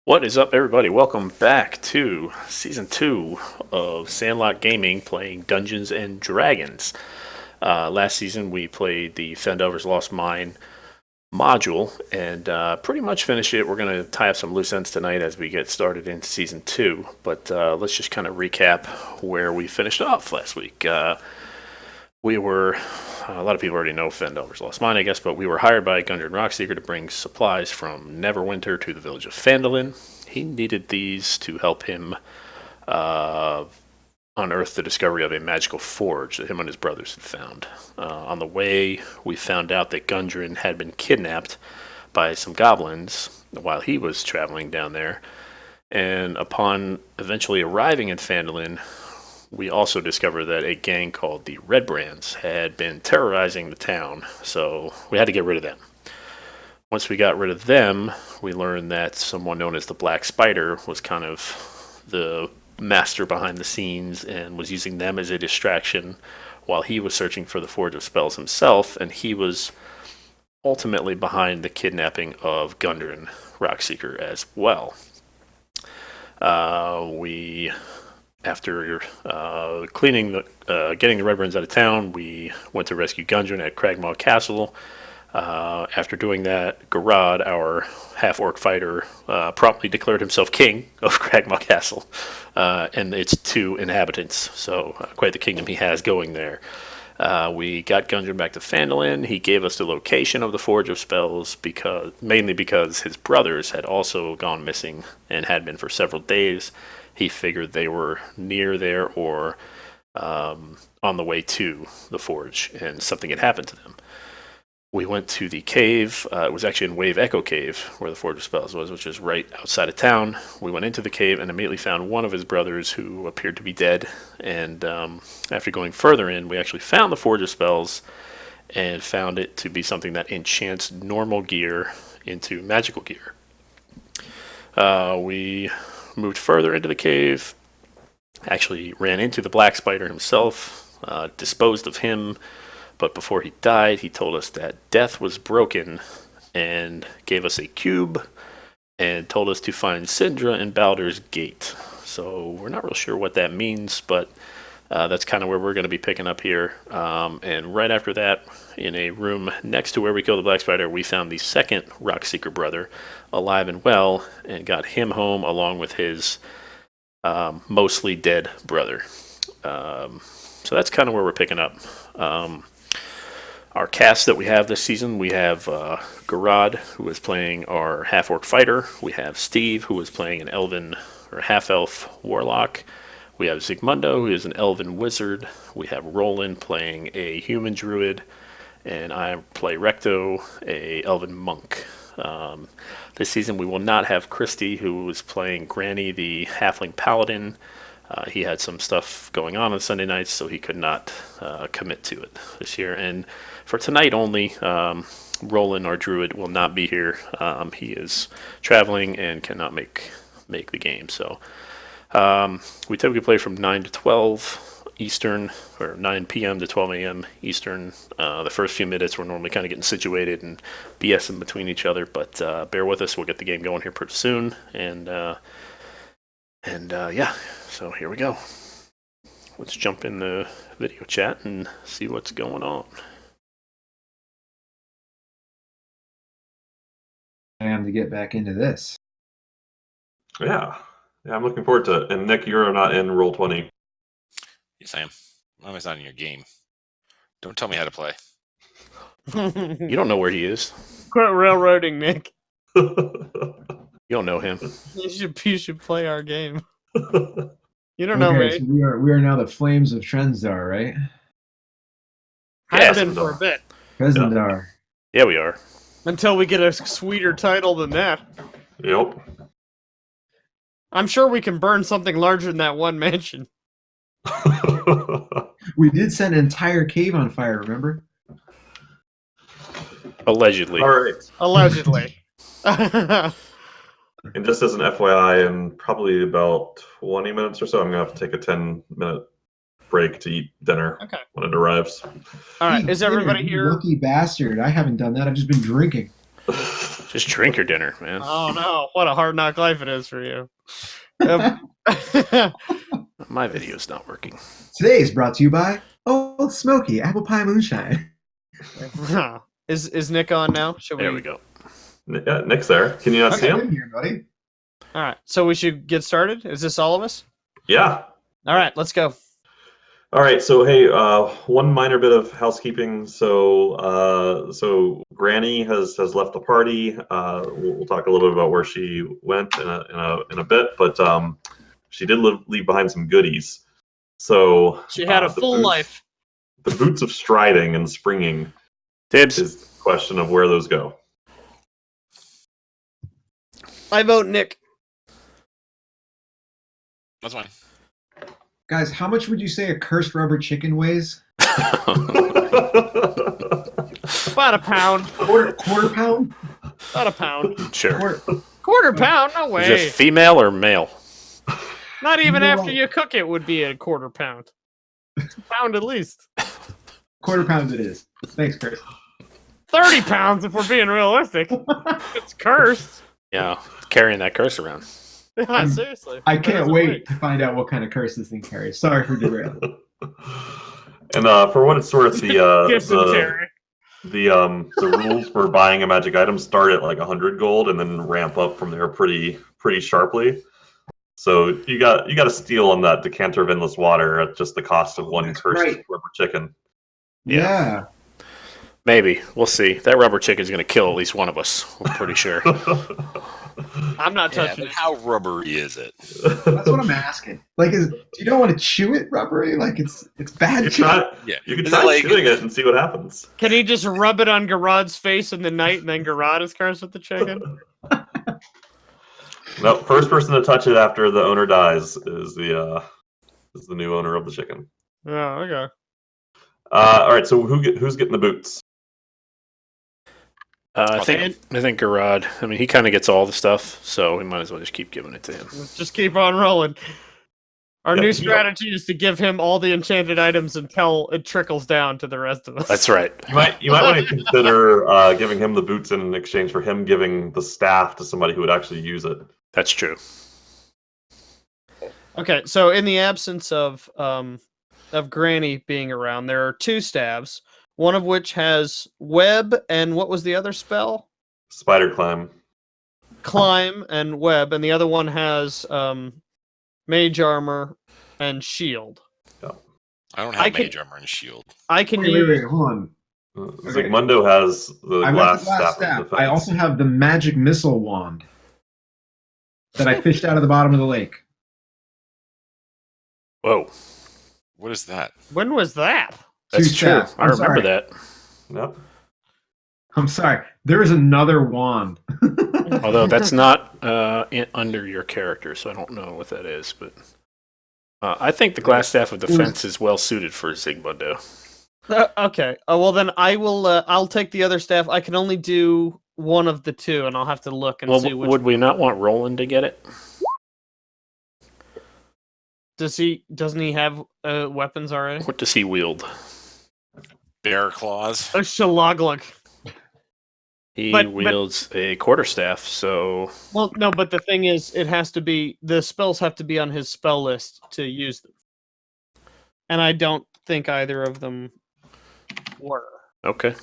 What is up, everybody? Welcome back to Season 2 of Sandlot Gaming playing Dungeons and Dragons. Last season, we played the Fendover's Lost Mine module and pretty much finished it. We're going to tie up some loose ends tonight as we get started in Season 2, but let's just kind of recap where we finished off last week. We were, a lot of people already know Fendover's Lost Mine, I guess, but we were hired by Gundren Rockseeker to bring supplies from Neverwinter to the village of Phandalin. He needed these to help him uh, unearth the discovery of a magical forge that him and his brothers had found. On the way, we found out that Gundren had been kidnapped by some goblins while he was traveling down there. And upon eventually arriving in Phandalin, we also discovered that a gang called the Red Brands had been terrorizing the town, so we had to get rid of them. Once we got rid of them, we learned that someone known as the Black Spider was kind of the master behind the scenes and was using them as a distraction while he was searching for the Forge of Spells himself, and he was ultimately behind the kidnapping of Gundren Rockseeker as well. We After getting the Red Brands out of town, we went to rescue Gundren at Cragmaw Castle. After doing that, Garad, our half-orc fighter, promptly declared himself king of Cragmaw Castle and its 2 inhabitants. So quite the kingdom he has going there. We got Gundren back to Phandalin. He gave us the location of the Forge of Spells mainly because his brothers had also gone missing and had been for several days. He figured they were near there or on the way to the forge, and something had happened to them. We went to the cave. It was actually in Wave Echo Cave, where the Forge of Spells was, which is right outside of town. We went into the cave and immediately found one of his brothers who appeared to be dead. And after going further in, we actually found the Forge of Spells and found it to be something that enchants normal gear into magical gear. We moved further into the cave, actually ran into the Black Spider himself, disposed of him, but before he died, he told us that death was broken and gave us a cube and told us to find Syndra in Baldur's Gate. So we're not real sure what that means, but that's kind of where we're going to be picking up here. And right after that, in a room next to where we killed the Black Spider, we found the second Rockseeker brother alive and well and got him home along with his mostly dead brother. So that's kind of where we're picking up. Our cast that we have this season, we have Garad, who is playing our half-orc fighter. We have Steve, who is playing an elven or half-elf warlock. We have Zigmundo, who is an elven wizard. We have Roland playing a human druid. And I play Recto, a elven monk. This season we will not have Christy, who is playing Granny, the halfling paladin. He had some stuff going on Sunday nights, so he could not commit to it this year. And for tonight only, Roland, our druid, will not be here. He is traveling and cannot make the game. So we typically play from 9 to 12 Eastern, or 9 p.m. to 12 a.m. Eastern. The first few minutes we're normally kind of getting situated and BSing between each other, but bear with us. We'll get the game going here pretty soon. And yeah, so here we go. Let's jump in the video chat and see what's going on. I am to get back into this. Yeah, I'm looking forward to it. And Nick, you're not in Roll20. Yes, I am. I'm always not in your game. Don't tell me how to play. You don't know where he is. Quit railroading, Nick. You don't know him. You should play our game. You don't know me. So we are now the Flames of Trendar, right? I've been for a bit. Trendar. Yeah, we are. Until we get a sweeter title than that. Yep. I'm sure we can burn something larger than that one mansion. We did set an entire cave on fire, remember? Allegedly. All right. Allegedly. And just as an FYI, in probably about 20 minutes or so, I'm going to have to take a 10-minute break to eat dinner when it arrives. All right, is everybody You here? lucky bastard. I haven't done that. I've just been drinking. Just drink your dinner, man. Oh no! What a hard knock life it is for you. My video's not working. Today is brought to you by Old Smoky Apple Pie Moonshine. Is Nick on now? Should There we go. Yeah, Nick's there. Can you not see Okay, him? in here, buddy. All right. So we should get started. Is this all of us? Yeah. All right. Let's go. All right. So hey, one minor bit of housekeeping. So Granny has left the party. We'll talk a little bit about where she went in a bit, but she did leave behind some goodies. So She had a the full boots- life. The boots of striding and springing Dibs. is the question of where those go. I vote Nick. That's fine. Guys, how much would you say a cursed rubber chicken weighs? About a pound. Quarter pound? About a pound. Sure. Quarter pound? No Is way. it female or male? Not even No. after you cook it would be a quarter pound. It's a pound at least. Quarter pound it is. Thanks, Chris. 30 pounds if we're being realistic. It's cursed. Yeah, carrying that curse around. Yeah, seriously. I That can't doesn't wait work. to find out what kind of curse this thing carries. Sorry for derailing. And for what it's worth, Dysentery. the rules for buying a magic item start at like 100 gold and then ramp up from there pretty sharply. So you got to steal on that decanter of endless water at just the cost of one That's cursed right. rubber chicken. Yeah. Maybe. We'll see. That rubber chicken's going to kill at least one of us. I'm pretty sure. I'm not Yeah, touching but it. how rubbery is it? That's what I'm asking. Like, do you don't want to chew it rubbery? Like, it's bad. You chew- try, Yeah. you can Is try it like- chewing it and see what happens. Can he just rub it on Garad's face in the night and then Garad is cursed with the chicken? No, first person to touch it after the owner dies is the new owner of the chicken. Oh, okay. All right, so who's getting the boots? I think Garad. I mean, he kind of gets all the stuff, so we might as well just keep giving it to him. Let's just keep on rolling. Our Yeah, new you- strategy is to give him all the enchanted items until it trickles down to the rest of us. That's right. You might want to consider giving him the boots in exchange for him giving the staff to somebody who would actually use it. That's true. Okay, so in the absence of Granny being around, there are two staves, one of which has web and what was the other spell? Spider climb. Climb and web, and the other one has mage armor and shield. I don't I have can- mage armor and shield. I can Wait, use hold on. Okay. Zygmundo has the I've got glass the glass staff. staff. Of defense. I also have the magic missile wand that I fished out of the bottom of the lake. Whoa. What is that? when was that? That's Two true. staffs. I I'm remember sorry. that. Yep. I'm sorry. There is another wand. Although that's not under your character, so I don't know what that is. But I think the glass staff of defense is well suited for Zygmundo. Okay. Well, then I will. I'll take the other staff. I can only do one of the two, and I'll have to look and Well, see which. would we not want Roland to get it? Doesn't he have weapons already? What does he wield? Bear claws. A shalaglug. He But- wields a quarterstaff, so Well, no, but the thing is, the spells have to be on his spell list to use them, and I don't think either of them were. okay.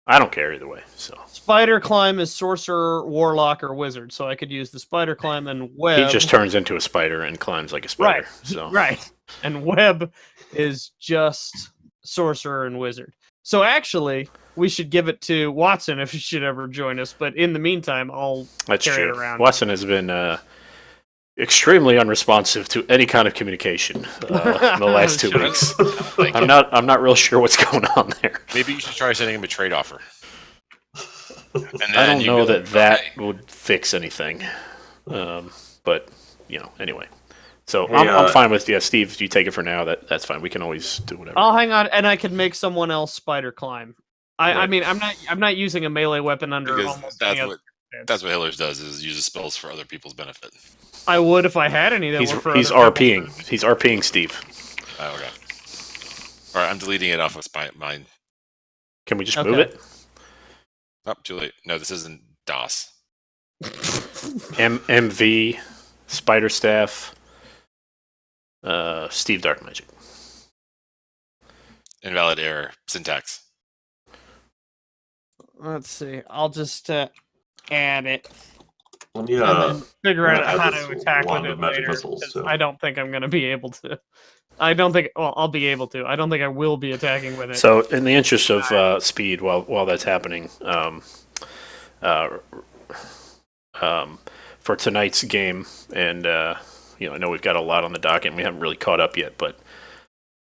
I don't care either way. So Spider climb is sorcerer, warlock, or wizard, so I could use the spider climb and web. he just turns into a spider and climbs like a spider. right, So right, and web is just sorcerer and wizard. So actually, we should give it to Watson if he should ever join us. But in the meantime, I'll that's carry it true. around. Watson has been extremely unresponsive to any kind of communication in the last 2 Sure. weeks. Like, I'm not real sure what's going on there. maybe you should try sending him a trade offer. And I then don't you know go, that "Okay." would fix anything. But anyway. So Hey, I'm fine with Steve. You take it for now. That's fine. We can always do whatever. I'll hang on, and I can make someone else spider climb. I Right. mean, I'm not using a melee weapon under Because almost any other. that's what Hillers does is uses spells for other people's benefit. I would if I had any that he's were for he's other RPing. people's- He's RPing Steve. Oh, okay. All right, I'm deleting it off of mine. Can we just Okay. move it? Oh, too late. No, this isn't DOS. MV, Spider Staff, Steve Dark Magic. Invalid error. Syntax. Let's see. I'll just add it Let me and then figure I'm out gonna how add to this attack with wand it of magic later. missiles, 'Cause too. I don't think I'm going to be able to. I don't think. Well, I'll be able to. I don't think I will be attacking with it. So, in the interest of speed, while that's happening, for tonight's game, and I know we've got a lot on the docket, and we haven't really caught up yet, but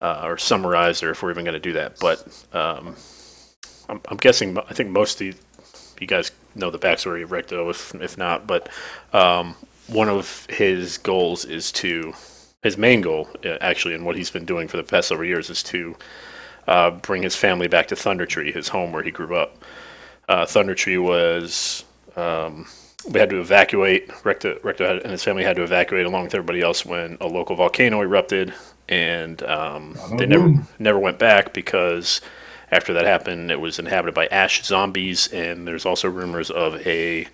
or summarized, or if we're even going to do that. But I'm guessing. I think most of you guys know the backstory of Recto, if not. But one of his goals is to. His main goal, actually, and what he's been doing for the past several years, is to bring his family back to Thundertree, his home where he grew up. Thundertree was we had to evacuate. Recto and his family had to evacuate along with everybody else when a local volcano erupted, and they never went back because after that happened, it was inhabited by ash zombies, and there's also rumors of a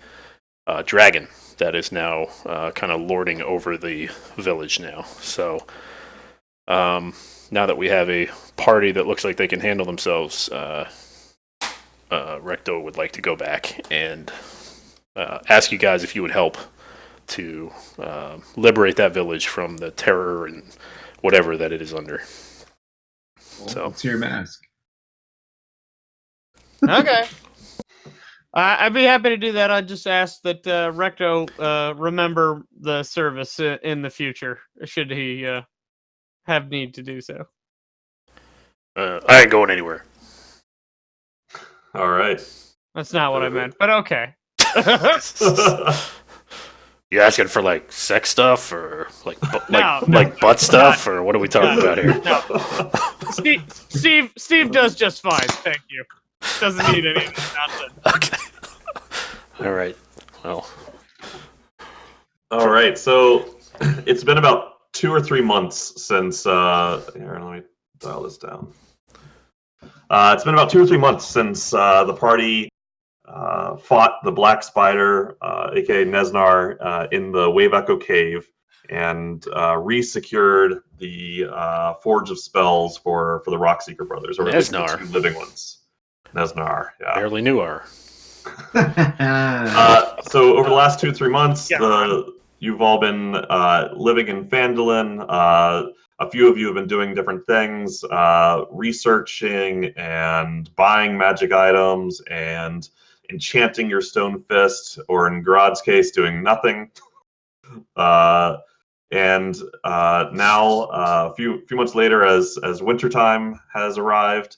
dragon that is now kind of lording over the village now. So now that we have a party that looks like they can handle themselves, Recto would like to go back and ask you guys if you would help to liberate that village from the terror and whatever that it is under. So It's your mask. Okay. I'd be happy to do that. I'd just ask that Recto remember the service in the future, should he have need to do so. I ain't going anywhere. All right. That's not what I meant, but okay. You asking for like sex stuff or like No, like butt stuff or what are we talking about here? No. Steve does just fine, thank you. Doesn't need any of this nonsense. Okay. All right. Well. All right. So it's been about 2 or 3 months since. Here, let me dial this down. It's been about 2 or 3 months since the party fought the Black Spider, aka Nesnar, in the Wave Echo Cave, and re-secured the Forge of Spells for the Rockseeker brothers, or at least the Nesnar. 2 living ones. Nesnar, yeah. Barely knew her. So over the last 2 or 3 months, you've all been living in Phandalin. A few of you have been doing different things, researching and buying magic items and enchanting your stone fist, or in Grod's case, doing nothing. And now, a few months later, as wintertime has arrived,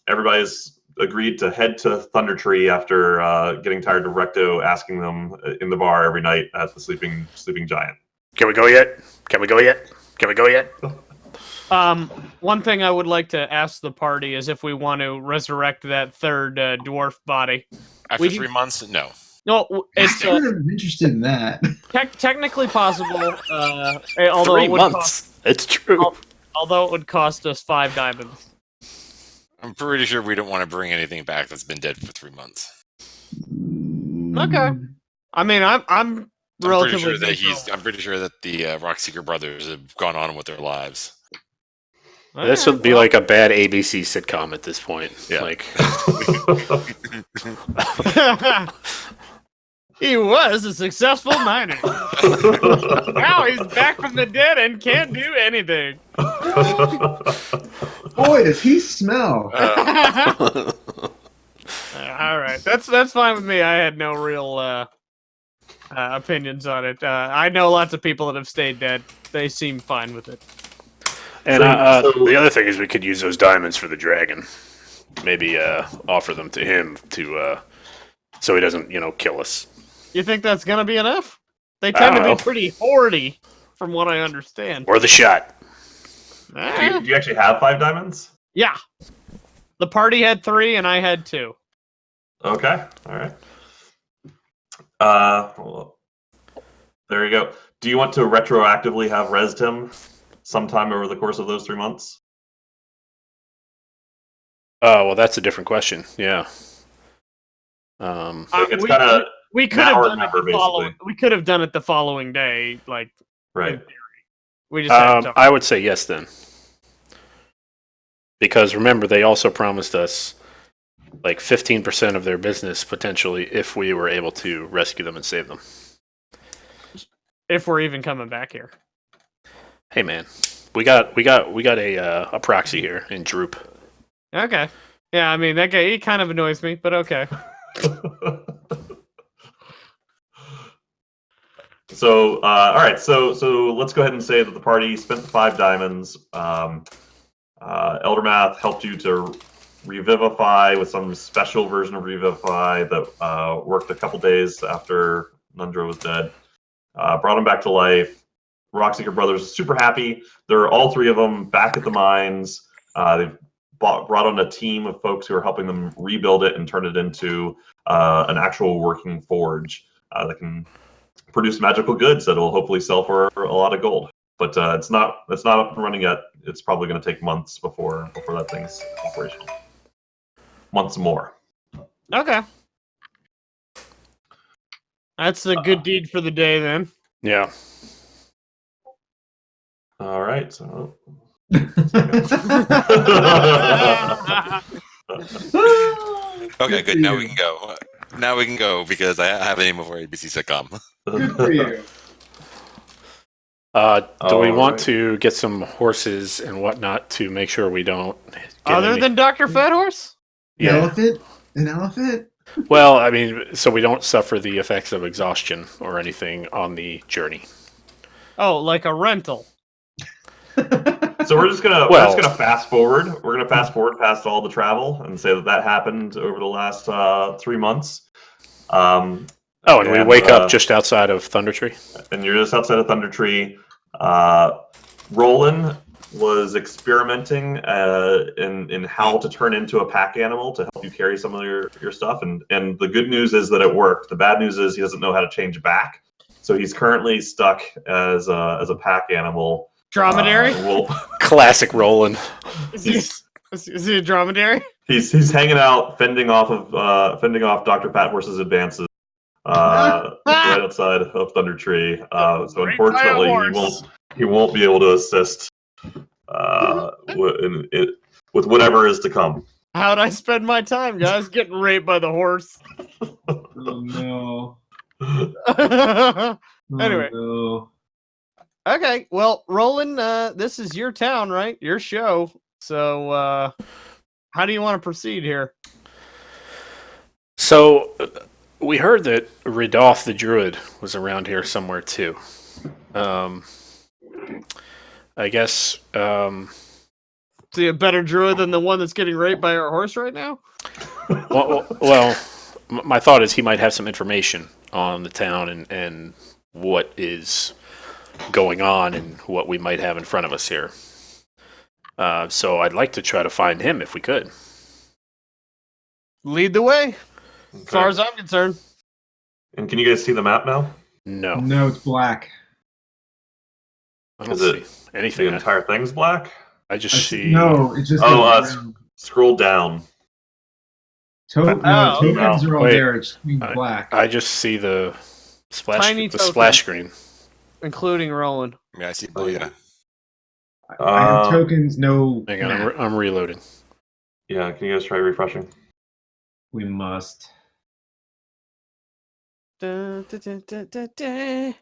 everybody's agreed to head to Thundertree after getting tired of Recto asking them in the bar every night at the Sleeping Giant. Can we go yet? Can we go yet? Can we go yet? One thing I would like to ask the party is if we want to resurrect that third dwarf body. After 3 months, no. No, it's I'm kind of interested in that. technically possible. Although 3 it would months. It's true. although it would cost us 5 diamonds. I'm pretty sure we don't want to bring anything back that's been dead for 3 months. Okay. I mean, I'm relatively I'm pretty sure that the Rockseeker brothers have gone on with their lives. This would be like a bad ABC sitcom at this point. Yeah. Like he was a successful miner. Now he's back from the dead and can't do anything. Boy, does he smell! All right, that's fine with me. I had no real opinions on it. I know lots of people that have stayed dead. They seem fine with it. And the other thing is we could use those diamonds for the dragon. Maybe offer them to him to so he doesn't, kill us. You think that's gonna be enough? They tend to know. be pretty hoardy, from what I understand. Or the shot. Do you actually have 5 diamonds? Yeah. The party had 3 and I had 2. Okay, all right. Well, there you go. Do you want to retroactively have resed him sometime over the course of those 3 months? Oh, well, that's a different question. Yeah. Like it's we- kind of We could Now have or done never, it the following. basically. We could have done it the following day, like right. we just had to talk. I would say yes then. Because remember, they also promised us like 15% of their business potentially if we were able to rescue them and save them. If we're even coming back here. Hey man, we got a proxy here in Droop. Okay. Yeah, I mean that guy. He kind of annoys me, but okay. So, all right. So let's go ahead and say that the party spent the 5 diamonds. Eldermath helped you to revivify with some special version of revivify that worked a couple days after Nundra was dead. Brought him back to life. Rockseeker Brothers are super happy. They're all 3 of them back at the mines. They've brought on a team of folks who are helping them rebuild it and turn it into an actual working forge that can produce magical goods that will hopefully sell for a lot of gold. But it's not up and running yet. It's probably going to take months before that thing's operational. Months more. Okay. That's a good deed for the day then. Yeah. All right. So. Okay, good. Now we can go. Now we can go because I have a name of our ABC sitcom. Good for you. Do we want Alright. to get some horses and whatnot to make sure we don't get Other any- than Dr. Fat Horse? yeah. Elephant? An elephant? Well, I mean, so we don't suffer the effects of exhaustion or anything on the journey. Oh, like a rental. So we're just gonna fast forward. We're gonna fast forward past all the travel and say that happened over the last 3 months. Oh, and we wake up just outside of Thundertree. and you're just outside of Thundertree. Roland was experimenting in how to turn into a pack animal to help you carry some of your stuff. And the good news is that it worked. The bad news is he doesn't know how to change back. So he's currently stuck as a pack animal. Dromedary? Classic Roland. Is he a dromedary? He's hanging out, fending off Dr. Fat Horse's advances. Right outside of Thundertree. So Right by a unfortunately, horse. he won't be able to assist with whatever is to come. How'd I spend my time, guys? Getting raped by the horse. Oh no. Anyway. Oh, Okay, well, Roland, this is your town, right? Your show. So, how do you want to proceed here? So, we heard that Ridoth the Druid was around here somewhere too. I guess. Is he a better druid than the one that's getting raped by our horse right now? Well, my thought is he might have some information on the town and what is going on and what we might have in front of us here. So I'd like to try to find him if we could. Lead the way, as far as I'm concerned. And can you guys see the map now? No, no, it's black. I don't Is it see The anything. entire thing's black? I just see. No, it's just Oh, goes around. Scroll down. No, Oh, tokens are all wait. there. It's black. I just see the splash. Tiny the tokens. splash screen. Including Roland. Yeah, I see. Oh, yeah. I have tokens, no Hang on, map. I'm reloading. Yeah, can you guys try refreshing? We must. Da, da, da, da, da, da.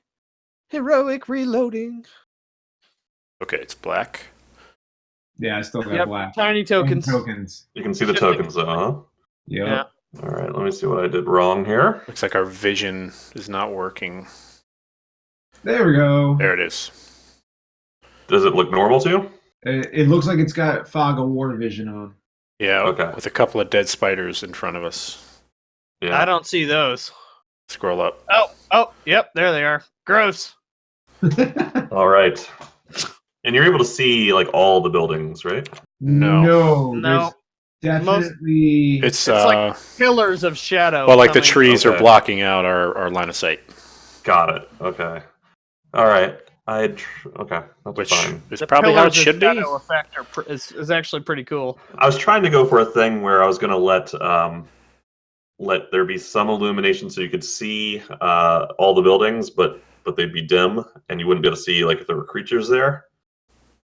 Heroic reloading. Okay, it's black. Yeah, I still got Yep, black. tiny tokens. Tokens. You can see the Shifting. tokens, though, huh? Yep. Yeah. All right, let me see what I did wrong here. Looks like our vision is not working. There we go. There it is. Does it look normal to you? It looks like it's got fog of war vision on. Yeah, Okay. with a couple of dead spiders in front of us. Yeah. I don't see those. Scroll up. Oh, yep, there they are. Gross. All right. And you're able to see like all the buildings, right? No. No. there's Most- definitely. It's like Pillars of shadow. well, like the coming- trees are Okay. blocking out our line of sight, Got it. Okay. All right. Okay, that's which fine. is The probably how it Pillars of should be. shadow effect is actually pretty cool. I was trying to go for a thing where I was going to let let there be some illumination so you could see all the buildings, but they'd be dim, and you wouldn't be able to see like if there were creatures there.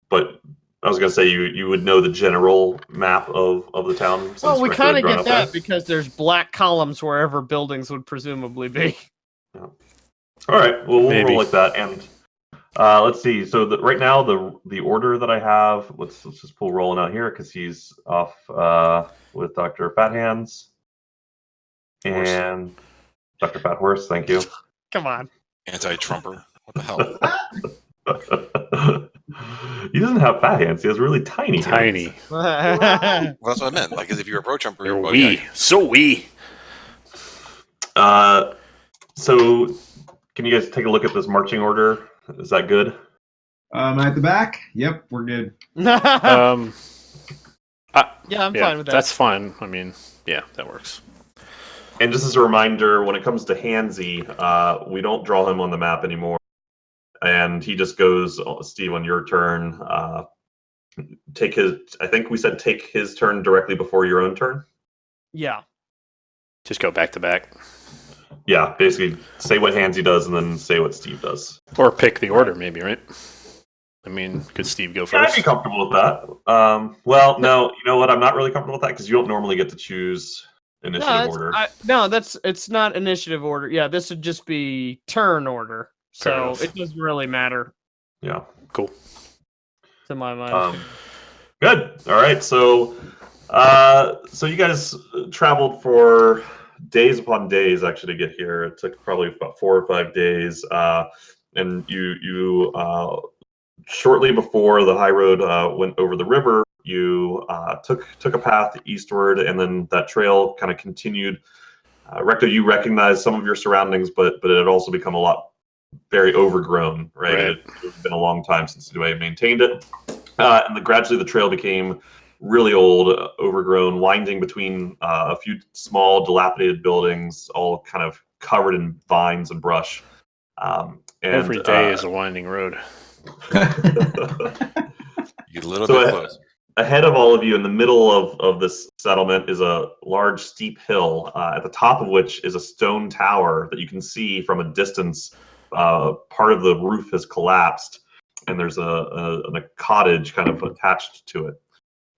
But I was gonna say you would know the general map of the town. Since Well, we Recto kind had of grown get up that there. because there's black columns wherever buildings would presumably be. Yeah. All right, well we'll Maybe. roll like that, and let's see. So right now the order that I have, let's just pull Roland out here because he's off with Dr. Fat Hands Horse. and Dr. Fat Horse. Thank you. Come on. Anti-Trumper. What the hell? He doesn't have fat hands. He has really tiny hands. Tiny. Well, that's what I meant. Like, 'cause if you're a pro-Trumper, They're well, wee. yeah, So wee. So can you guys take a look at this marching order? Is that good? At the back? Yep, we're good. yeah, Um, I'm yeah, fine with that. that's fine. I mean, yeah, that works. And just as a reminder, when it comes to Hansy, we don't draw him on the map anymore. And he just goes, Steve, on your turn. Take his. I think we said take his turn directly before your own turn. Yeah. Just go back to back. Yeah, basically say what Hansy does and then say what Steve does. Or pick the order, maybe, right? I mean, could Steve go Yeah, I'd first? be comfortable with that. Well, no, you know what? I'm not really comfortable with that because you don't normally get to choose initiative order. It's not initiative order. Yeah, this would just be turn order. Fair So enough. it doesn't really matter Yeah. Cool. to my mind. Good. All right. So, so you guys traveled for days upon days actually to get here. It took probably about 4 or 5 days. And you shortly before the high road went over the river, you took a path eastward, and then that trail kind of continued. Recto, you recognized some of your surroundings, but it had also become a lot very overgrown, right? Right. It had been a long time since anybody maintained it. And gradually the trail became really old, overgrown, winding between a few small dilapidated buildings, all kind of covered in vines and brush. And, Every day is a winding road. you get a little So bit close. ahead of all of you in the middle of this settlement is a large steep hill, at the top of which is a stone tower that you can see from a distance. Part of the roof has collapsed, and there's a cottage kind of attached to it.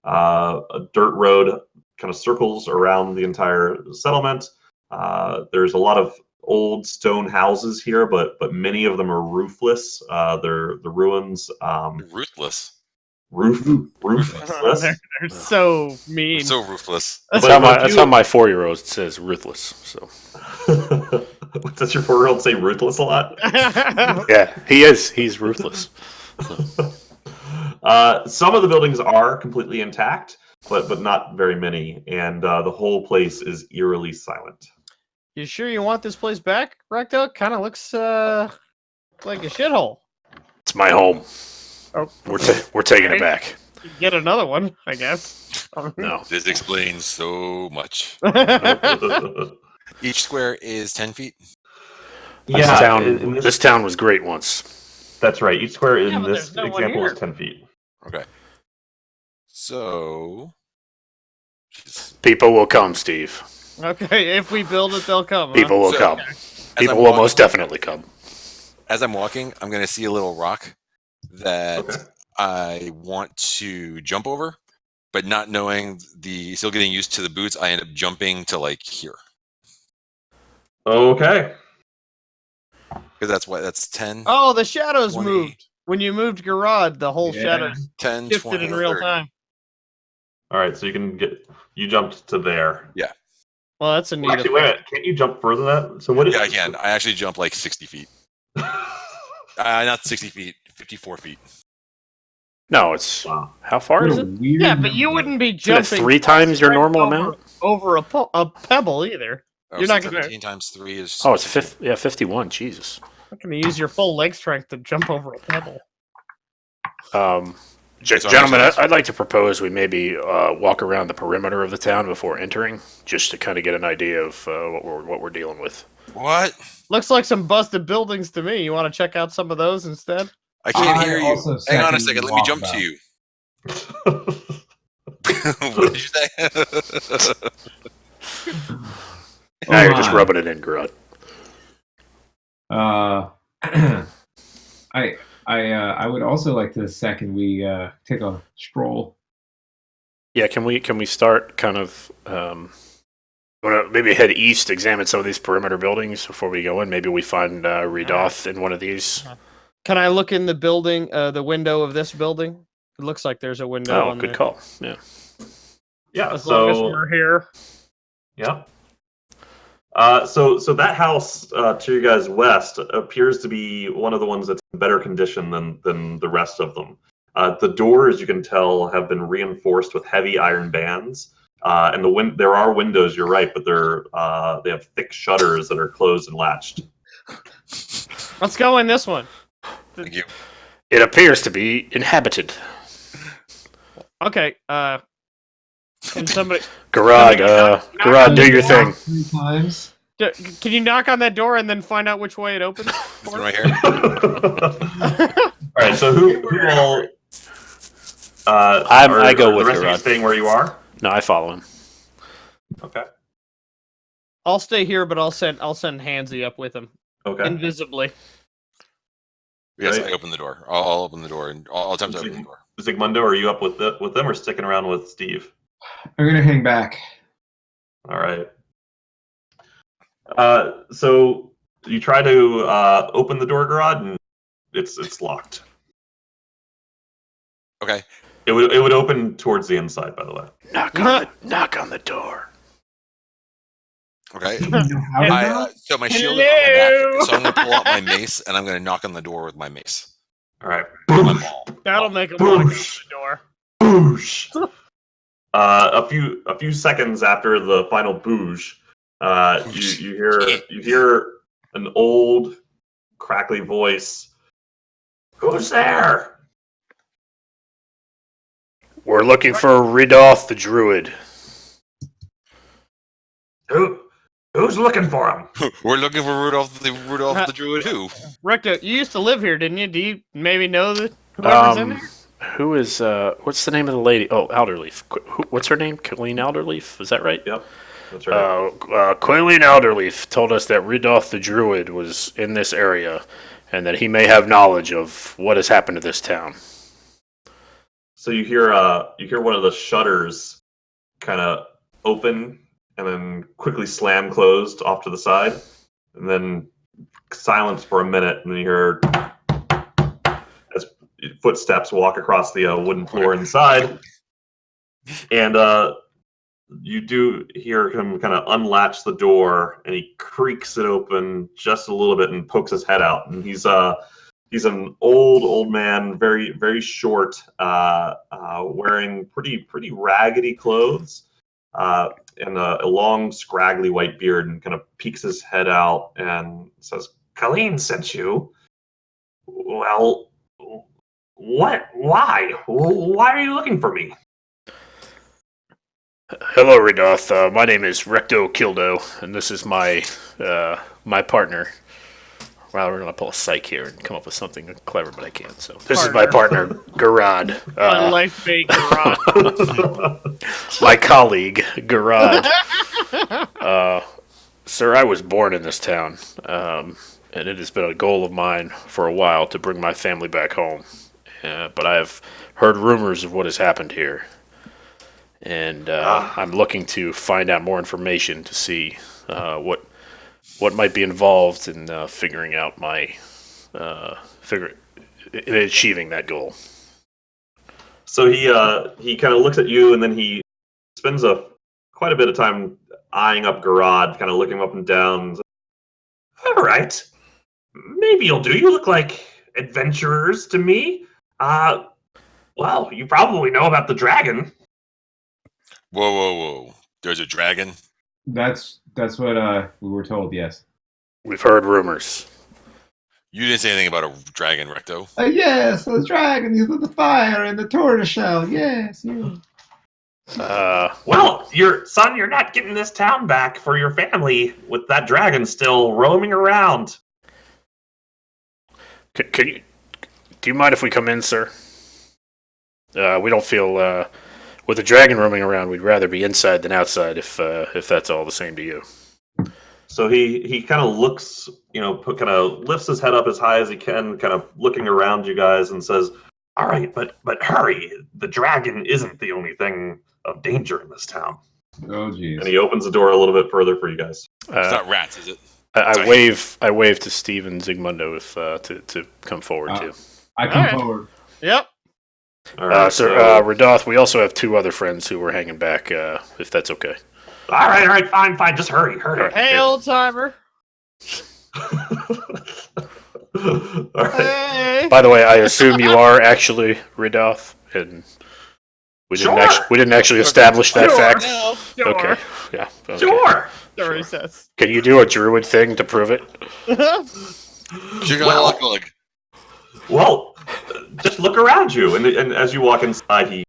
A dirt road kind of circles around the entire settlement. There's a lot of old stone houses here, but many of them are roofless. They're the ruins. Ruthless. Roofless. They're so mean. So ruthless. That's But how my 4-year-old says ruthless. So Does your 4-year-old say ruthless a lot? yeah, he is. He's ruthless. Some of the buildings are completely intact, but not very many, and the whole place is eerily silent. You sure you want this place back, Recto? Kind of looks like a shithole. It's my home. Oh, We're taking it back. get another one, I guess. No. This explains so much. Each square is 10 feet. This town was great once. That's right. Each square Yeah, in but this there's no one example is here. 10 feet. Okay. So. People will come, Steve. Okay, if we build it, they'll come. People will So- come. As People I'm will walking- most definitely come. As I'm walking, I'm going to see a little rock that Okay. I want to jump over, but not knowing still getting used to the boots, I end up jumping to like here. Okay. Because that's 10, Oh, the shadows 20, moved. When you moved Garad, the whole Yeah. shadows 10, shifted 20, in real 30. time. All right. So you jumped to there. Well, that's a neat Well, actually, wait a minute. Can't you jump further than that? So what is? Yeah, I can. I actually jump like 60 feet. Not 60 feet, 54 feet. No, it's Wow. how far What is a it? weird Yeah, but you number. wouldn't be Isn't it jumping 3 times your straight normal over- amount? over a pebble either. Oh, You're so not gonna- 17 times 3 is. Oh, it's 51. Jesus. You're not going to use your full leg strength to jump over a pebble. Gentlemen, I'd like to propose we maybe walk around the perimeter of the town before entering, just to kind of get an idea of what we're dealing with. What? Looks like some busted buildings to me. You want to check out some of those instead? I can't I hear you. also Hang on a second second. Let me walk jump back. to you. What did you say? Now you're just my. rubbing it in, Garud. I would also like to second we take a stroll. Yeah, can we start kind of wanna maybe head east, examine some of these perimeter buildings before we go in? Maybe we find Redoth in one of these. Can I look in the building, the window of this building? It looks like there's a window Oh, on good there. call. Yeah. Yeah. As long as we're here. Yeah. So that house to your guys' west appears to be one of the ones that's in better condition than the rest of them. The doors, you can tell, have been reinforced with heavy iron bands, and there are windows. You're right, but they have thick shutters that are closed and latched. Let's go in this one. Thank you. It appears to be inhabited. Okay. Can somebody? Garud, knock Garud, on do the your door? thing. 3 times. Can you knock on that door and then find out which way it opens? This one right here. All right. So who all? I go are with the rest of you Garud. staying where you are. No, I follow him. Okay. I'll stay here, but I'll send Hansy up with him Okay. invisibly. Yes, Right. I open the door. I'll open the door, and I'll attempt to open the door. Zygmundo, are you up with them or sticking around with Steve? I'm gonna hang back. All right. So you try to open the door, Garad, and it's locked. Okay. It would open towards the inside, by the way. Knock on the door. Okay. Do you know how to knock? So my shield is on my Hello? back, so I'm going to pull out my mace, and I'm going to knock on the door with my mace. All right. My maul. That'll make him walk out Boosh. the door. Boosh. A few seconds after the final boosh, you hear an old, crackly voice. Who's there? We're looking for Redoth the Druid. Who's looking for him? We're looking for Rudolph the Druid. Who? Recto, you used to live here, didn't you? Do you maybe know that whoever's in there? Who is what's the name of the lady? Oh, Alderleaf. What's her name? Colleen Alderleaf. Is that right? Yep, that's right. Colleen Alderleaf told us that Redoth the Druid was in this area, and that he may have knowledge of what has happened to this town. So you hear one of the shutters kind of open and then quickly slam closed off to the side, and then silence for a minute, and then you hear as footsteps walk across the wooden floor inside, and you do hear him kind of unlatch the door, and he creaks it open just a little bit and pokes his head out, and he's an old man, very very short, wearing pretty raggedy clothes, and a long scraggly white beard, and kind of peeks his head out and says, "Colleen sent you. Well, what? Why? Why are you looking for me?" Hello, Redoth. My name is Recto Kildo, and this is my my partner. Well, we're gonna pull a psych here and come up with something clever, but I can't. So this is my partner, Garad. My life bait garage. My colleague, Garad. Sir, I was born in this town, and it has been a goal of mine for a while to bring my family back home. But I have heard rumors of what has happened here, and I'm looking to find out more information to see what might be involved in figuring out my in achieving that goal. So he kind of looks at you, and then he spends quite a bit of time eyeing up Garad, kind of looking him up and down. All right, maybe you'll do. You look like adventurers to me. Well, you probably know about the dragon. Whoa. There's a dragon? That's what we were told. Yes. We've heard rumors. You didn't say anything about a dragon, Recto. Yes, the dragon. He's with the fire and the tortoiseshell. Yes. Well, you're not getting this town back for your family with that dragon still roaming around. Do you mind if we come in, sir? We don't feel with the dragon roaming around. We'd rather be inside than outside. If that's all the same to you. So he kind of looks, kind of lifts his head up as high as he can, kind of looking around you guys, and says, "All right, but hurry! The dragon isn't the only thing of danger in this town." Oh, jeez. And he opens the door a little bit further for you guys. It's not rats, is it? I wave to Steve and Zygmundo to come forward too. I come Alright. forward. Yep. All right, Sir Radoth, we also have 2 other friends who were hanging back. If that's okay. all right, fine, just hurry. Alright. Hey, old timer. All right. Hey. By the way, I assume you are actually Radoth, and we didn't actually establish that fact. No, sure. Okay. Yeah. Okay. Sure. Sure, he says. Can you do a druid thing to prove it? Well, just look around you, and as you walk inside, he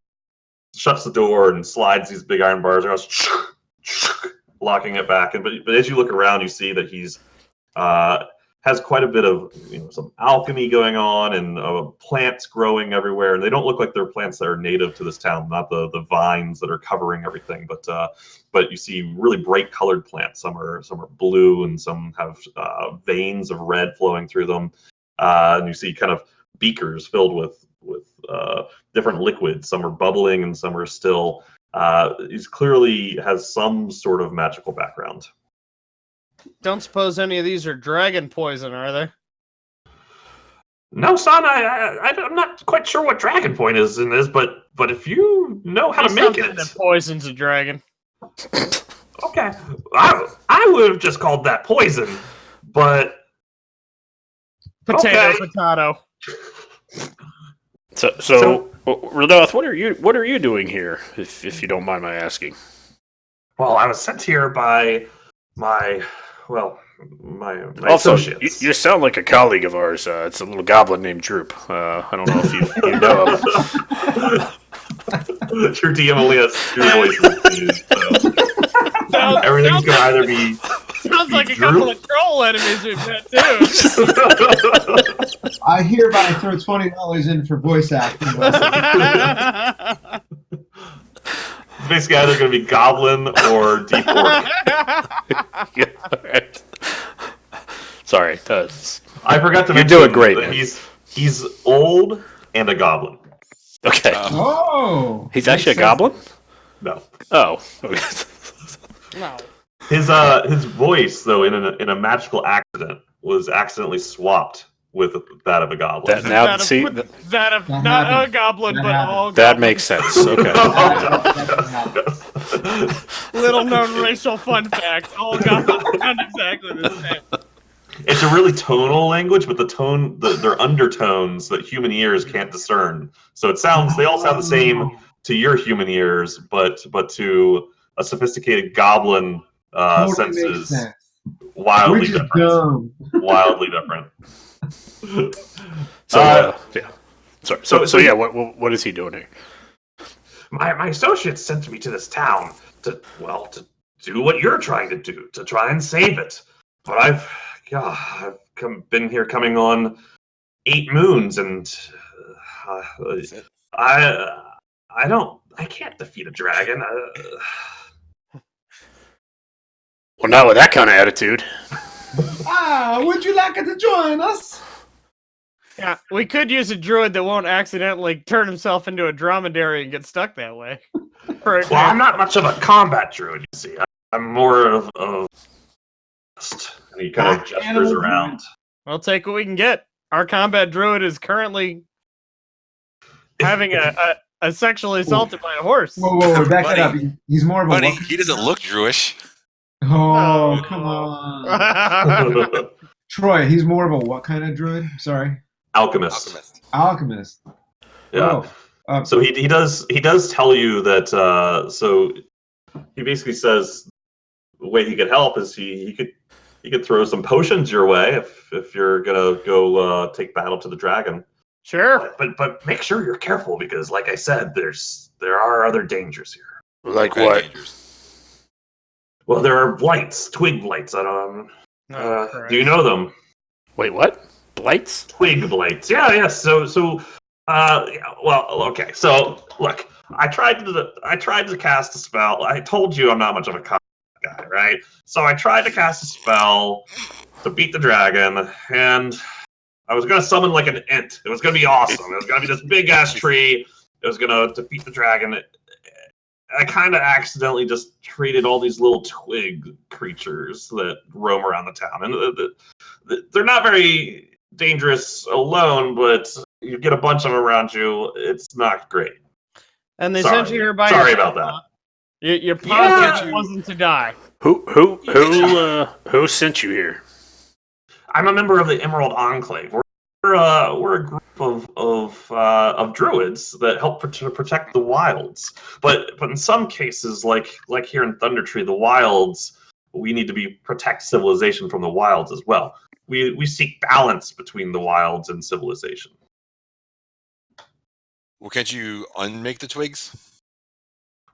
shuts the door and slides these big iron bars across, locking it back. But as you look around, you see that he's has quite a bit of some alchemy going on, and plants growing everywhere. And they don't look like they're plants that are native to this town, not the vines that are covering everything. But you see really bright colored plants. Some are blue, and some have veins of red flowing through them. And you see kind of beakers filled with different liquids. Some are bubbling and some are still. He clearly has some sort of magical background. Don't suppose any of these are dragon poison, are they? No, son, I'm not quite sure what dragon point is in this, but if you know how to make Something it, that poisons a dragon. okay. I would have just called that poison, but Potato, okay. potato. So Radoth, what are you doing here, if you don't mind my asking? Well, I was sent here by my Also, associates. you sound like a colleague of ours. It's a little goblin named Droop. I don't know if you know him. Your DM only has 2 voices, so everything's going to either be. Sounds like a Droop? couple of troll enemies we've met too. I hereby throw $20 in for voice acting. It's basically either going to be goblin or deep orc. Yeah, all right. Sorry. I forgot to You're mention doing great, that man. he's old and a goblin. Okay. Oh! He's actually a goblin? No. Oh. Okay. No. His voice, though, in a magical accident, was accidentally swapped with that of a goblin. That now That of- see That of That not happened. a goblin, That but happened. all that goblins. makes sense. Okay. Little known racial fun fact: all goblins sound exactly the same. It's a really tonal language, but their undertones that human ears can't discern. So they all sound the same to your human ears, but to a sophisticated goblin Totally makes senses, sense. wildly Which is different. dumb. Wildly different. So yeah. Sorry. So so- yeah. What is he doing here? My associates sent me to this town to do what you're trying to do, to try and save it. But I've been here coming on 8 moons, and I can't defeat a dragon. Well, not with that kind of attitude. Would you like to join us? Yeah, we could use a druid that won't accidentally turn himself into a dromedary and get stuck that way. For Well, I'm example. not much of a combat druid, you see. I'm more of and he kind of gestures Animal around. We'll take what we can get. Our combat druid is currently having a sexually assaulted by a horse. Whoa, back that up. Buddy. He's more of a Buddy, what? he doesn't look Jewish. Oh, come on. Troy, he's more of a what kind of druid? Sorry. Alchemist. Alchemist. Yeah. Oh. So he does tell you that. So he basically says the way he could help is he could throw some potions your way if you're gonna go take battle to the dragon. Sure. But make sure you're careful because, like I said, there are other dangers here. Like Okay, what? dangers. Well, there are blights, twig blights. I don't. Oh, Do you know them? Wait, what? Blights? Twig blights. Yeah. So. Yeah, well, okay. So look, I tried to cast a spell. I told you I'm not much of a guy, right? So I tried to cast a spell to beat the dragon, and I was gonna summon like an ent. It was gonna be awesome. It was gonna be this big ass tree. It was gonna defeat the dragon. I kind of accidentally just created all these little twig creatures that roam around the town, and they're not very dangerous alone, but you get a bunch of them around you, it's not great. And they Sorry. sent you here by Sorry yourself, about that. huh? Your Yeah. positive wasn't to die. Who sent you here? I'm a member of the Emerald Enclave. We're a group of druids that help protect the wilds. But in some cases, like here in Thundertree, the wilds, we need to protect civilization from the wilds as well. We seek balance between the wilds and civilization. Well, can't you unmake the twigs?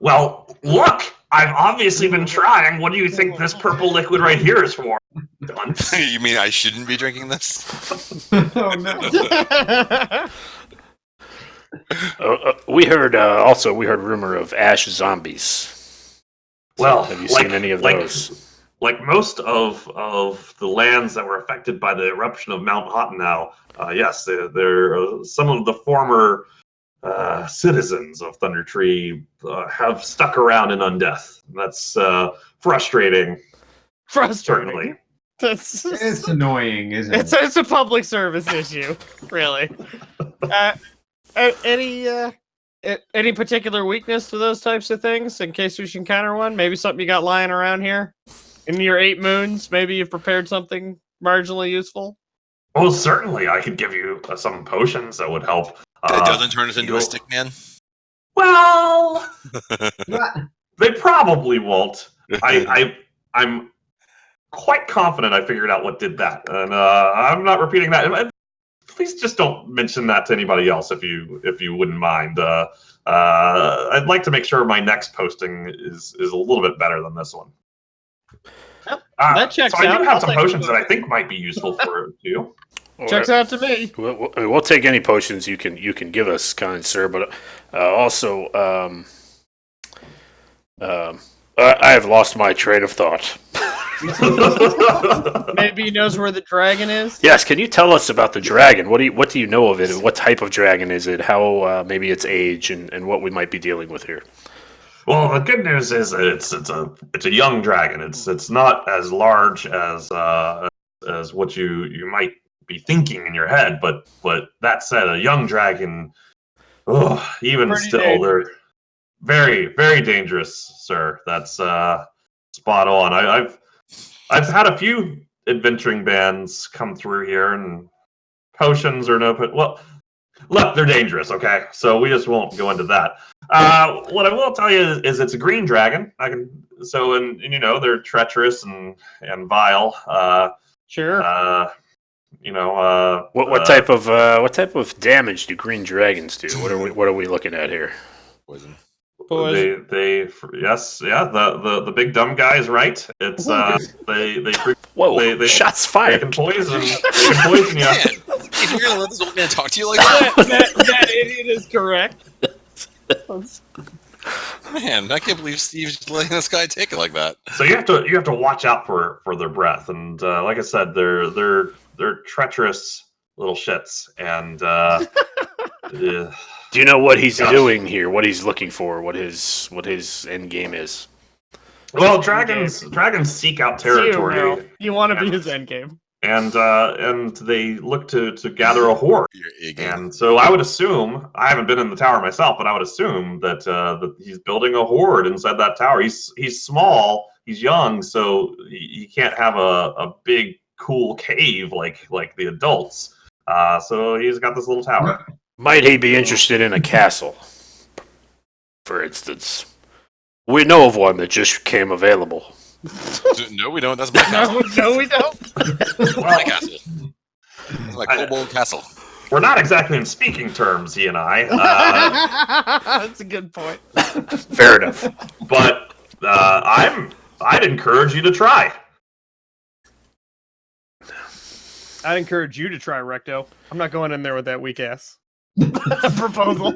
Well, look, I've obviously been trying. What do you think this purple liquid right here is for? Dunce. You mean I shouldn't be drinking this? Oh no. We heard rumor of ash zombies. Well, have you seen any of those? Like most of the lands that were affected by the eruption of Mount Hottenau, yes, they're some of the former citizens of Thundertree have stuck around in undeath. That's frustrating. Frustrating. Certainly. It's annoying, isn't it? It's a public service issue, really. Any particular weakness to those types of things in case we should counter one? Maybe something you got lying around here in your 8 moons. Maybe you've prepared something marginally useful. Oh, certainly, I could give you some potions that would help. That doesn't turn us into a stick man? Well, What? they probably won't. I'm quite confident I figured out what did that, and I'm not repeating that. And please just don't mention that to anybody else if you wouldn't mind. I'd like to make sure my next posting is a little bit better than this one. Yep, that checks so I out. do have I'll some take potions it. that I think might be useful for you. Checks out to me. We'll take any potions you can give us, kind sir. But also, I have lost my train of thought. Maybe he knows where the dragon is. Yes, can you tell us about the dragon? What do you know of it? What type of dragon is it? How maybe its age and what we might be dealing with here? Well, the good news is that it's a young dragon. It's not as large as what you might be thinking in your head. But that said, a young dragon, even Pretty still, dangerous. they're very, very dangerous, sir. That's spot on. I've had a few adventuring bands come through here, and potions or no, well, look, they're dangerous. Okay, so we just won't go into that. What I will tell you is it's a green dragon. And they're treacherous and vile. Sure. What type of damage do green dragons do? What are we looking at here? Poison. Poison. The big dumb guy is right. It's Whoa! they Shots they fired. can poison you. Man, if you're gonna let this old man talk to you like that, that idiot is correct. man, I can't believe Steve's letting this guy take it like that. So you have to watch out for their breath, and like I said, they're treacherous little shits, and Do you know what he's doing here? What he's looking for? What his end game is? well, dragons seek out territory, You want to be his endgame. and they look to gather a horde. Your A-game. And so I would assume, I haven't been in the tower myself, but I would assume that he's building a horde inside that tower. He's small, he's young, so he can't have a big cool cave like the adults. So he's got this little tower. Might he be interested in a castle, for instance? We know of one that just came available. No, we don't. That's my castle. No, we don't. That's my castle. That's my kobold castle. We're not exactly in speaking terms, he and I. That's a good point. Fair enough. But I'd encourage you to try. I'd encourage you to try Recto. I'm not going in there with that weak ass. proposal.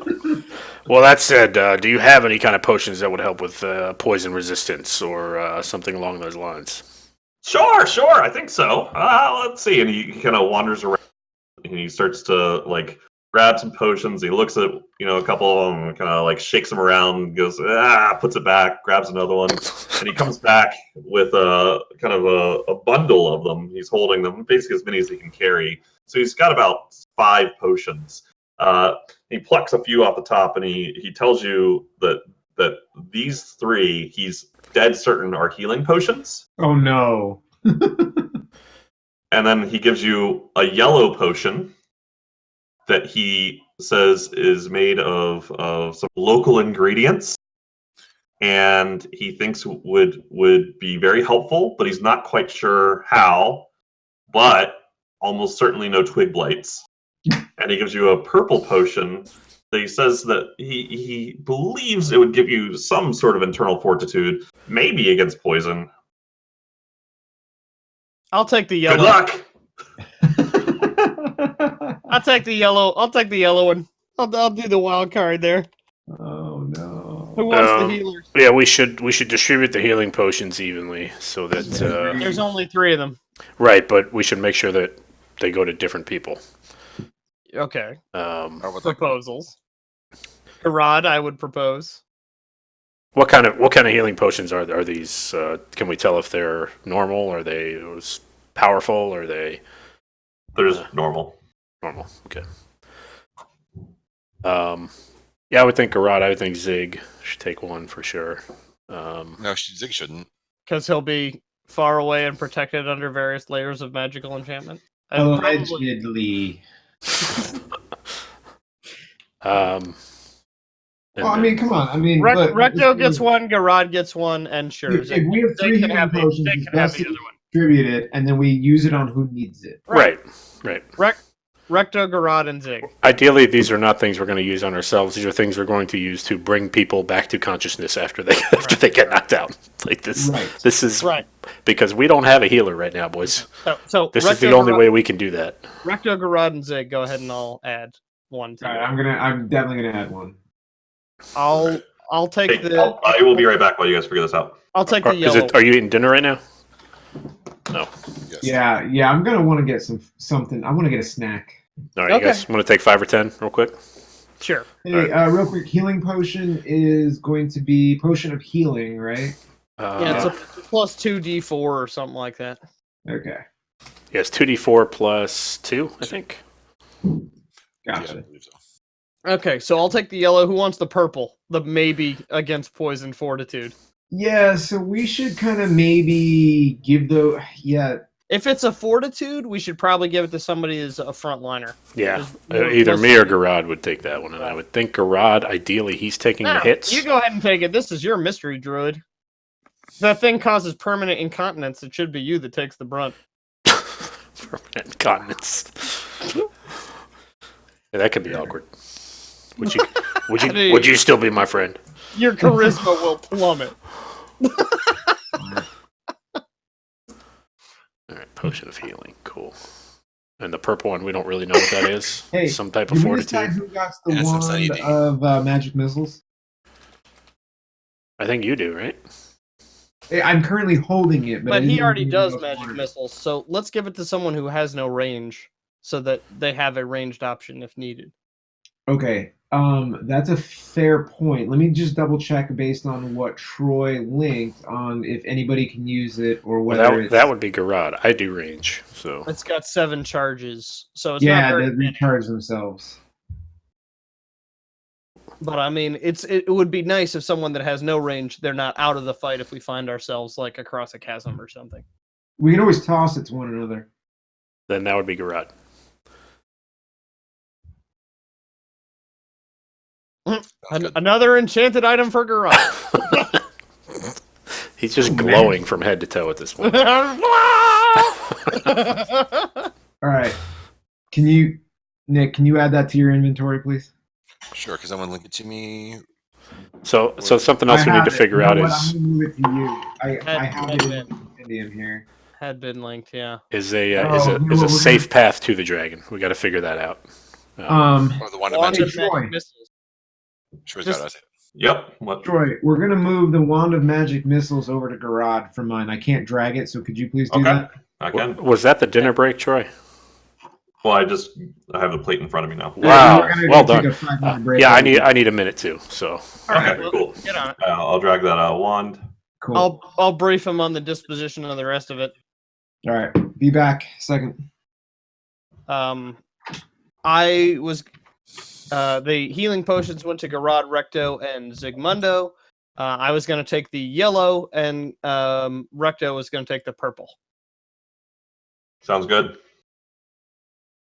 Well, that said, do you have any kind of potions that would help with poison resistance or something along those lines? Sure, I think so. Let's see. And he kind of wanders around and he starts to like grab some potions. He looks at a couple of them, kind of like shakes them around, goes puts it back, grabs another one, and he comes back with a kind of a bundle of them. He's holding them, basically as many as he can carry. So he's got about 5 potions. He plucks a few off the top, and he tells you that these 3 he's dead certain are healing potions. Oh no. And then he gives you a yellow potion that he says is made of some local ingredients, and he thinks would be very helpful, but he's not quite sure how. But almost certainly no twig blights. And he gives you a purple potion that he says that he believes it would give you some sort of internal fortitude, maybe against poison. I'll take the yellow. Good luck. I'll take the yellow. I'll take the yellow one. I'll do the wild card there. Oh no. Who wants the healers? Yeah, we should distribute the healing potions evenly so that There's only 3 of them. right, but we should make sure that they go to different people. Okay. How about that? Proposals. Garad, I would propose. What kind of healing potions are these? Can we tell if they're normal? Are they powerful? Are they? There's normal. Normal. Okay. Yeah, I would think Garad. I would think Zig should take one for sure. No, Zig shouldn't. Because he'll be far away and protected under various layers of magical enchantment. And probably- Allegedly. And Well, I mean, come on. I mean, look, Recto gets one, Garad gets one, and sure. If we have 3 can healing have potions, Zig it's can have best the to other one. distribute it, and then we use it on who needs it. right. Recto, Garad, and Zig. Ideally, these are not things we're going to use on ourselves. These are things we're going to use to bring people back to consciousness after they get knocked out. Like this. Right. This is Right. because we don't have a healer right now, boys. So This Recto, is the only Garad- way we can do that. Recto, Garad, and Zig. Go ahead and I'll add one to All you. right, I'm definitely gonna add one. I'll take Hey, the I will be right back while you guys figure this out. I'll take the yellow. Are you eating dinner right now? No. Yes. Yeah. I'm gonna want to get something. I want to get a snack. All right, Okay. you guys want to take 5 or 10 real quick? Sure. Hey, real quick, healing potion is going to be potion of healing, right? Yeah, it's a plus 2d4 or something like that. Okay, yeah, it's 2d4 plus 2, I think. Yeah, I gotcha. believe so. Okay, so I'll take the yellow. Who wants the purple? The maybe against poison fortitude. Yeah, so we should kind of maybe give If it's a fortitude, we should probably give it to somebody as a frontliner. Yeah, There's either most- me or Garad would take that one, and I would think Garad, ideally, he's taking the No, hits. you go ahead and take it. This is your mystery druid. That thing causes permanent incontinence. It should be you that takes the brunt. Permanent incontinence. Yeah, that could be awkward. Would you still be my friend? Your charisma will plummet. All right, potion of healing, cool. And the purple one, we don't really know what that is. Hey, Some type of Did we decide fortitude. who got the Yeah, some wand sanity. of magic missiles? I think you do, right? Hey, I'm currently holding it, But I he didn't already know does who else magic wanted it. missiles, so let's give it to someone who has no range, so that they have a ranged option if needed. Okay, that's a fair point. Let me just double check based on what Troy linked on if anybody can use it or Well, whether that would be Garad. I do range, so It's got 7 charges, so it's not very they many. recharge themselves. But I mean, it would be nice if someone that has no range, they're not out of the fight if we find ourselves like across a chasm or something. We can always toss it to one another. then that would be Garad. Another enchanted item for Garage. He's just Oh, man. glowing from head to toe at this point. All right, Nick? Can you add that to your inventory, please? Sure, because someone link it to me. So something else I we need have to it. figure You know out what? is I'm gonna move it to you. I have it Had in the compendium here. been linked, yeah. is a Oh, you know what, we're safe path to the dragon. We got to figure that out. Or the wand of Wand magic. of magic Troy. missiles. Troy's Just- got us. Yep. What? Troy, we're gonna move the wand of magic missiles over to Garad from mine. I can't drag it, so could you please do Okay. that? I can. Was that the dinner break, Troy? Well, I have the plate in front of me now. Wow. We're gonna Well go take done. a 5-minute break. Yeah, I need a minute too. So All right, Okay, well, cool. get on it. I'll drag that wand. Cool. I'll brief him on the disposition of the rest of it. All right. Be back. Second. I was the healing potions went to Garad, Recto, and Zigmundo. I was going to take the yellow, and Recto was going to take the purple Sounds good.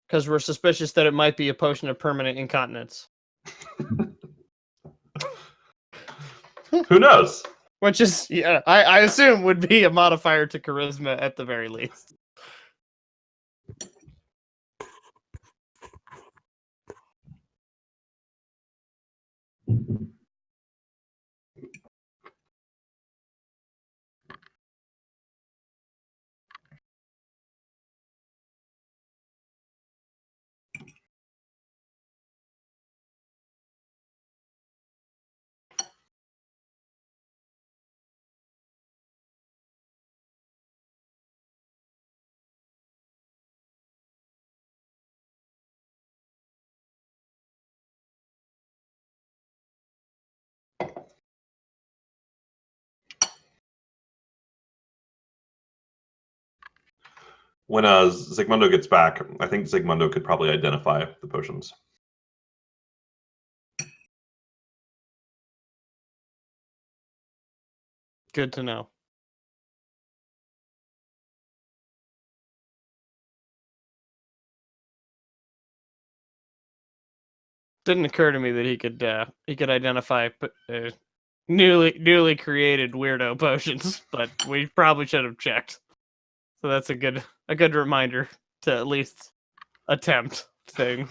because we're suspicious that it might be a potion of permanent incontinence, Who knows? which is I assume would be a modifier to charisma at the very least. When Zigmundo gets back, I think Zigmundo could probably identify the potions. Good to know. Didn't occur to me that he could identify newly created weirdo potions, but we probably should have checked. So that's a good reminder to at least attempt things.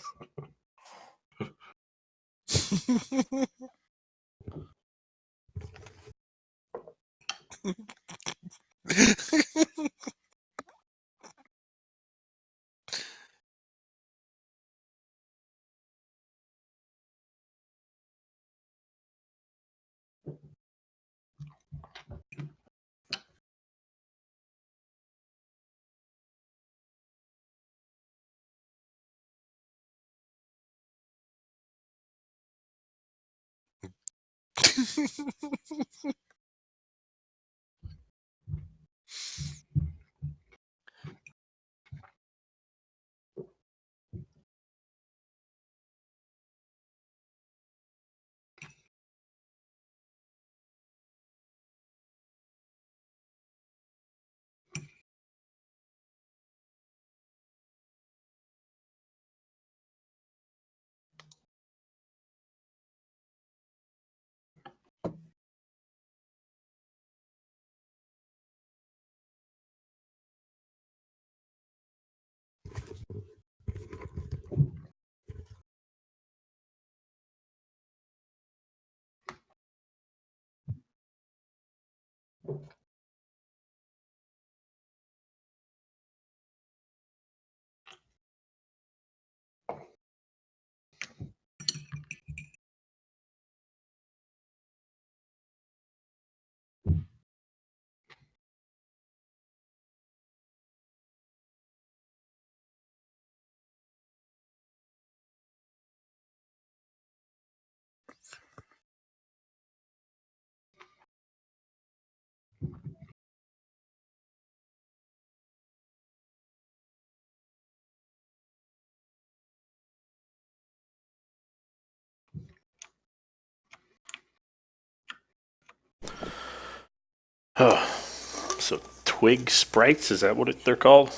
so twig sprites, is that what they're called?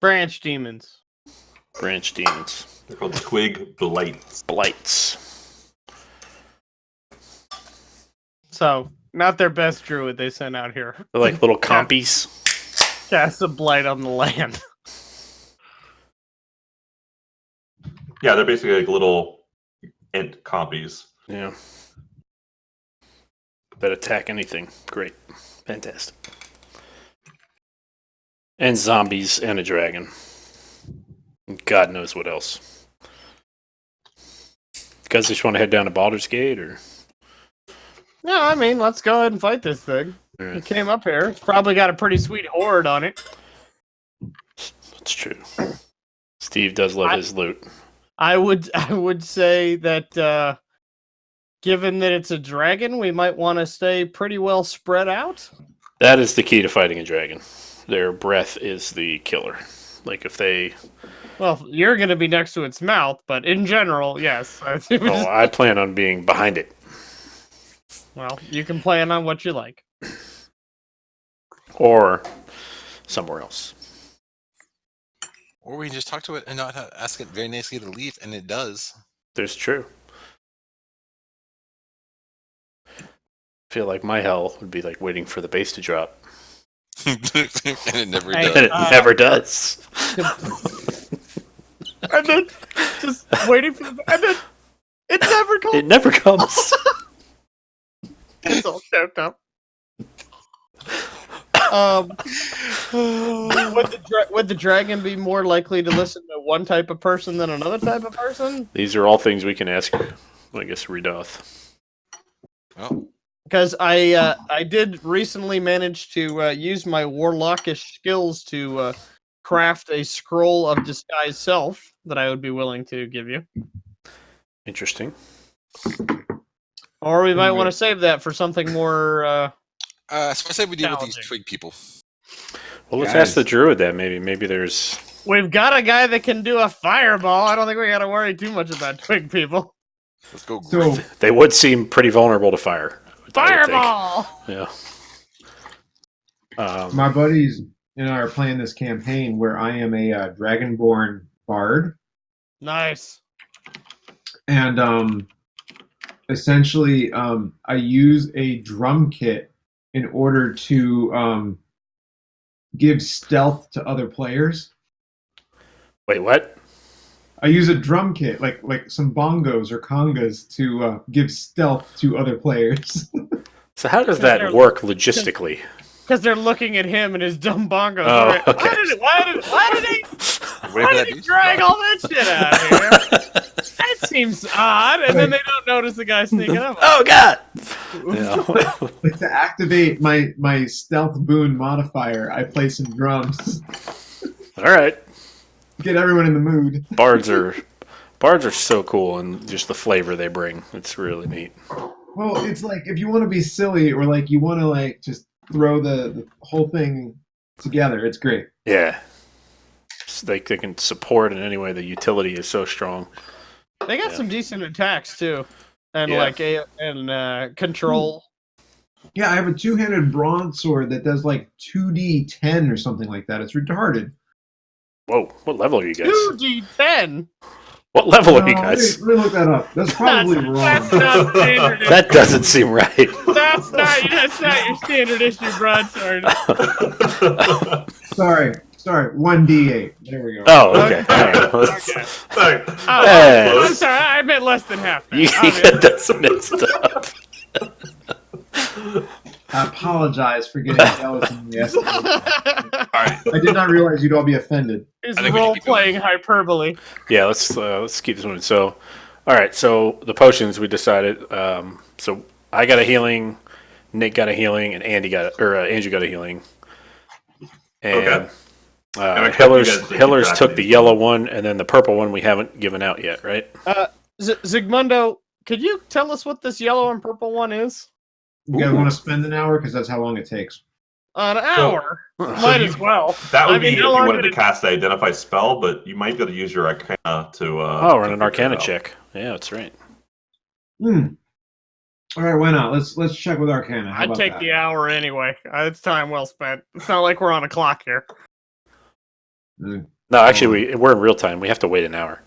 Branch demons. Branch demons. They're called twig blights. Blights. So not their best druid they sent out here. They're like little compies. Cast a blight on the land. Yeah, they're basically like little int compies. Yeah. That attack anything. Great. Fantastic. And zombies and a dragon. God knows what else. You guys just want to head down to Baldur's Gate, or? No, I mean, let's go ahead and fight this thing. Yeah. It came up here. It's probably got a pretty sweet horde on it. That's true. Steve does love his loot. I would say that given that it's a dragon, we might want to stay pretty well spread out. That is the key to fighting a dragon. Their breath is the killer. Like if they... Well, you're going to be next to its mouth, but in general, yes. Oh, I plan on being behind it. Well, you can plan on what you like. Or somewhere else. Or we can just talk to it and not ask it very nicely to leave, and it does. There's true. I feel like my hell would be like waiting for the base to drop. And it never Hey, does. And it never does. And then just waiting for the... And then it never comes. It never comes. It's all choked up. Would the dragon be more likely to listen to one type of person than another type of person? These are all things we can ask, I guess, Redoth. Well, Because I did recently manage to use my warlockish skills to craft a scroll of disguise self that I would be willing to give you. Interesting. Or we might want to save that for something more... so I say we deal with these challenging. twig people. Well, let's Guys. ask the druid that. Maybe there's... We've got a guy that can do a fireball. I don't think we got to worry too much about twig people. Let's go. So They would seem pretty vulnerable to fire. I would think. Fireball! Yeah. my buddies and I are playing this campaign where I am a dragonborn bard, Nice. and essentially I use a drum kit in order to give stealth to other players. Wait, what? I use a drum kit, like some bongos or congas, to give stealth to other players. So how does that work logistically? Because they're looking at him and his dumb bongos. Oh, Like, okay. Why did he drag all that shit out of here? That seems odd. And then they don't notice the guy sneaking up. Oh, God! Yeah. Like, to activate my stealth boon modifier, I play some drums. All right. Get everyone in the mood. Bards are so cool, and just the flavor they bring. It's really neat. Well, it's like if you want to be silly or like you want to like just throw the whole thing together, it's great. Yeah. So they can support in any way. The utility is so strong. They got Yeah. some decent attacks, too. And Yeah. control. Yeah, I have a two-handed broadsword that does like 2d10 or something like that. It's retarded. Whoa, what level are you guys? 2d10? What level are you No, guys? let me look that up. That's probably wrong. That's not standard. That doesn't seem right. That's not your standard issue broadsword. Sorry, 1d8. There we go. Oh, okay. All right. Okay. Sorry. Oh, Hey. I'm sorry. I meant less than half. That. You get this mixed up. I apologize for getting jealous in the estimate. All right. I did not realize you'd all be offended. It's I think we should keep role-playing hyperbole. Yeah, let's keep this moving. So, all right. So the potions we decided. So I got a healing, Nick got a healing, and Andrew got a healing. And Okay. I expect you guys to keep Hillers track took of the these. yellow one, and then the purple one we haven't given out yet, right? Zigmundo, could you tell us what this yellow and purple one is? You guys Ooh. want to spend an hour? Because that's how long it takes. An hour. So Might you- as well. That would I mean, be if how you long wanted did to it- cast the identify spell, but you might be able to use your arcana to. Oh, run to an figure Arcana it out. check. Yeah, that's right. All right, why not? Let's check with Arcana. How I'd about take that? the hour anyway. It's time well spent. It's not like we're on a clock here. Mm. No, actually, we're in real time. We have to wait an hour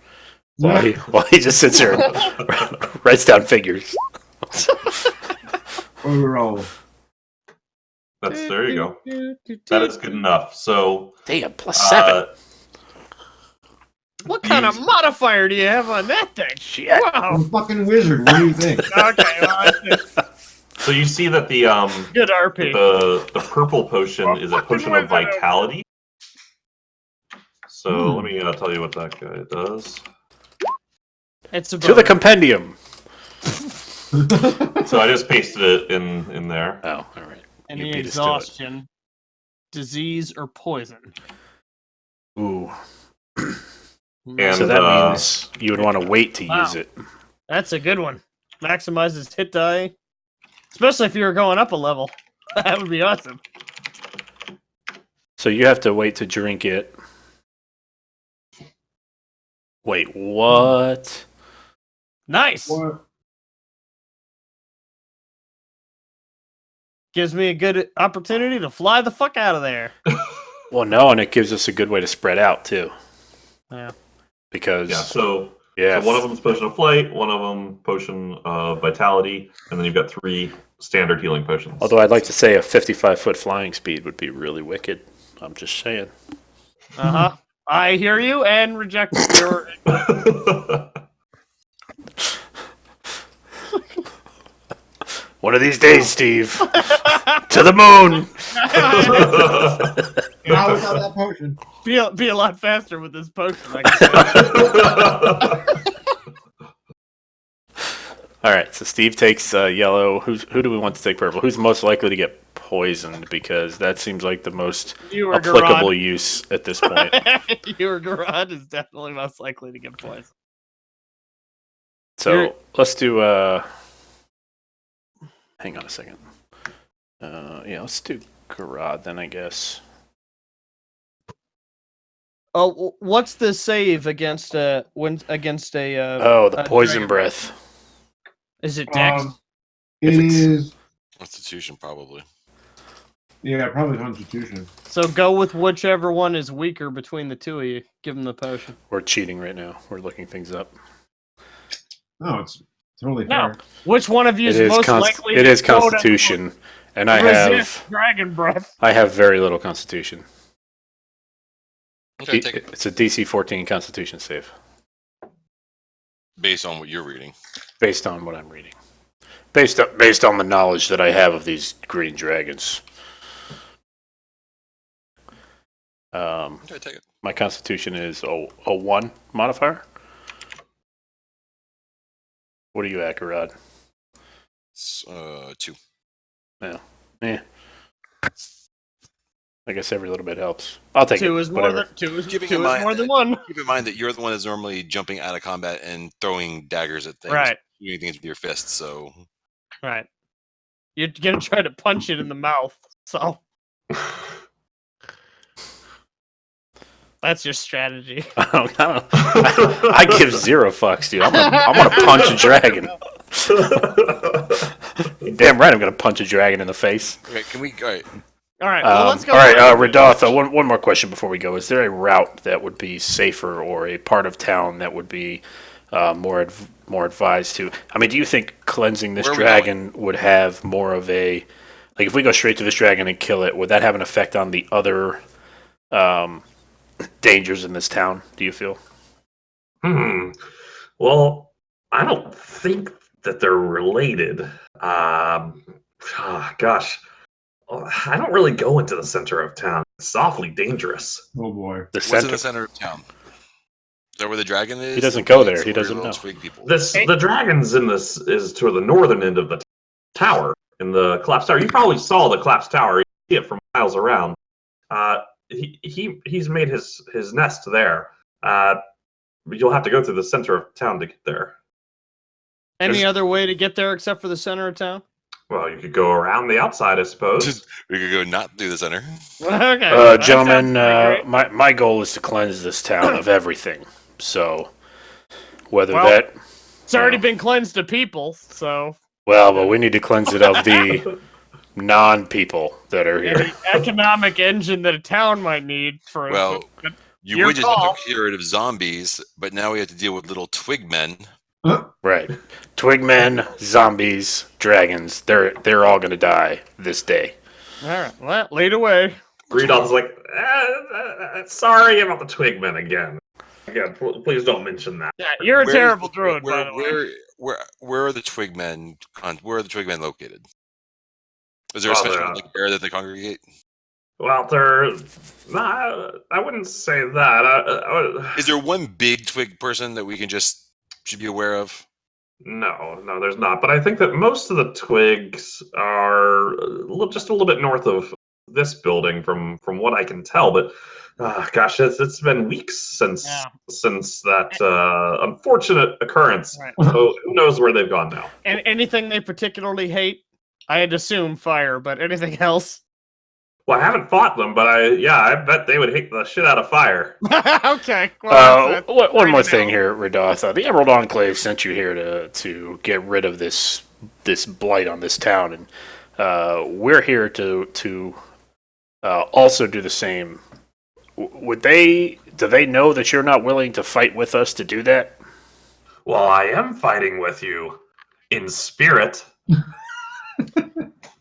while he just sits there and writes down figures. Overall. There you go. That is good enough. So, Damn, +7. What kind of These- modifier do you have on that thing? Shit. I'm Wow. a fucking wizard. What do you think? Okay, well, so you see that the good RP. the purple potion is a potion of vitality. So let me tell you what that guy does. It's a To the compendium. So I just pasted it in there. Oh, all right. any You beat us to it. exhaustion, disease, or poison. Ooh. And So that means you would want to wait to Wow. use it. That's a good one. Maximizes hit die, especially if you were going up a level. That would be awesome. So you have to wait to drink it. Wait, what? Nice. What? Gives me a good opportunity to fly the fuck out of there. Well, no, and it gives us a good way to spread out too. Yeah. Because so yeah, one of them's potion of flight, one of them potion of vitality, and then you've got 3 standard healing potions. although I'd like to say a 55-foot flying speed would be really wicked. I'm just saying. Uh-huh. I hear you and reject your... One of these days, Steve, to the moon. Not without that potion. Be a lot faster with this potion. I can say. All right, so Steve takes yellow. Who do we want to take purple? Who's most likely to get poisoned? Because that seems like the most You or applicable Garrod. use at this point. You or Garrod is definitely most likely to get poisoned. So let's do. Hang on a second. Yeah, let's do Garrod then, I guess. Oh, what's the save against a The poison dragon? breath. Is it Dex? It is. Constitution, probably. Yeah, probably Constitution. So go with whichever one is weaker between the two of you. Give them the potion. We're cheating right now. We're looking things up. No, it's totally No. fair. Which one of you is most likely? It to is quote-unquote Constitution, and I resist have dragon breath. very little Constitution. Okay, take it. It's a DC 14 Constitution save, Based on what you're reading. based on what I'm reading, based on the knowledge that I have of these green dragons. Okay, take it. My Constitution is a 1 modifier. What are you at, Garrod? It's, 2. Eh. I guess every little bit helps. I'll take Two it. is more Whatever. than two is, Keeping two in is mind more than that- one. Keep in mind that you're the one that's normally jumping out of combat and throwing daggers at things. Right. Doing things with your fists, so... Right. You're gonna try to punch it in the mouth. So that's your strategy. I give 0 fucks, dude. I'm gonna punch a dragon. Damn right, I'm gonna punch a dragon in the face. Okay, can we... All right. All right. Well, let's go. All right, Radotha. One more question before we go. Is there a route that would be safer, or a part of town that would be more advised to? I mean, do you think cleansing this Where are we dragon would have more of a, like, if we go straight to this dragon and kill it, would that have an effect on the other dangers in this town? Do you feel? Well, I don't think that they're related. Gosh. I don't really go into the center of town. It's awfully dangerous. Oh boy. The What's in center. the center of town? Is that where the dragon is? He doesn't go there. He Or doesn't little know. Twig people? The dragon's in this is toward the northern end of the tower, in the collapsed tower. You probably saw the collapsed tower. You see it from miles around. He's made his nest there. But you'll have to go through the center of town to get there. Any other way to get there except for the center of town? Well, you could go around the outside, I suppose. We could go not through the center. Okay. that Gentlemen, sounds pretty great. my goal is to cleanse this town of everything. So, whether Well, that, It's already been cleansed to people, so but we need to cleanse it of the non-people that are here. the economic engine that a town might need for. Well, you Your would just call. have to cure it of zombies, but now we have to deal with little twig men. Right. Twigmen, zombies, dragons, they're all going to die this day. all right. Well, lead away. Greedon's like, sorry about the Twigmen again. Again, please don't mention that. Yeah, you're a Where is terrible the- druid, by the way. Where are the twig men? Where are the twig men located? Is there a Oh, special they're- like, area that they congregate? Well, I wouldn't say that. Is there one big twig person that we should be aware of? No, there's not. But I think that most of the twigs are just a little bit north of this building, from what I can tell. But gosh, it's been weeks since that unfortunate occurrence. Right. So who knows where they've gone now? And anything they particularly hate? I'd assume fire, but anything else? Well, I haven't fought them, but I bet they would hate the shit out of fire. Okay. Well, One more thing know. here, Radoth. The Emerald Enclave sent you here to get rid of this blight on this town, and we're here to also do the same. Do they know that you're not willing to fight with us to do that? Well, I am fighting with you in spirit.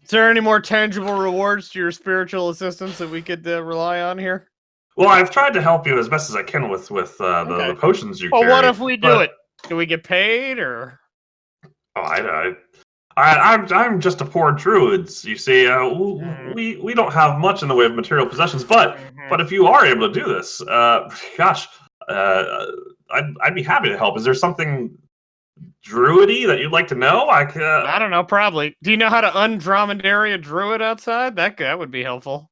Is there any more tangible rewards to your spiritual assistance that we could rely on here? Well, I've tried to help you as best as I can with the potions you carry. Well, what if we do it? Do we get paid, or? Oh, I'm just a poor druid. You see, we don't have much in the way of material possessions, but if you are able to do this, gosh, I'd be happy to help. Is there something druidy that you'd like to know? I don't know. Probably. Do you know how to undromedary a druid outside? That would be helpful.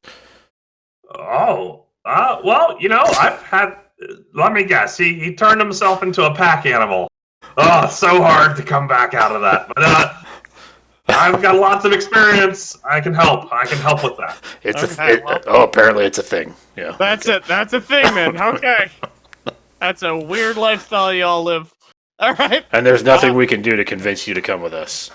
Oh, well, I've had. Let me guess. He turned himself into a pack animal. Oh, it's so hard to come back out of that. But I've got lots of experience. I can help with that. Apparently it's a thing. Yeah. That's it. That's a thing, then. Okay. That's a weird lifestyle y'all live. All right. And there's nothing we can do to convince you to come with us.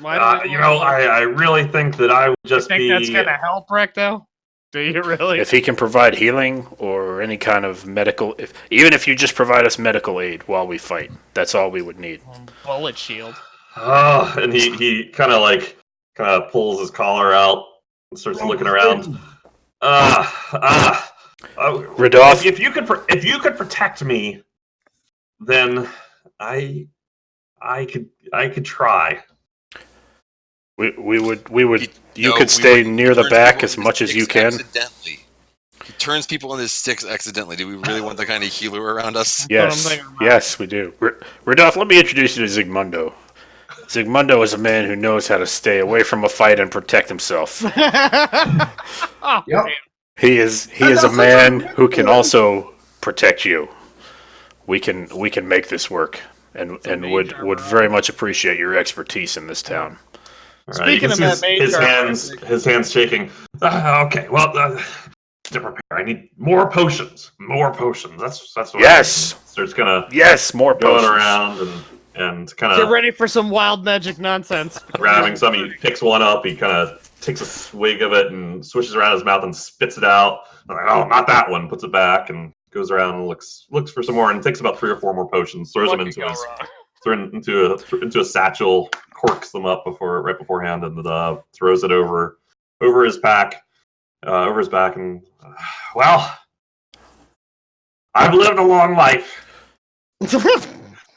I really think that I would just think that's gonna help, Recto? Do you really? If he can provide healing or any kind of medical, even if you just provide us medical aid while we fight, that's all we would need. Bullet shield. Oh, and he kind of pulls his collar out and starts looking around. Radoth, if you could protect me, then I could try. We would. You could stay near the back as much as you can. Accidentally. He turns people into sticks accidentally. Do we really want that kind of healer around us? Yes, we do. Radoth, let me introduce you to Zigmundo. Zigmundo is a man who knows how to stay away from a fight and protect himself. Yep. He is a man who can also protect you. We can make this work, and would very much appreciate your expertise in this town. Speaking of that, his hands shaking. Okay, well, to prepare, I need more potions. That's what. Yes. So it's gonna more going potions. around and kind of get ready for some wild magic nonsense. grabbing some. He picks one up. He kind of takes a swig of it and swishes around his mouth and spits it out. I'm like, oh, not that one. Puts it back and goes around and looks for some more. And takes about 3 or 4 more potions. Throws them into a satchel. Corks them up right beforehand, and throws it over his back, and well, I've lived a long life.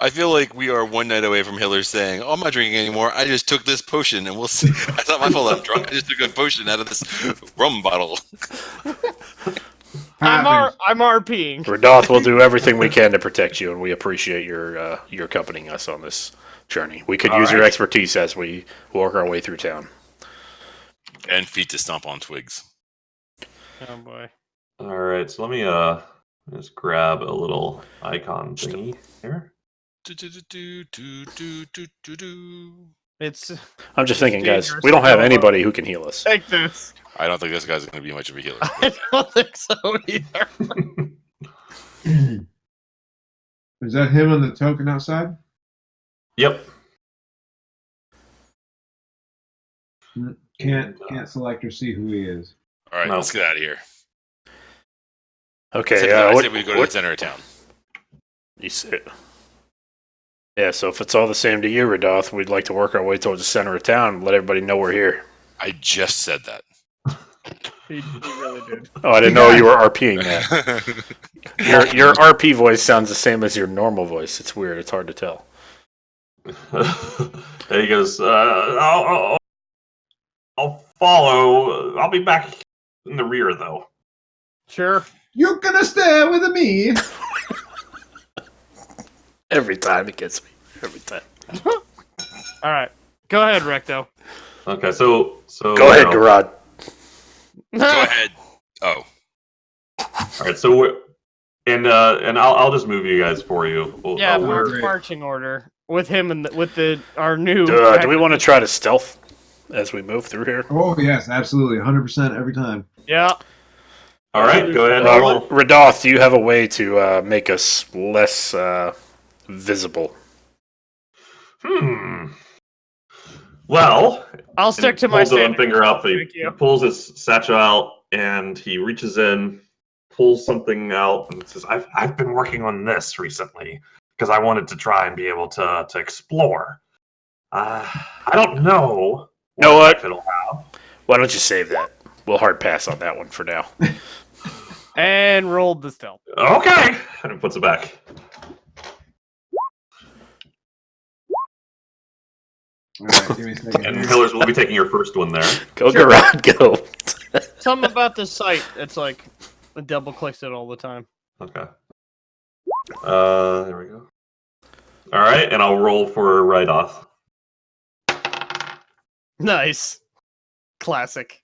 I feel like we are one night away from Hiller saying, "Oh, I'm not drinking anymore. I just took this potion, and we'll see." It's not my fault I'm drunk. I just took a potion out of this rum bottle. I'm RPing. Radoth will do everything we can to protect you, and we appreciate your accompanying us on this journey. We could use your expertise as we walk our way through town. And feet to stomp on twigs. Oh boy. All right, so let me just grab a little icon thingy here. I'm just thinking, guys, we don't have anybody who can heal us. Take this. I don't think this guy's going to be much of a healer. I don't think so either. Is that him on the token outside? Yep. Can't select or see who he is. All right, let's get out of here. Okay, I said we go to the center of town. You said. Yeah, so if it's all the same to you, Radoth, we'd like to work our way towards the center of town and let everybody know we're here. I just said that. He really did. Oh, I didn't know you were RPing that. Your RP voice sounds the same as your normal voice. It's weird. It's hard to tell. And he goes, I'll follow. I'll be back in the rear, though. Sure. You're gonna stay with me. Every time it gets me. Every time. All right. Go ahead, Recto. Okay, so Go ahead, Garad. Go ahead. Oh, All right, so and I'll just move you guys for you. Yeah, we're marching order with him and our new. Do we want to try to stealth as we move through here? Oh yes, absolutely, 100% every time. Yeah. all right. Go ahead and roll. Radoth, do you have a way to make us less visible? Well, I'll stick to he my pulls one standard finger roll, up. He thank you. pulls his satchel out and he reaches in, pulls something out, and says, "I've been working on this recently because I wanted to try and be able to explore. I don't know What? effect it'll have." Why don't you save that? We'll hard pass on that one for now. And rolled the stealth. Okay, and he puts it back. All right, give me a second. And here. Pillars will be taking your first one there. Go, Sure. Garad, go. Something about this site. It's like it double clicks it all the time. Okay. There we go. All right, and I'll roll for right off. Nice. Classic.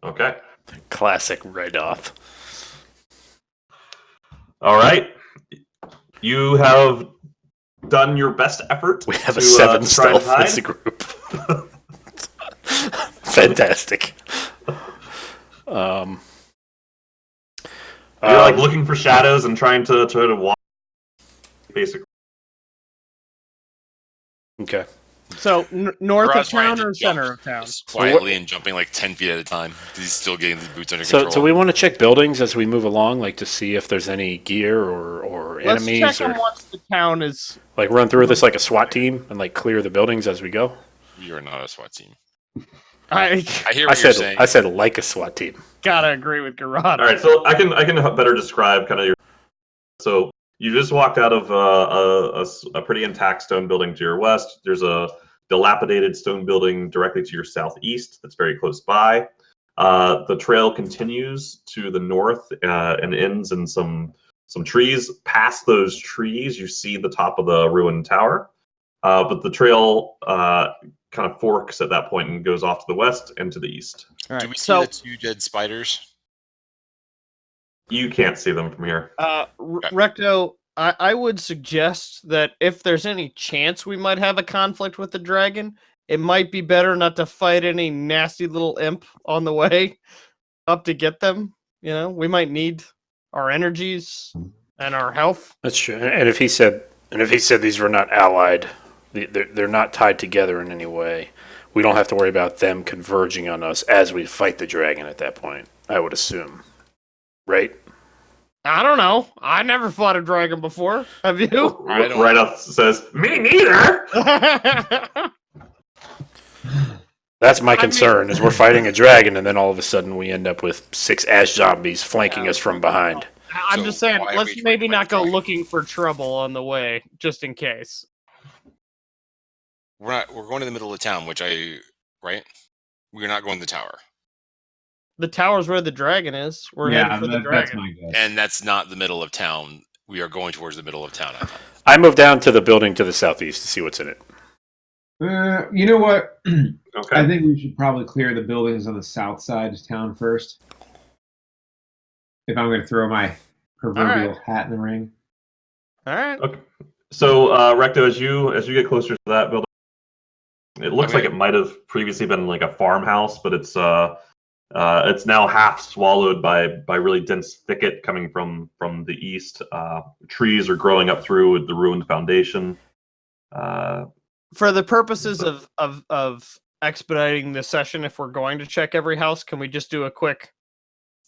Okay. Classic Radoth. All right. You have done your best effort. We have a to, 7 to try and stealth as a hide. group. Fantastic. You're like looking for shadows and trying to walk. Basically, Okay. So north of Garad's trying town to or jump center of town? quietly and jumping like 10 feet at a time. He's still getting his boots under So control. we want to check buildings as we move along, like to see if there's any gear or Let's enemies, check or them once the town is. like run through this like a SWAT team and like clear the buildings as we go. You're not a SWAT team. I I hear what you're saying. I said like a SWAT team. gotta agree with Garad. all right. So I can better describe kind of your. So you just walked out of a pretty intact stone building to your west. There's a dilapidated stone building directly to your southeast that's very close by. The trail continues to the north and ends in some trees. Past those trees, you see the top of the ruined tower. But the trail kind of forks at that point and goes off to the west and to the east. All right. Do we see So the 2 dead spiders? You can't see them from here. Recto, I would suggest that if there's any chance we might have a conflict with the dragon, it might be better not to fight any nasty little imp on the way up to get them. You know, we might need our energies and our health. That's true. And if he said these were not allied, they're not tied together in any way, we don't have to worry about them converging on us as we fight the dragon at that point, I would assume. Right? I don't know. I never fought a dragon before. Have you? I don't- Right off says, "Me neither." That's my concern, is we're fighting a dragon and then all of a sudden we end up with 6 ash zombies flanking us from behind. I'm So just saying, why are let's we maybe trying to not go fight? looking for trouble on the way, just in case. We're going to the middle of town, right? We're not going to the tower. The tower's where the dragon is. We're yeah, headed for the that's dragon. my guess. And that's not the middle of town. We are going towards the middle of town, I thought. I moved down to the building to the southeast to see what's in it. You know what? Okay. I think we should probably clear the buildings on the south side of town first. If I'm going to throw my proverbial hat in the ring. All right. Okay. So, Recto, as you get closer to that building, it looks Okay. like it might have previously been like a farmhouse, but it's now half swallowed by really dense thicket coming from the east. Trees are growing up through the ruined foundation. For the purposes of expediting the session, if we're going to check every house, can we just do a quick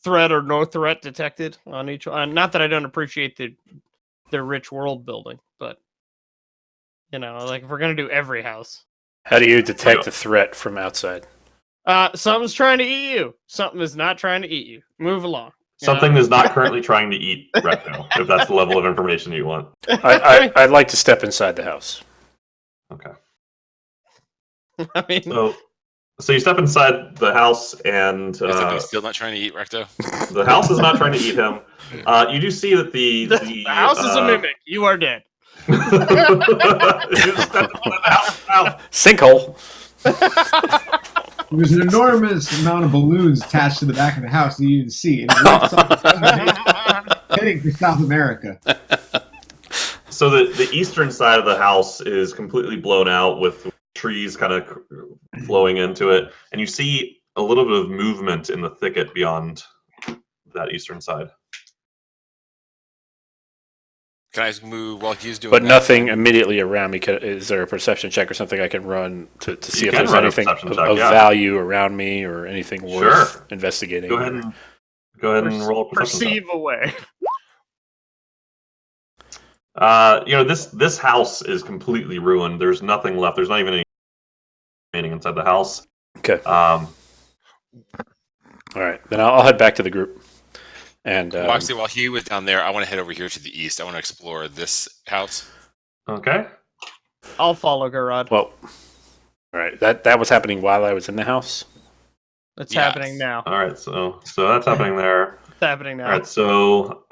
threat or no threat detected on each one? Not that I don't appreciate the rich world building, but you know, like if we're gonna do every house. How do you detect a threat from outside? Something's trying to eat you. Something is not trying to eat you. Move along. you know? Something is not currently trying to eat Recto, if that's the level of information you want. I'd like to step inside the house. Okay. I mean, So you step inside the house, and Is somebody still not trying to eat Recto? the house is not trying to eat him. You do see that The house is a mimic. You are dead. You stepped on the house now. Sinkhole. There's an enormous amount of balloons attached to the back of the house that you didn't see, and it lifts up heading for South America. So the eastern side of the house is completely blown out with trees kind of flowing into it, and you see a little bit of movement in the thicket beyond that eastern side. Can I move while he's doing But that? nothing immediately around me. Is there a perception check or something I can run to see if can there's run a anything perception of, check, of yeah. value around me or anything worth Sure. investigating? Go ahead and roll a perception check. Perceive away. This house is completely ruined. There's nothing left. There's not even any remaining inside the house. Okay. Um, All right. Then I'll head back to the group. And Well, actually, while he was down there, I want to head over here to the east. I want to explore this house. okay. I'll follow Garrod. well, all right. That was happening while I was in the house. It's Yes. happening now. All right. So that's happening there. It's happening now. All right. So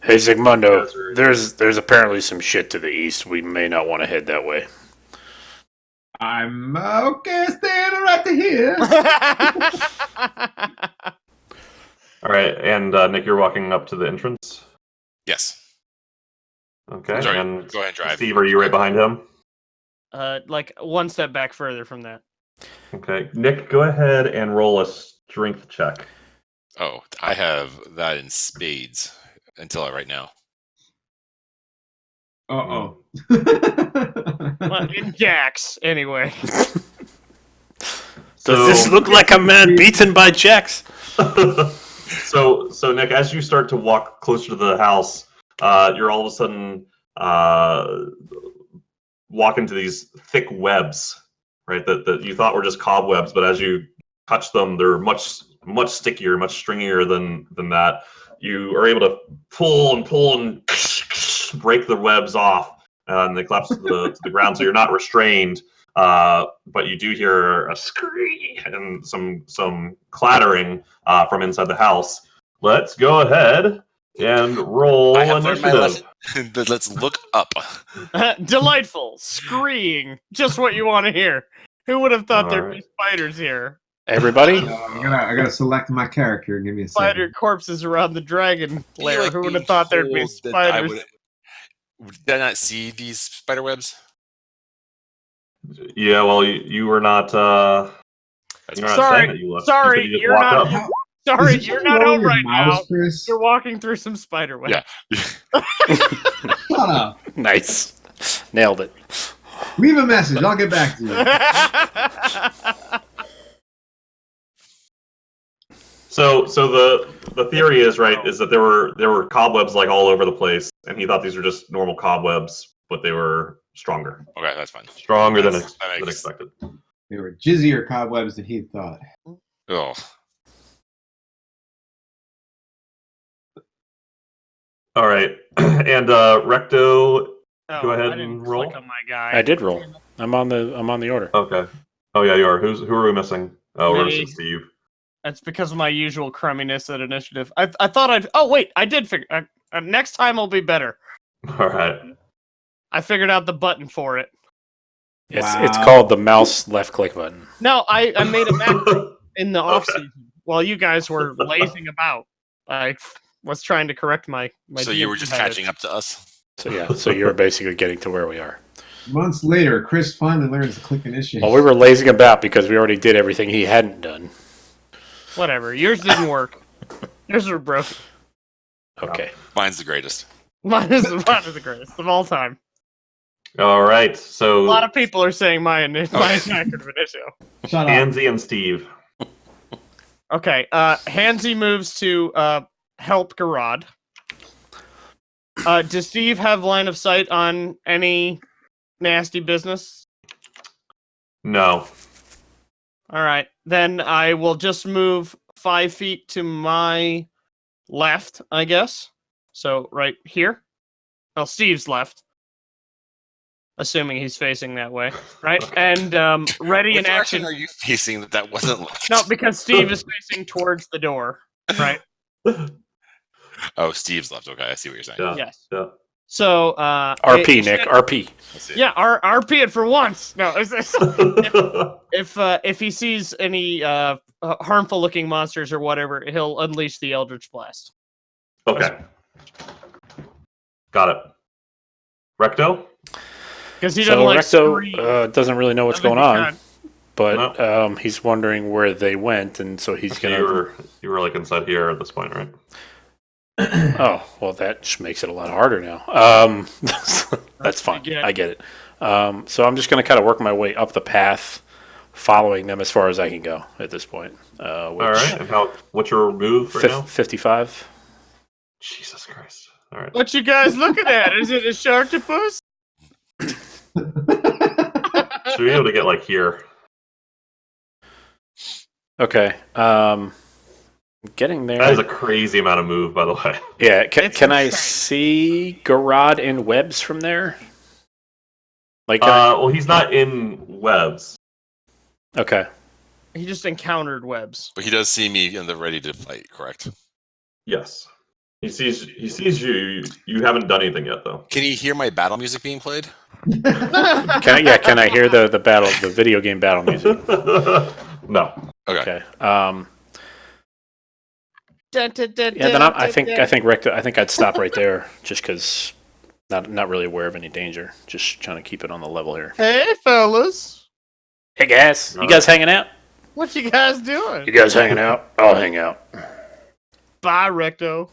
Hey, Zigmundo, Yes, sir. there's apparently some shit to the east. We may not want to head that way. I'm okay staying right to here. all right. And Nick, you're walking up to the entrance. Yes. Okay. Sorry, And go ahead and drive. Steve, are you right behind him? Like one step back further from that. Okay. Nick, go ahead and roll a strength check. Oh, I have that in spades until right now. Uh-oh. Well, in jacks, anyway. Does this look like a man beaten by jacks? So Nick, as you start to walk closer to the house, you're all of a sudden walk into these thick webs, right? That you thought were just cobwebs, but as you touch them, they're much stickier, much stringier than that. You are able to pull and break the webs off, and they collapse to the ground. So you're not restrained, but you do hear a scream and some clattering from inside the house. Let's go ahead and roll I have learned my initiative. lesson. But let's look up. Delightful. Screeing. Just what you want to hear. Who would have thought there'd be Alright. spiders here? Everybody? I gotta select my character. Give me a Spider second. corpses around the dragon I feel lair. like Who would being have thought there'd be told that I spiders? did I not see these spider webs? Yeah, well, you were not. You're not Sorry, saying that you looked. sorry, you just you're walked not- up. How- Sorry, is it you're just not rolling home your right mouse, now. Chris? You're walking through some spider webs. Yeah. Shut up. Nice. Nailed it. Leave a message. I'll get back to you. So the theory is that there were cobwebs like all over the place, and he thought these were just normal cobwebs, but they were stronger, Okay, that's fine. stronger than That makes- expected. They were jizzier cobwebs than he thought. Oh, All right, and Recto. Oh, Go ahead I didn't and roll. click on my guy. I did roll. I'm on the order. Okay. Oh yeah, you are. Who are we missing? Oh, we're Me. missing Steve. That's because of my usual crumminess at initiative. I thought I'd. Oh wait, I did figure. Next time will be better. All right. I figured out the button for it. It's called the mouse left click button. No, I made a macro in the off Okay. season while you guys were lazing about. I was trying to correct my. so you were DM just habits. catching up to us? So yeah, so you're basically getting to where we are. Months later, Chris finally learns to click initiate. Well, we were lazing about because we already did everything he hadn't done. Whatever. Yours didn't work. Yours were broken. Okay. Mine's the greatest. Mine is the greatest of all time. All right. A So lot of people are saying my accurate of initial. Shut up. Anzi and Steve. Okay. Hansy moves to help Garrod. Does Steve have line of sight on any nasty business? No. All right. Then I will just move 5 feet to my left, I guess. So right here. Well, Steve's left. assuming he's facing that way, right? And ready Which in action. direction are you facing that wasn't left? No, because Steve is facing towards the door, right? Oh, Steve's left. Okay, I see what you're saying. Yeah. Yes. Yeah. So RP, Nick. RP. I see. Yeah, RP it for once. No, if he sees any harmful looking monsters or whatever, he'll unleash the Eldritch Blast. Okay. Got it. Recto? Because he doesn't So like Recto scream doesn't really know what's of any going on, kind. but he's wondering where they went, and so he's So gonna. you were like inside here at this point, right? Oh, well, that just makes it a lot harder now. That's fine. I get it. So I'm just going to kind of work my way up the path, following them as far as I can go at this point. Which, All right. And what's your move right now? 55. Jesus Christ. All right. What you guys looking at? Is it a sharktopus? Should be able to get like here. Okay. Getting there. That is a crazy amount of move, by the way. Yeah. It's Can I insane. see Garrod in webs from there? Like. Well, he's not in webs. Okay. He just encountered webs. But he does see me and they're ready to fight, correct? Yes. He sees you. You haven't done anything yet, though. Can he hear my battle music being played? Can I hear the video game battle music? No. Okay. Okay. Yeah, then I think Recto. I think I'd stop right there, just because not really aware of any danger. Just trying to keep it on the level here. Hey, fellas. Hey guys, you guys hanging out? What you guys doing? You guys hanging out? I'll hang out. Bye, Recto.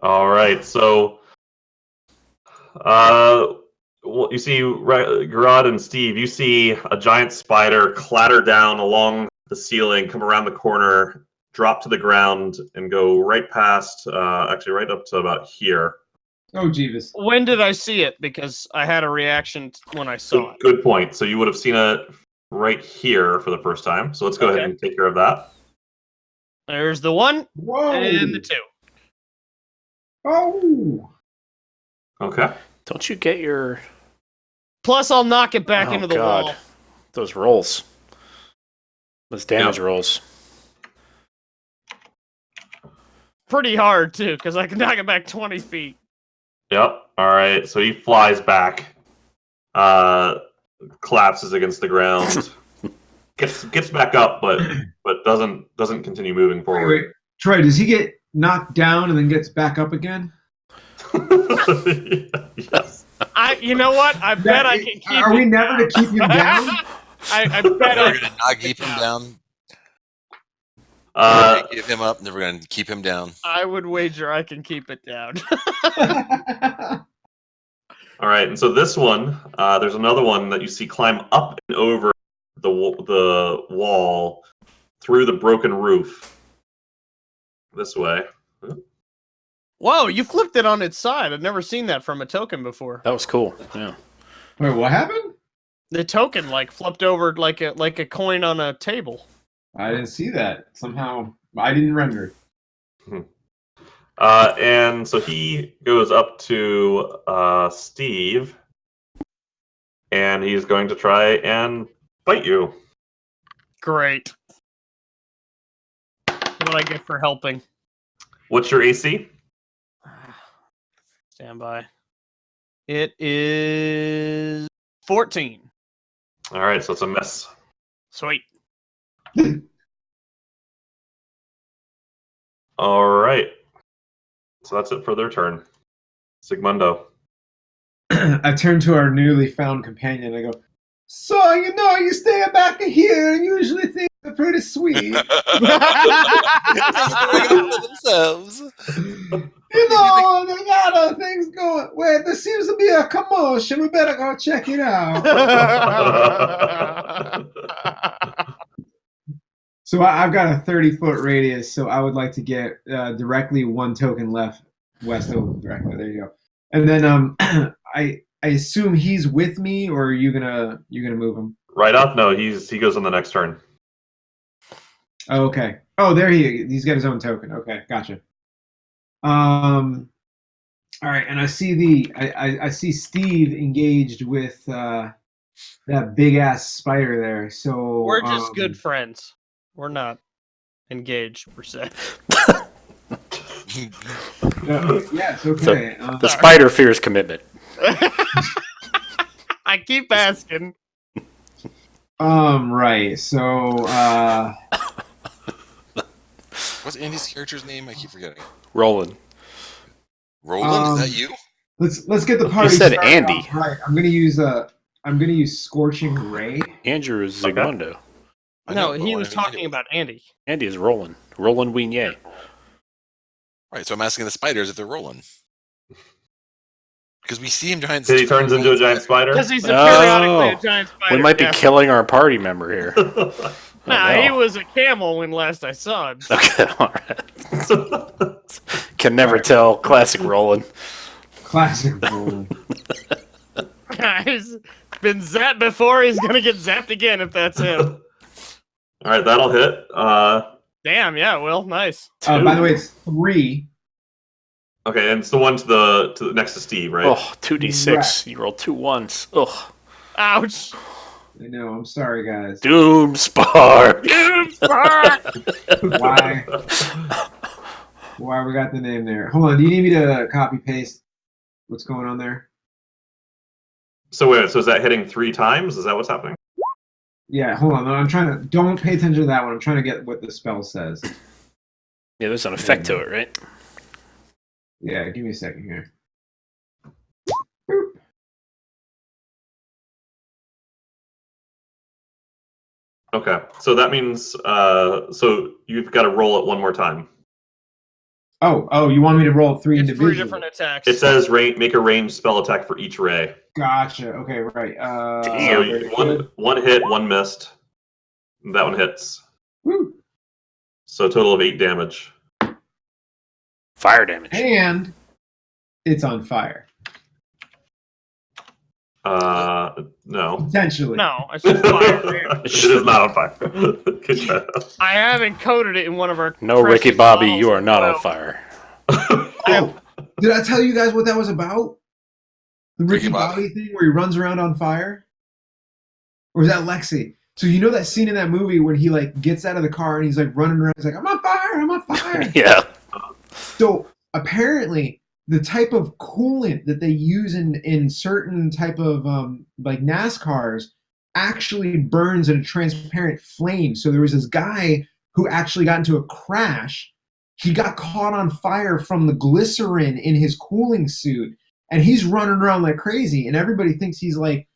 All right. So, well, you see Garrod and Steve. You see a giant spider clatter down along the ceiling, come around the corner, drop to the ground, and go right past. Actually, right up to about here. Oh, Jeeves. When did I see it? Because I had a reaction when I saw it. Good point. So you would have seen it right here for the first time. So let's go ahead and take care of that. There's the one Whoa. and the two. Oh. Okay. Don't you get your Plus, I'll knock it back Oh, into the God. wall. those rolls? Those damage rolls. Pretty hard, too, because I can knock it back 20 feet. Yep. All right. So he flies back, collapses against the ground, gets back up, but doesn't continue moving forward. Wait. Troy, does he get knocked down and then gets back up again? Yes. You know what? I bet I can keep Are it we never to keep him down? I bet We're I going to not keep him down. We're Uh, going to give him up, and then we're going to keep him down. I would wager I can keep it down. all right. And so this one, there's another one that you see climb up and over the wall through the broken roof. This way. Whoa, you flipped it on its side. I've never seen that from a token before. That was cool. Yeah. Wait, what happened? The token flipped over like a coin on a table. I didn't see that. Somehow, I didn't render. And so he goes up to Steve, and he's going to try and bite you. Great. What I get for helping. What's your AC? Stand by. It is 14. All right, so it's a miss. Sweet. All right. So that's it for their turn. Sigmundo. I turn to our newly found companion. I go, so, you stay back here and usually things are pretty sweet. themselves. They got other things going. Wait, there seems to be a commotion. We better go check it out. So I've got a 30-foot radius, so I would like to get directly one token left west of Recto. There you go. And then I assume he's with me, or are you gonna move him? Right up? No, he goes on the next turn. Oh, okay. Oh, there he's got his own token. Okay, gotcha. All right, and I see I see Steve engaged with that big ass spider there. So We're just good friends. We're not engaged per se. Yes, okay. The spider fears commitment. I keep asking. Right. So What's Andy's character's name? I keep forgetting. Roland. Roland, is that you? let's get the party. You said started Andy. off right. I'm gonna use Scorching Ray. Andrew is Zigmundo. I No, know, but he what was I mean, talking about Andy. Andy is Roland. Roland Wigné. Right, so I'm asking the spiders if they're rolling. Because we see him giant. He turns into a giant spider. Because he's periodically a Oh. giant spider. We might be yeah. killing our party member here. Nah, no. he was a camel when last I saw him. Okay, all right. Can never tell. Classic Roland. Classic Roland. Guys, been zapped before. He's gonna get zapped again if that's him. All right, that'll hit. Damn, yeah, Will, nice. By the way, it's 3. Okay, and it's the one to the next to Steve, right? Oh, 2d6. You rolled 2 ones. Ugh. Ouch. I know. I'm sorry, guys. Doom Spark. Dude, fuck. Why? Why we got the name there? Hold on. Do you need me to copy paste what's going on there? So wait, so is that hitting 3 times? Is that what's happening? Yeah. Hold on. I'm trying to. Don't pay attention to that one. I'm trying to get what the spell says. Yeah, there's an effect to it, right? Yeah. Give me a second here. Boop. Okay, so that means so you've got to roll it one more time. Oh, you want me to roll 3 It's individually? 3 different attacks. It says make a ranged spell attack for each ray. Gotcha. Okay, right. So Damn. one hit, one missed. That one hits. Woo. So a total of 8 damage. Fire damage. And it's on fire. No. Potentially. No, it's just fire. It is not on fire. Good job. I have encoded it in one of our. No, precious Ricky Bobby, models you are as not well. on fire. Oh, did I tell you guys what that was about? The Ricky Ricky Bobby. Bobby thing where he runs around on fire? Or is that Lexi? So you know that scene in that movie when he like gets out of the car and he's like running around, he's like, I'm on fire, I'm on fire. Yeah. So apparently the type of coolant that they use in certain type of like NASCARs actually burns in a transparent flame. So there was this guy who actually got into a crash. He got caught on fire from the glycerin in his cooling suit, and he's running around like crazy, and everybody thinks he's like,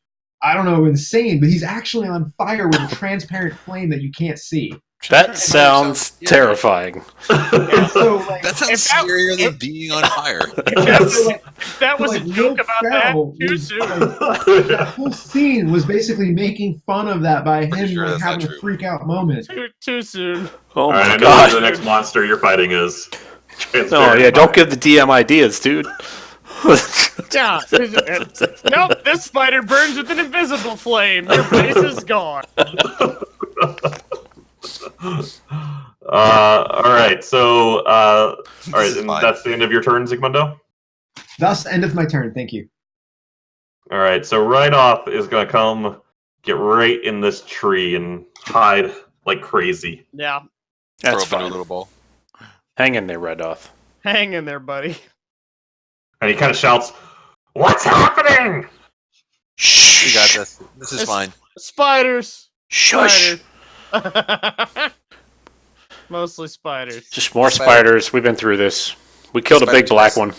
I don't know, insane, but he's actually on fire with a transparent flame that you can't see. That sounds Yeah. terrifying. And so, like, That sounds If that- scarier than being on fire. If that was like, a joke Will about that, Ferrell too was, soon. that whole scene was basically making fun of that by Pretty him sure like, that's not having a true. freak out moment. Too soon. Oh All right, my I know who the god. next monster you're fighting is. No, yeah, don't give the DM ideas, dude. Yeah. Nope, this spider burns with an invisible flame. Your face is gone. All right, so all right, is and fine. that's the end of your turn, Zigmundo. Thus, end of my turn. Thank you. All right, so right off is gonna come get right in this tree and hide like crazy. Yeah. Throw That's up into a fine. little ball. Hang in there, Red Off. Hang in there, buddy. And he kind of shouts, "What's happening?" Shh. We got this. This is It's- fine. Spiders. Shush. Spiders. Mostly spiders. Just more Spider. spiders. We've been through this. We killed a Spider big black to my- one.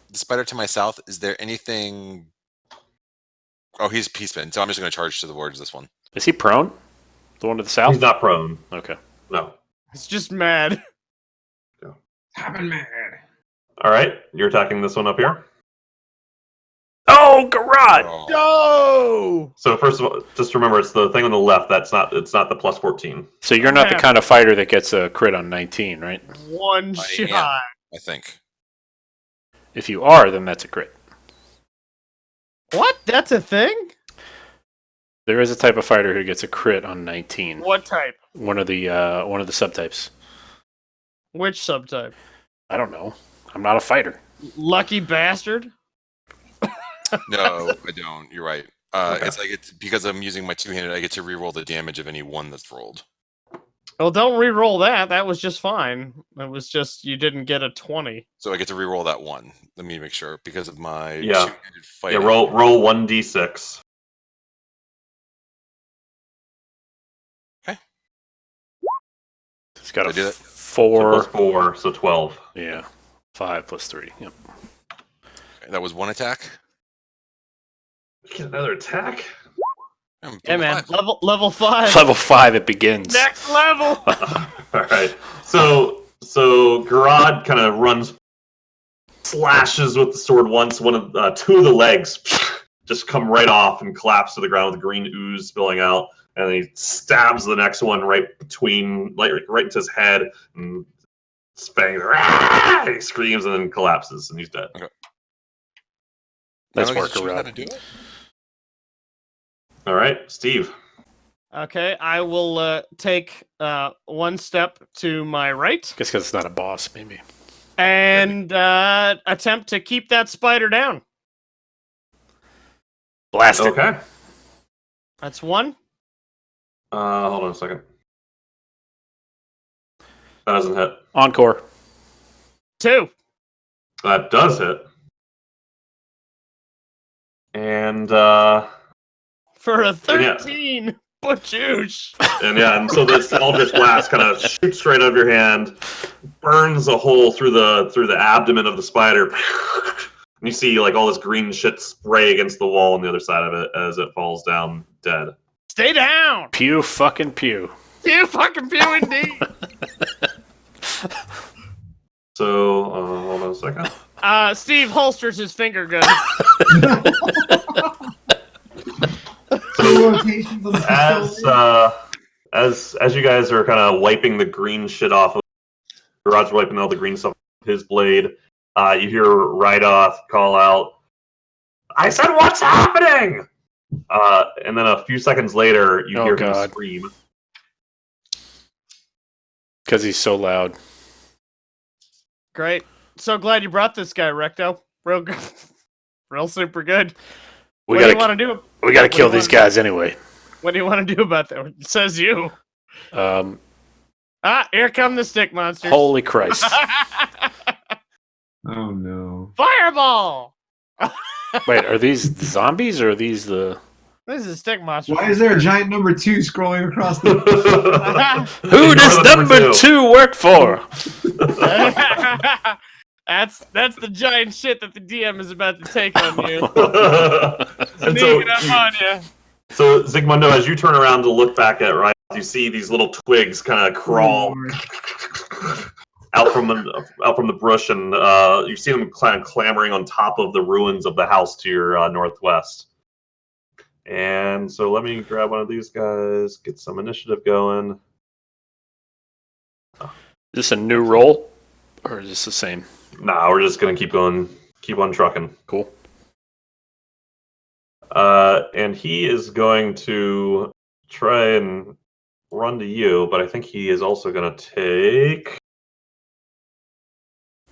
The spider to my south, is there anything... Oh, he's been. So I'm just going to charge towards this one. Is he prone? The one to the south? He's not prone. Okay. No. It's just mad. Happened mad. All right, you're attacking this one up here. Oh, garage! Oh. Go! So first of all, just remember it's the thing on the left. It's not the plus 14. So you're not the Yeah. kind of fighter that gets a crit on 19, right? One I shot. am. I think. If you are, then that's a crit. What? That's a thing? There is a type of fighter who gets a crit on 19. What type? One of the subtypes. Which subtype? I don't know. I'm not a fighter. Lucky bastard. No, I don't. You're right. Okay. It's because I'm using my two-handed. I get to re-roll the damage of any one that's rolled. Well, don't re-roll that. That was just fine. It was just you didn't get a 20. So I get to re-roll that one. Let me make sure because of my Yeah. two-handed Yeah, fighting. roll 1d6. It's got Did I do a that? So 4. plus 4, so 12. Yeah. 5 plus 3. Yep. Okay, that was one attack. Get another attack? I'm Hey level man, 5. level 5. Level 5 it begins. Next level. All right. So Garad kind of runs, slashes with the sword once. Two of the legs just come right off and collapse to the ground with green ooze spilling out. And then he stabs the next one right between, like right into his head, and fangs. He screams and then collapses, and he's dead. Okay. Nice I don't work, get to choose how to Rod. do it. All right, Steve. Okay, I will take one step to my right Guess because it's not a boss, maybe. and attempt to keep that spider down. Blast it. Okay. That's one. Hold on a second. That doesn't hit. Encore. 2. That does hit. And For a yeah. 13. Butchoosh. and so this Eldritch Blast kind of shoots straight out of your hand, burns a hole through the abdomen of the spider, and you see like all this green shit spray against the wall on the other side of it as it falls down dead. Stay down. Pew fucking pew. You fucking pew indeed. So hold on a second. Steve holsters his finger gun. So Rotations on the as you guys are kind of wiping the green shit off of Garage, wiping all the green stuff off his blade, you hear Rydoth call out, "I said, what's happening?" And then a few seconds later, you Oh, hear God. him scream. Because he's so loud. Great. So glad you brought this guy, Recto. Real good. Real super good. We What do you gotta, want to do? we gotta do kill you these wanna do? guys anyway. What do you want to do about that? It says you. Here come the stick monsters. Holy Christ. Oh no. Fireball! Wait, are these the zombies or are these the... This is a stick monster. Why is there a giant number 2 scrolling across the? Who does number 2 work for? That's the giant shit that the DM is about to take on you. And Sneaking up on you. so Zygmundo, as you turn around to look back at Rydoth, you see these little twigs kind of crawl out from the brush, and you see them kind of clambering on top of the ruins of the house to your northwest. And so let me grab one of these guys, get some initiative going. Is this a new roll? Or is this the same? Nah, we're just gonna keep on trucking. Cool. And he is going to try and run to you, but I think he is also gonna take.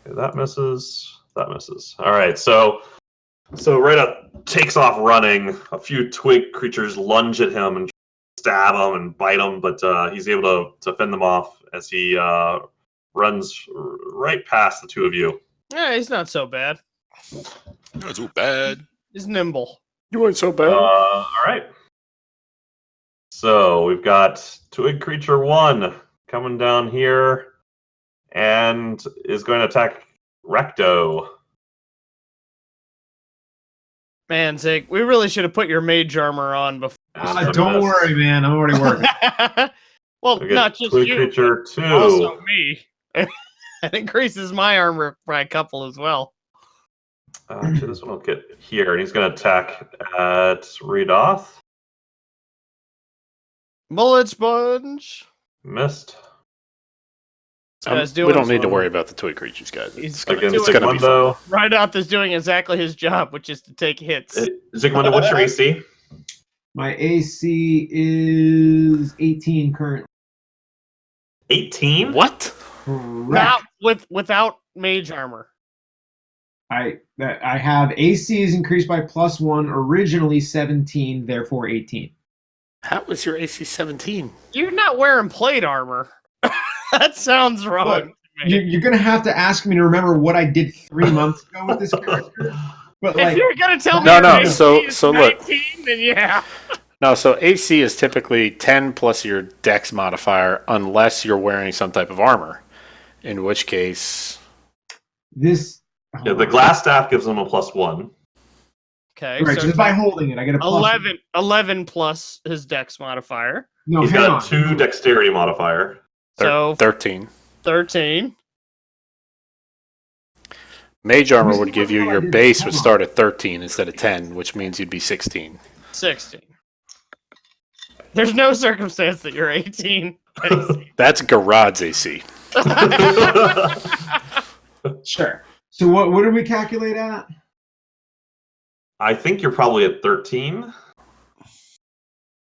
Okay, that misses. That misses. All right, so Rita takes off running. A few twig creatures lunge at him and stab him and bite him, but he's able to fend them off as he runs right past the two of you. Yeah, he's not so bad. Not too bad. He's nimble. You weren't so bad. All right. So we've got twig creature 1 coming down here and is going to attack Recto. Man, Zig, we really should have put your mage armor on before. Don't worry, man. I'm already working. Well, We get not just twig you, creature 2. but also me. It increases my armor by a couple as well. Actually, this one will get here, and he's going to attack at Rydoth. Bullet sponge. Missed. This guy's We doing don't need to some- worry about the toy creatures, guys. He's It's gonna, gonna Against do it's gonna be fun. Zygmundo. Rideout is doing exactly his job, which is to take hits. Zygmundo, what's your AC? My AC is 18 currently. 18? What? Correct. Not without mage armor. I have AC is increased by +1, originally 17, therefore 18. How was your AC 17? You're not wearing plate armor. That sounds wrong. Look, to me. you're gonna have to ask me to remember what I did 3 months ago with this character. But If like, you're gonna tell me No, your no, AC so- is so look. 19, then yeah. No, so AC is typically 10 plus your dex modifier unless you're wearing some type of armor. In which case, this. Yeah, the glass staff gives him a +1. Okay, Right, so just by holding it, I get a plus. 11 plus his dex modifier. No, He's hang got on. 2 dexterity modifier. So 13. 13. Mage armor would give you Hold your on, base hold would on. start at 13 instead of 10, which means you'd be 16. 16. There's no circumstance that you're 18. That's Garrod's AC. Sure. So what did we calculate at? I think you're probably at 13.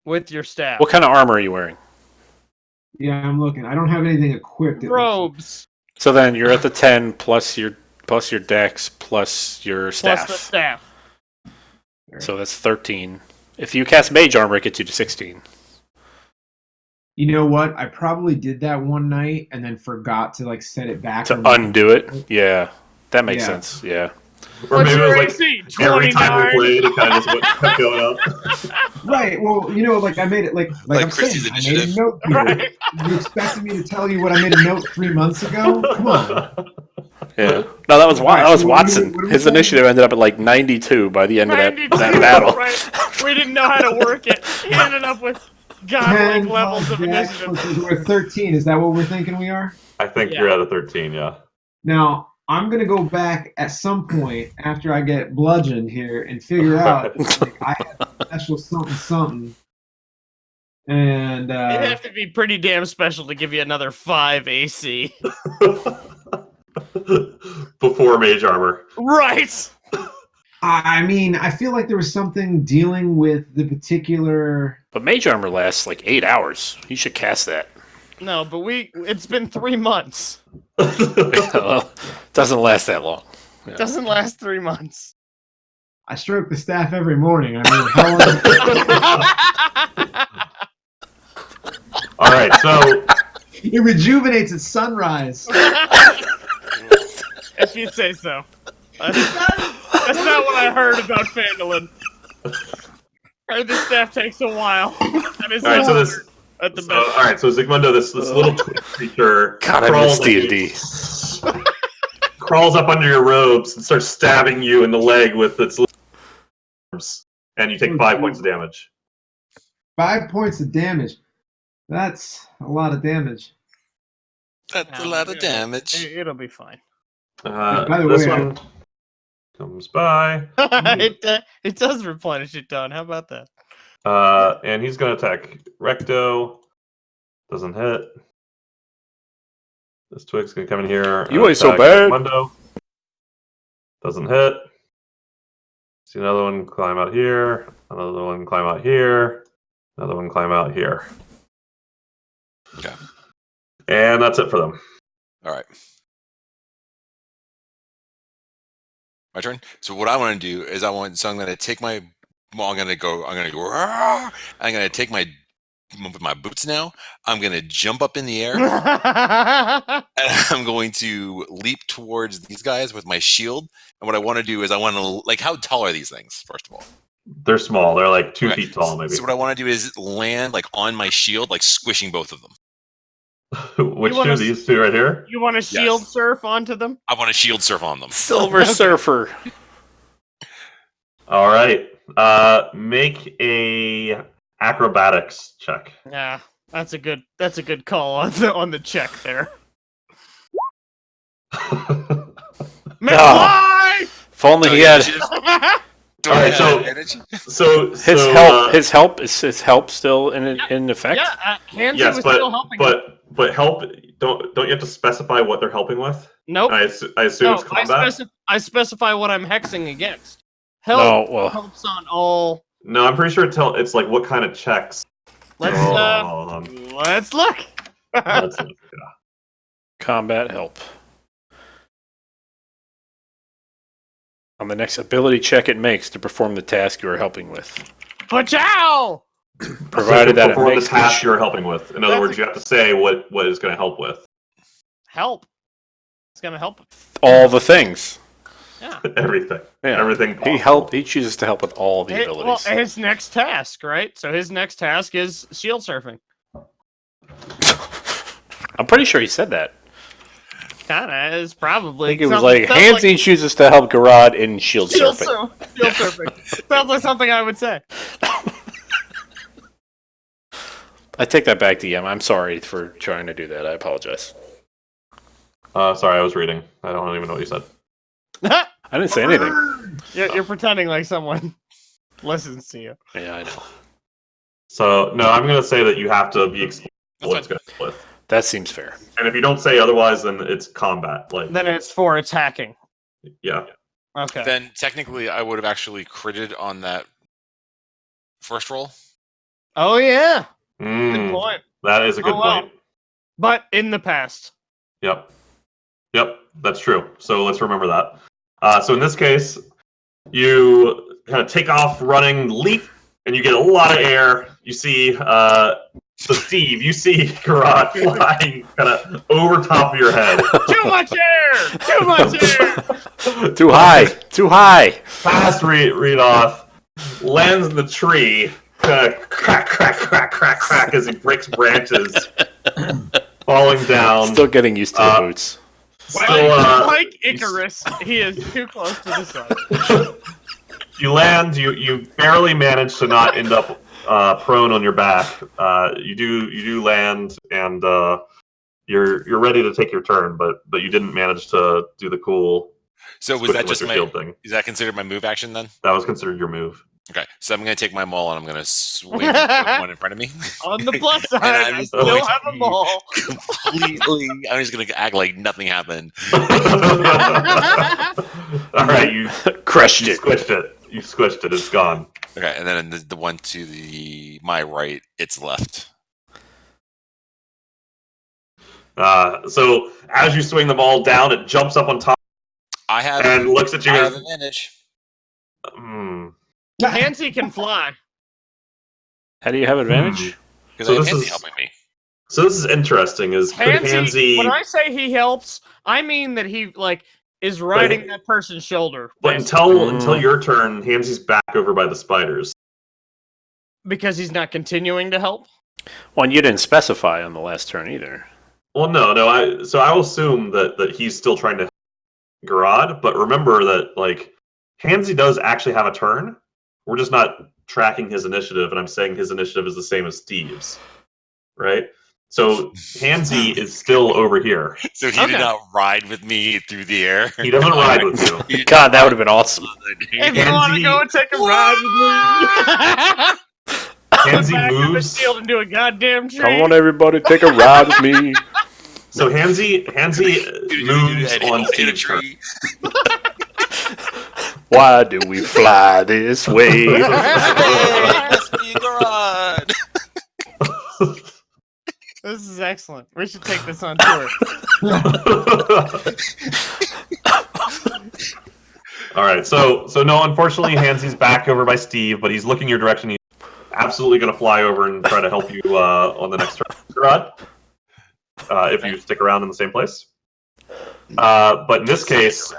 With your staff. What kind of armor are you wearing? Yeah, I'm looking. I don't have anything equipped. it looks like. Robes. So then you're at the 10 plus your dex plus your staff. Plus the staff. So that's 13. If you cast mage armor, it gets you to 16. You know what? I probably did that one night and then forgot to like set it back. To or whatever. undo it? Yeah. That makes Yeah. sense. Yeah. Or What's maybe it your was like AC? every time we 29. played, it kind of just kept going up. Right. Well, you know, like I made it like I'm Chrissy's saying, I made initiative. a note here. Right. You expected me to tell you what I made a note 3 months ago? Come on. Yeah. No, that was Alright, that was so what do we- Watson. what do we His say? initiative ended up at like 92 by the end of 92, that battle. right. We didn't know how to work it. He ended up with 10 godlike levels plus of dex initiative. plus- we're at 13. Is that what we're thinking we are? I think Yeah. you're at a 13, yeah. Now, I'm going to go back at some point after I get bludgeoned here and figure out if, like, I have special something. And It'd have to be pretty damn special to give you another 5 AC. Before mage armor. Right. I mean, I feel like there was something dealing with the particular. But mage armor lasts like 8 hours. You should cast that. No, but it's been 3 months. Well, doesn't last that long. It doesn't last 3 months. I stroke the staff every morning. I mean, how long? All right, so It rejuvenates at sunrise. If you say so. That's not what I heard about Phandalin. Heard the staff takes a while. That is all right, so longer this. at the So, best. all right, so Zigmundo, this little twig creature God, I miss D&D. crawls up under your robes and starts stabbing you in the leg with its little arms, and you take 5 points of damage. 5 points of damage. That's a lot of damage. That's a lot of damage. It'll be fine. By the This way, one comes by, It does replenish it, Don. How about that? and he's going to attack Recto. Doesn't hit. This twig's going to come in here. You ain't so attack bad. Mundo. Doesn't hit. See another one climb out here. Another one climb out here. Another one climb out here. Okay. And that's it for them. All right. My turn. So what I want to do is I'm going to take my. Well, I'm going to go. I'm going to go. "Rah!" I'm going to take my boots now. I'm going to jump up in the air. And I'm going to leap towards these guys with my shield. And what I want to do is I want to, like, how tall are these things, first of all? They're small. They're like 2 Okay. feet tall, maybe. So what I want to do is land, like, on my shield, like, squishing both of them. Which You wanna two? These two right here? You want to shield surf onto them? I want to shield surf on them. Silver Surfer. All right. Make a acrobatics check. Yeah, that's a good call on the check there. McFly! If only he had Do All I right, have so- advantage? his his help is his help still in effect. Yeah, Hansi yes, was but still helping. but help. Don't you have to specify what they're helping with? Nope. I assume No, it's combat. I specify what I'm hexing against. Help No, well, helps on all. No, I'm pretty sure it's like what kind of checks. Let's Hold on. let's look. Let's see. combat help. On the next ability check it makes to perform the task you are helping with. Pachow! Provided that it perform the makes task you're helping with. In other That's words, you have to say what it's going to help with. Help. It's gonna help. all the things. Yeah. Everything. Yeah. Everything possible. He chooses to help with all the Well, abilities. his next task, right? So his next task is shield surfing. I'm pretty sure he said that. Kinda is probably. I think it was sounds- like sounds Hansi chooses to help Garad in shield shield surfing. Shield surfing. Sounds like something I would say. I take that back, DM. I'm sorry for trying to do that. I apologize. Sorry, I was reading. I don't even know what you said. I didn't say anything. You're pretending like someone listens to you. Yeah, I know. So, no, I'm going to say that you have to be explicit what it's going to help with. That seems fair. And if you don't say otherwise, then it's combat. Like, Then it's for attacking. yeah. Okay. Then technically, I would have actually critted on that first roll. Oh yeah. Good Mm, point. that is a good Oh, wow. point. But in the past. Yep. Yep, that's true. So let's remember that. So in this case, you kind of take off running, leap, and you get a lot of air. You see, so Steve, you see Garrod flying kind of over top of your head. Too much air! Too much air! Too high! Too high! Fast read off, lands in the tree, kind of crack, crack, crack, crack, crack as he breaks branches, falling down. Still getting used to the boots. Like Icarus, he is too close to the sun. You land. You barely manage to not end up prone on your back. You do land, and you're ready to take your turn, but you didn't manage to do the cool. So was that with just your my? shield thing? Is that considered my move action then? That was considered your move. Okay, so I'm gonna take my maul and I'm gonna swing the one in front of me. On the plus side, I'm I just still going have to a ball. Completely. I'm just gonna act like nothing happened. All right, you Crushed you it. squished it. You squished it. It's gone. Okay, and then the one to my right, it's left. So as you swing the ball down, it jumps up on top I have. and looks at you. I and have advantage. Hmm. Hansi can fly. How do you have advantage? Because So I have this Hansi is- helping me. So this is interesting. Is could Hansi? When I say he helps, I mean that he is riding that person's shoulder. But basically, until your turn, Hansi's back over by the spiders. because he's not continuing to help. Well, and you didn't specify on the last turn either. Well, no. I will assume that he's still trying to help Garrod, but remember that Hansi does actually have a turn. We're just not tracking his initiative, and I'm saying his initiative is the same as Steve's, right? So Hansi is still over here. So he Okay. did not ride with me through the air. He doesn't ride with you. He did God, not that would have ride been awesome. If you want to go and take a ride with me, Hansi back of the moves. shield and do a goddamn tree. Come on, everybody, take a ride with me. So Hansi moves on in a Steve's turn. tree. Why do we fly this way? Let's be Garrod. This is excellent. We should take this on tour. All right, so no, unfortunately, Hansi's back over by Steve, but he's looking your direction. He's absolutely going to fly over and try to help you on the next turn, Rod, if you stick around in the same place. But in this case,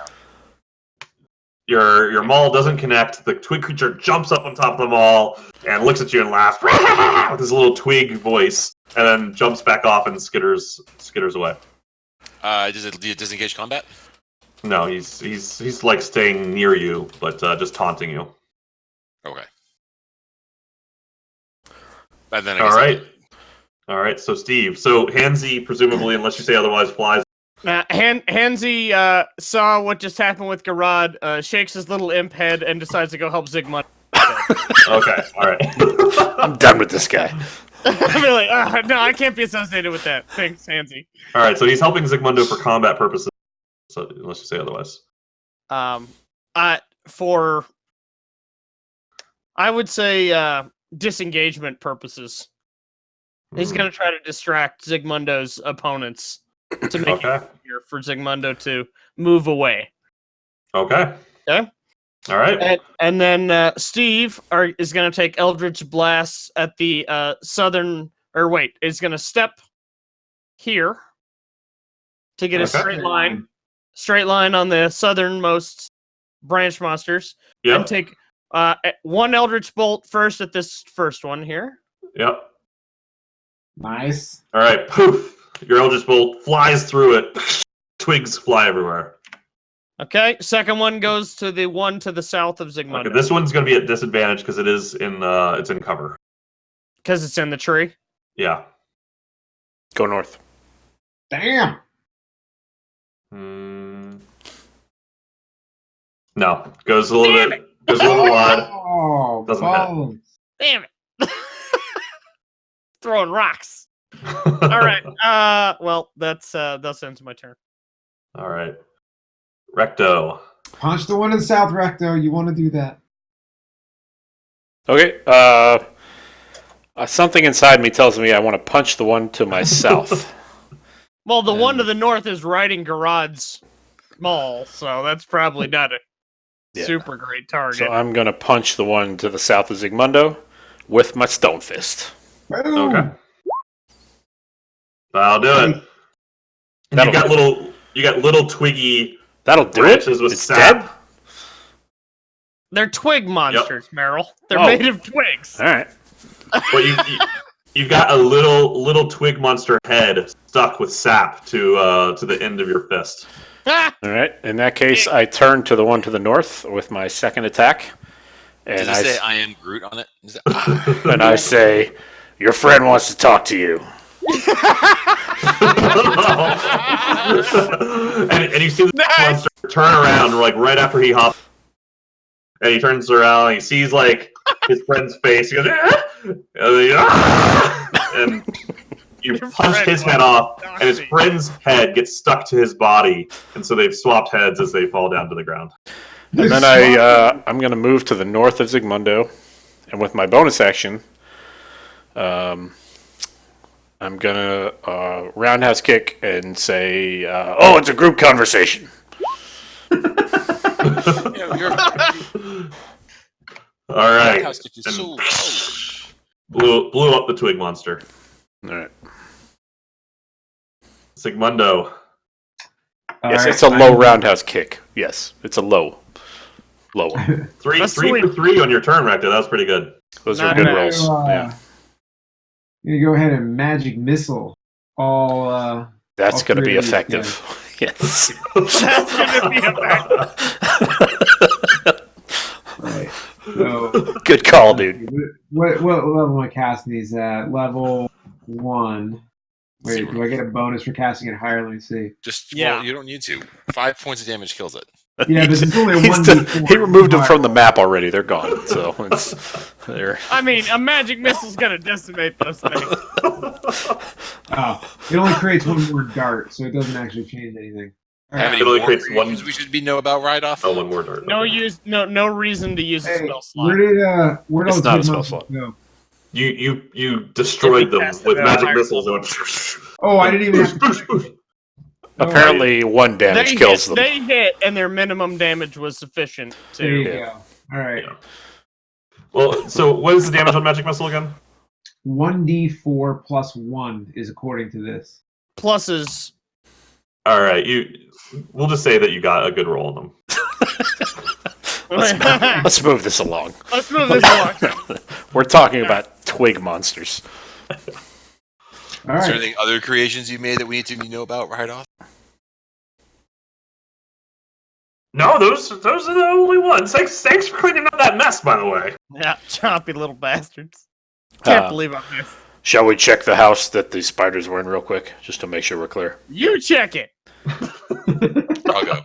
your maul doesn't connect. The twig creature jumps up on top of the maul and looks at you and laughs with his little twig voice, and then jumps back off and skitters away. Does it disengage combat? No, he's like staying near you, but just taunting you. Okay. And then I All guess right. All right, so Steve. So Hansi, presumably, unless you say otherwise, flies. Hansi saw what just happened with Garrod, shakes his little imp head, and decides to go help Zygmunt. Okay, all right. I'm done with this guy. I'm really, no, I can't be associated with that. Thanks, Hansi. All right, so he's helping Zygmundo for combat purposes, so unless you say otherwise. I would say disengagement purposes. He's Hmm. going to try to distract Zygmundo's opponents to make it Okay. easier for Zygmundo to move away. Okay. Okay. All right. And then Steve is going to take Eldritch Blasts at the southern. Or wait, is going to step here to get a Okay. straight line on the southernmost branch monsters, Yep. and take one Eldritch Bolt first at this first one here. Yep. Nice. All right. Poof! Your Eldritch Bolt flies through it. Twigs fly everywhere. Okay, second one goes to the one to the south of Zygmundo. Okay, this one's going to be at disadvantage because it is in it's in cover. Because it's in the tree. Yeah. Go north. Damn. No, goes a little bit. Goes a little wide. Oh, Doesn't balls. Damn it! Throwing rocks. All right. Well, that's ends my turn. All right. Recto. Punch the one in South, Recto. You want to do that? Okay. Something inside me tells me I want to punch the one to my south. Well, the one to the north is riding Garad's mall, so that's probably not a super great target. So I'm going to punch the one to the south of Zygmundo with my stone fist. Boom. Okay. I'll do it. And you got little twiggy That'll do branches it. with It's sap. dead. They're twig monsters, Meryl. They're Oh. made of twigs. All right. But you've got a little twig monster head stuck with sap to the end of your fist. All right. In that case, I turn to the one to the north with my second attack, Does and it say I am Groot on it? and I say, "Your friend wants to talk to you." and you see the monster turn around right after he hops, and he turns around and he sees his friend's face. He goes, and you punch his head off, and his friend's head gets stuck to his body, and so they've swapped heads as they fall down to the ground. And then I'm going to move to the north of Zygmundo, and with my bonus action, I'm going to roundhouse kick and say, "Oh, it's a group conversation." All right. House kick is so Blew up the twig monster. All right. Zygmundo. Yes, it's a low roundhouse kick. Yes, it's a low one. Three That's for sweet. 3 on your turn, Recto. That was pretty good. Those are Not good bad. rolls. Yeah. You go ahead and magic missile all. That's all going to three be of these effective. Yes. That's gonna be Right. So, Good call, dude. what level am I casting these at? Level 1. Wait, 0. do I get a bonus for casting it higher? Let me see. Yeah. Well, you don't need to. 5 points of damage kills it. Yeah, but it's only a He's 1d4. he removed them from the map already. They're gone. So it's they're. I mean, a magic missile's gonna decimate those things. Oh, it only creates one more dart, so it doesn't actually change anything. All Have right. any It only more creates creations one- we should know about right off? Oh, one more dart. No Okay. no reason to use a Hey, spell slot. where did It's those not a twig spell monsters slot. go? You destroyed them Cast with it at magic higher missiles. level. Oh, I didn't even have to. Boosh, boosh, boosh. Apparently, one damage kills them. They hit, and their minimum damage was sufficient There you to. go. All right. Yeah. Well, so what is the damage on magic missile again? 1d4 plus 1 is according to this. Pluses. All right, we'll just say that you got a good roll on them. Let's move this along. Let's move this along. We're talking about twig monsters. All Is there right. anything other creations you made that we need to know about right off? No, those are the only ones. Thanks for cleaning up that mess, by the way. Yeah, choppy little bastards. Can't Uh, believe I'm this. Shall we check the house that the spiders were in real quick, just to make sure we're clear? You check it. I'll go.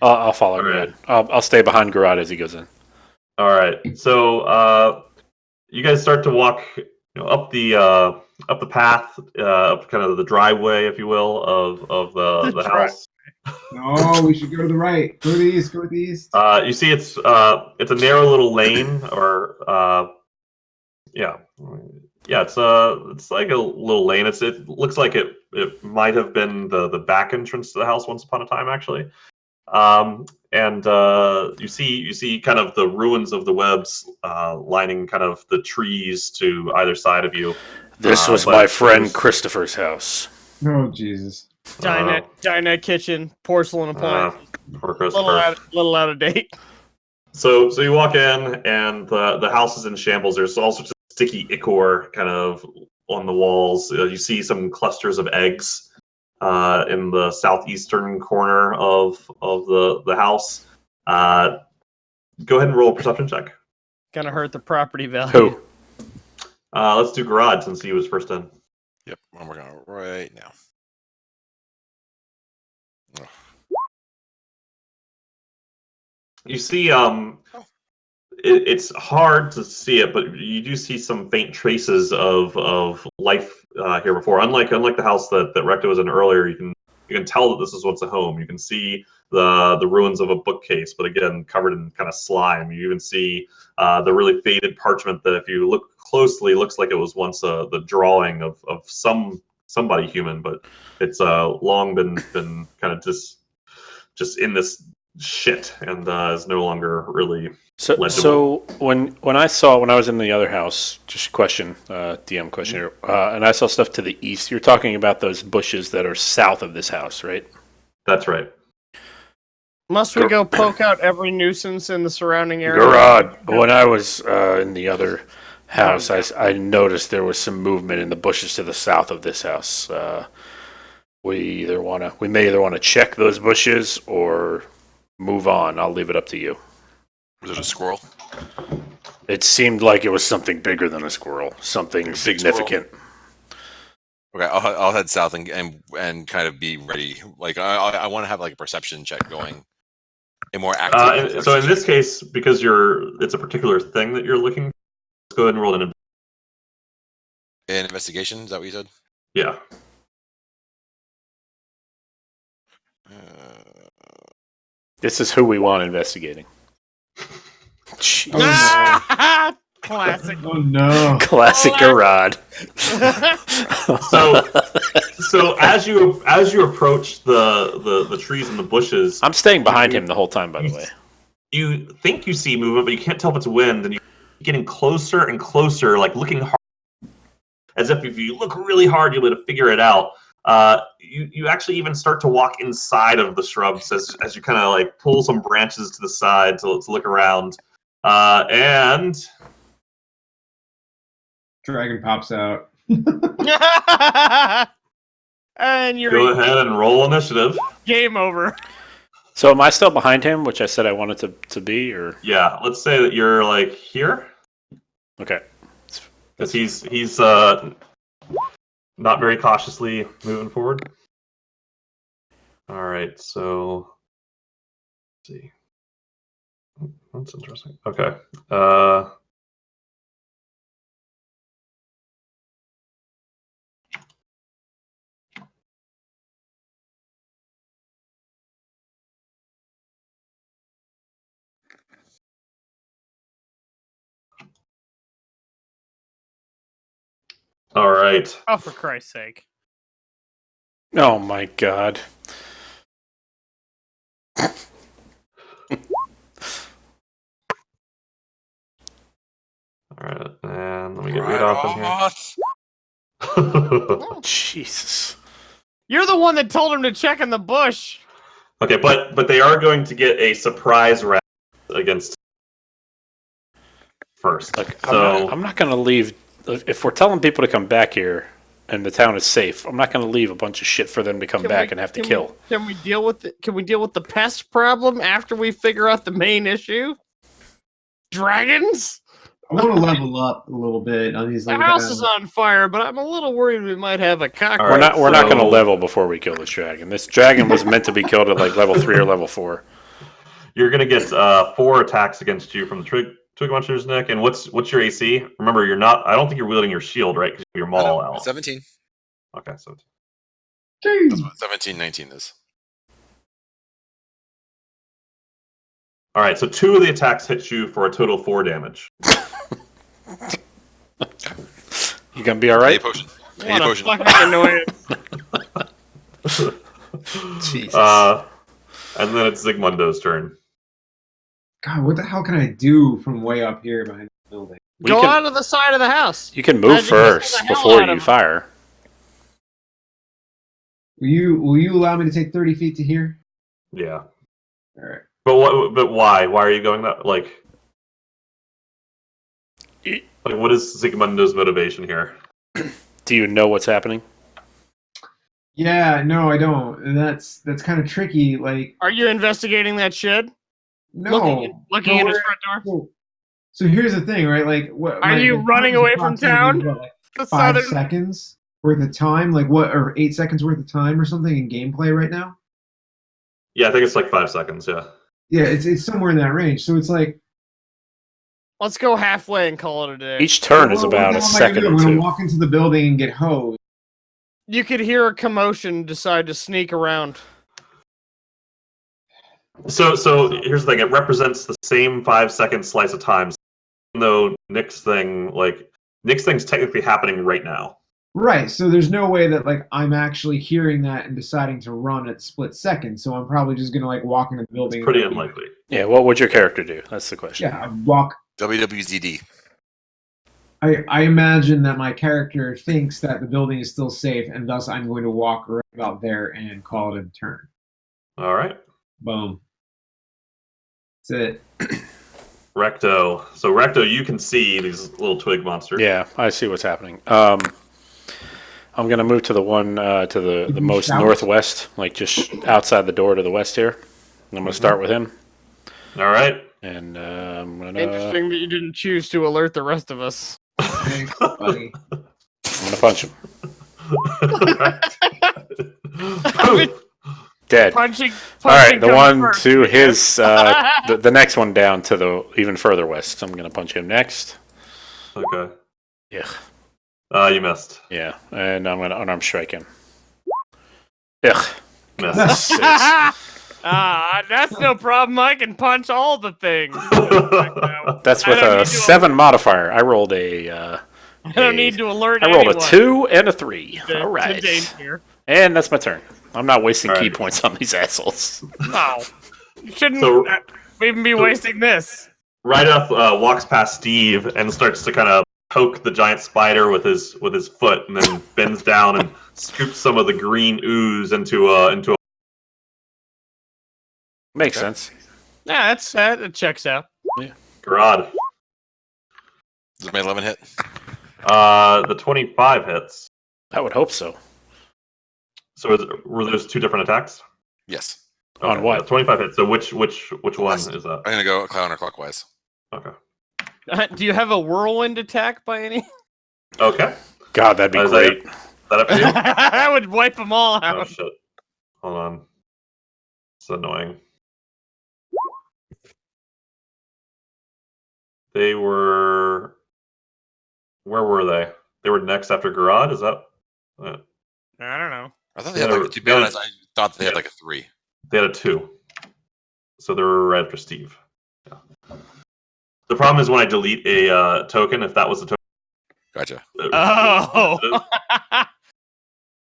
I'll follow All Garad. I'll stay behind Garad as he goes in. All right, so you guys start to walk, up the path, up kind of the driveway, if you will, of the house. No, we should go to the right. Go to the east. Go to the east. You see, it's a narrow little lane, or it's like a little lane. It looks like it might have been the back entrance to the house once upon a time, actually. And you see kind of the ruins of the webs lining kind of the trees to either side of you. This was but my friend there's- Christopher's house. Oh Jesus! Dinette kitchen, porcelain appliance, Poor Christopher. little out of date. So you walk in, and the house is in shambles. There's all sorts of sticky ichor kind of on the walls. You see some clusters of eggs in the southeastern corner of the house. Go ahead and roll a perception check. Gonna hurt the property value. Who? Let's do Garad since he was first in. Yep, I'm working on it right now. Oh, You see, it's hard to see it, but you do see some faint traces of life here before. Unlike the house that Recto was in earlier, you can tell that this is once a home. You can see the ruins of a bookcase, but again covered in kind of slime. You even see the really faded parchment that, if you look closely, looks like it was once the drawing of somebody human, but it's long been kind of just in this shit and is no longer really legible. So when I was in the other house, just a question, DM question here, and I saw stuff to the east. You're talking about those bushes that are south of this house, right? That's right. Must we go poke out every nuisance in the surrounding area? Garage. When I was in the other house, I noticed there was some movement in the bushes to the south of this house. We may either want to check those bushes or move on. I'll leave it up to you. was it a squirrel? It seemed like it was something bigger than a squirrel, something Big significant. Okay, I'll head south and kind of be ready. Like I want to have like a perception check going, a more active. So in this case, because it's a particular thing that you're looking, let's go ahead and roll an investigation. Is that what you said? yeah. This is who we want investigating. Jeez. Oh, Classic. Oh no! Classic Garad. So as you approach the trees and the bushes, I'm staying behind him the whole time, by the way. you think you see movement, but you can't tell if it's wind, and you're getting closer and closer, like looking hard, as if you look really hard, you'll be able to figure it out. You actually even start to walk inside of the shrubs as you kind of like pull some branches to the side to look around, and Dragon pops out. And you're go ahead and roll initiative. game over. So am I still behind him, which I said I wanted to be, or Yeah, let's say that you're like here, okay? because he's not very cautiously moving forward. All right, so let's see. That's interesting. Okay. All right. Oh, for Christ's sake. Oh my God! All right, and let me get rid off in here. Jesus! You're the one that told him to check in the bush. Okay, but they are going to get a surprise round against first. Like, So I'm not going to leave. If we're telling people to come back here and the town is safe, I'm not going to leave a bunch of shit for them to come back and have to kill. Can we deal with the pest problem after we figure out the main issue? Dragons? I want to level up a little bit on these. The house is on fire, but I'm a little worried we might have a cockroach. All right, We're not going to so- level before we kill this dragon. This dragon was meant to be killed at like level 3 or level 4. you're going to get 4 attacks against you from the Twig Munchers, Nick. And what's your AC? Remember, you're not. I don't think you're wielding your shield, right? Because you're maul out. 17. Okay, so That's what 17, 19 is. all right. So 2 of the attacks hit you for a total of 4 damage. You going to be all Hey, right? potion. Hey, What a potion. fucking annoyance. Jesus. And then it's Zygmundo's turn. God, what the hell can I do from way up here behind the building? Go out of the side of the house. You can move Magic missile the first hell before out you of 'em. fire. Will you allow me to take 30 feet to here? Yeah. All right. But what? But why? Why are you going that? Like what is Zygmundo's motivation here? Do you know what's happening? Yeah, no, I don't. And that's kind of tricky. Like, Are you investigating that shed? no. Looking in his we're- front door? So here's the thing, right? Like, what? Are you the running time's away from approximately, town? What, like The 5 southern. seconds worth of time? Like what? Or 8 seconds worth of time or something in gameplay right now? Yeah, I think it's like 5 seconds. Yeah. Yeah, it's somewhere in that range. So it's like, Let's go halfway and call it a day. Each turn is what the about hell a am I gonna second do? or I'm gonna two. walk into the building and get hosed. You could hear a commotion, decide to sneak around. So here's the thing. It represents the same 5 second slice of time. Even though Nick's thing's technically happening right now. Right. So there's no way that like I'm actually hearing that and deciding to run at split second. So I'm probably just gonna like walk into the It's building. pretty and unlikely. Yeah, what would your character do? That's the question. Yeah, I walk. WWZD. I imagine that my character thinks that the building is still safe, and thus I'm going to walk right about there and call it a turn. All right. Boom. That's it. Recto. So Recto, you can see these little twig monsters. Yeah, I see what's happening. I'm gonna move to the one to the you most shout? northwest, like just outside the door to the west here. I'm gonna start with him, All right. and I'm gonna Interesting that you didn't choose to alert the rest of us. Thanks, buddy. punch him. mean- Dead. Punching. All right, punching the comes one first, to I guess. his the next one down to the even further west. I'm gonna punch him next. Okay. Yeah, You missed. yeah, and I'm gonna unarmed strike him. Ugh. Missed. That's no problem. I can punch all the things. That's I with don't a need to- 7 modifier. I rolled a. I don't need to alert I rolled anyone. a 2 and a 3. to- All to right, danger. and that's my turn. I'm not wasting All key right. points on these assholes. No. You shouldn't So- even be wasting this. Ryduff walks past Steve and starts to kind of poke the giant spider with his foot, and then bends down and scoops some of the green ooze into a. Makes Okay. sense. Yeah, that checks out. Garad. Does my 11 hit? The 25 hits. I would hope so. So were those 2 different attacks? Yes. On what? yeah, 25 hits. So which one Last. is that? I'm gonna go counterclockwise. Okay. Do you have a whirlwind attack by any? Okay. God, that'd be Is great. that up to you? That would wipe them all Oh out. shit. Hold on. It's annoying. They were. Where were they? They were next after Garad. Is that? I don't know. I thought they had like. To be honest, I thought they had like a 3. They had a 2. So they were right after Steve. Yeah. The problem is when I delete a token, if that was the token. Gotcha. Oh.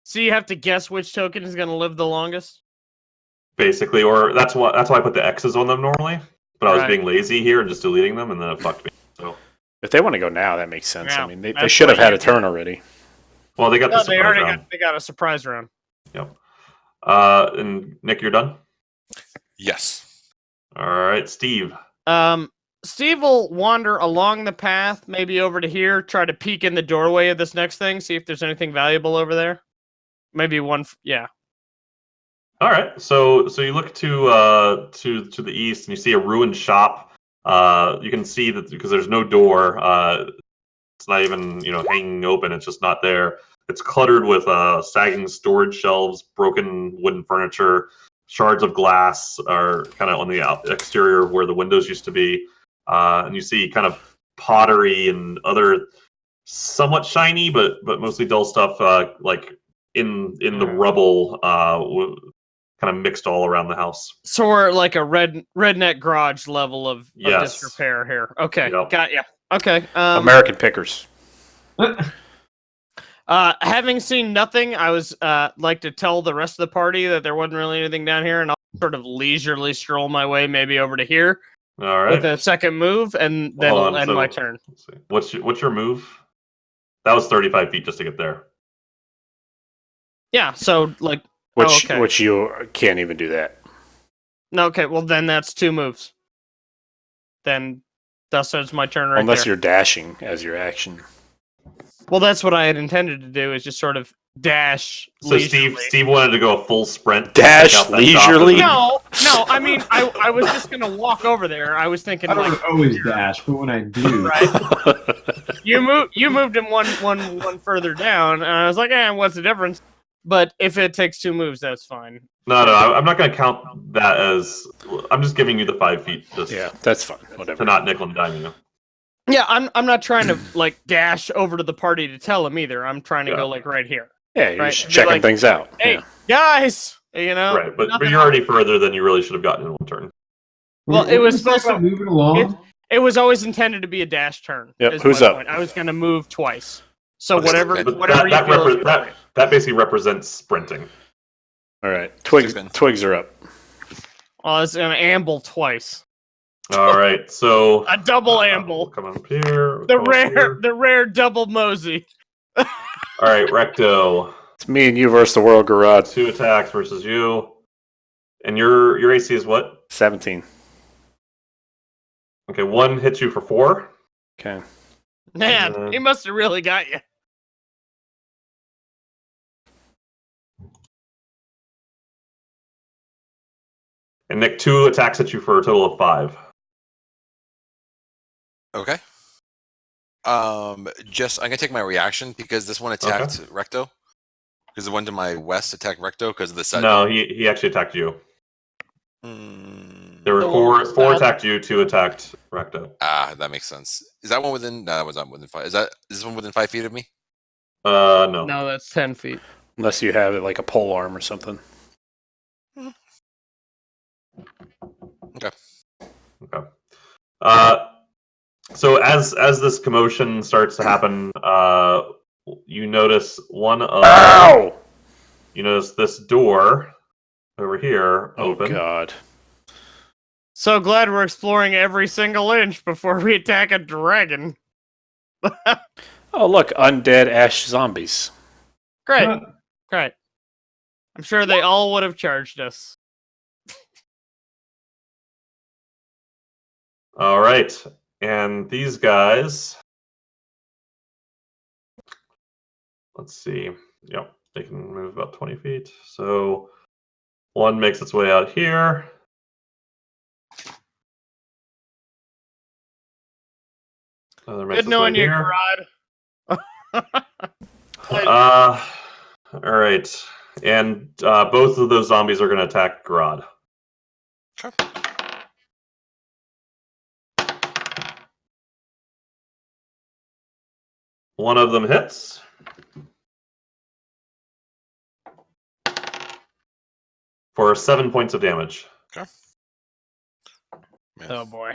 So you have to guess which token is going to live the longest? Basically, or that's why I put the X's on them normally. But I was Right. being lazy here and just deleting them, and then it fucked me. So, If they want to go now, that makes sense. Yeah, I mean, they that's should have what had you a turn already. well, they got the No, they surprise already round. got a surprise round. Yep. And Nick, you're done. Yes. All right, Steve. Steve will wander along the path, maybe over to here, try to peek in the doorway of this next thing, see if there's anything valuable over there. Maybe one, yeah. All right, so you look to the east and you see a ruined shop. You can see that because there's no door. It's not even hanging open. It's just not there. It's cluttered with sagging storage shelves, broken wooden furniture, shards of glass are kind of on the exterior where the windows used to be, and you see kind of pottery and other somewhat shiny but mostly dull stuff like in the rubble. Kind of mixed all around the house. So we're like a redneck garage level of Yes. disrepair here. Okay, Yep. got ya. Okay. American Pickers. Having seen nothing, I was like to tell the rest of the party that there wasn't really anything down here, and sort of leisurely stroll my way maybe over to here All right. with a second move, and then Hold it'll on, end so- my turn. Let's see. What's your move? That was 35 feet just to get there. Yeah, so like Which okay. which you can't even do that. No, okay, well then that's 2 moves. Then thus ends my turn right Unless there. you're dashing as your action. Well, that's what I had intended to do, is just sort of dash So leisurely. Steve wanted to go a full sprint. Dash check out that shop, leisurely? and then- No, I mean, I was just gonna walk over there. I was thinking I don't like always dash, but when I do, right. You moved him one further down, and I was like, what's the difference? But if it takes 2 moves, that's fine. No, I'm not going to count that as. I'm just giving you the 5 feet just Yeah, that's fine. to Whatever. not nickel and dime you. Yeah, I'm not trying to like dash over to the party to tell him either. I'm trying to Yeah. go like right here, Yeah, you're right. just Be checking like, things out. hey, Yeah. guys, you know. Right, but nothing you're already further than you really should have gotten in one turn. Well, What it were was you saying supposed to- about moving along. It was always intended to be a dash turn. Yep, is who's my up? point. I was going to move twice. So Okay, whatever, but whatever you feel is appropriate. that basically represents sprinting. All right. Twigs Second. Twigs are up. Oh, it's going to amble twice. All right, so A double we'll amble. come up here. The come up here. rare double mosey. All right, Recto. It's me and you versus the world garage. 2 attacks versus you, and your AC is what? 17. Okay, 1 hits you for 4. Okay. Man, he must have really got you. And Nick, 2 attacks at you for a total of 5. Okay. Just I'm gonna take my reaction because this one attacked Recto. Because the one to my west attacked Recto because of the set. No, he actually attacked you. Mm, There were The one four south. attacked you, 2 attacked Recto. that makes sense. Is that one within? No, that was not within 5. Is this one within 5 feet of me? No. No, that's 10 feet. Unless you have it like a pole arm or something. Okay. So as this commotion starts to happen, you notice Ow! you notice this door over here Oh, open. God. So glad we're exploring every single inch before we attack a dragon. Oh, look. Undead ash zombies. Great, Huh. great. I'm sure they all would have charged us. All right, and these guys. Let's see. Yep, they can move about 20 feet. So one makes its way out here. Another makes Good its knowing way you, here. Grod. All right, and both of those zombies are going to attack Grodd. Sure. One of them hits. For 7 points of damage. Man. Oh boy.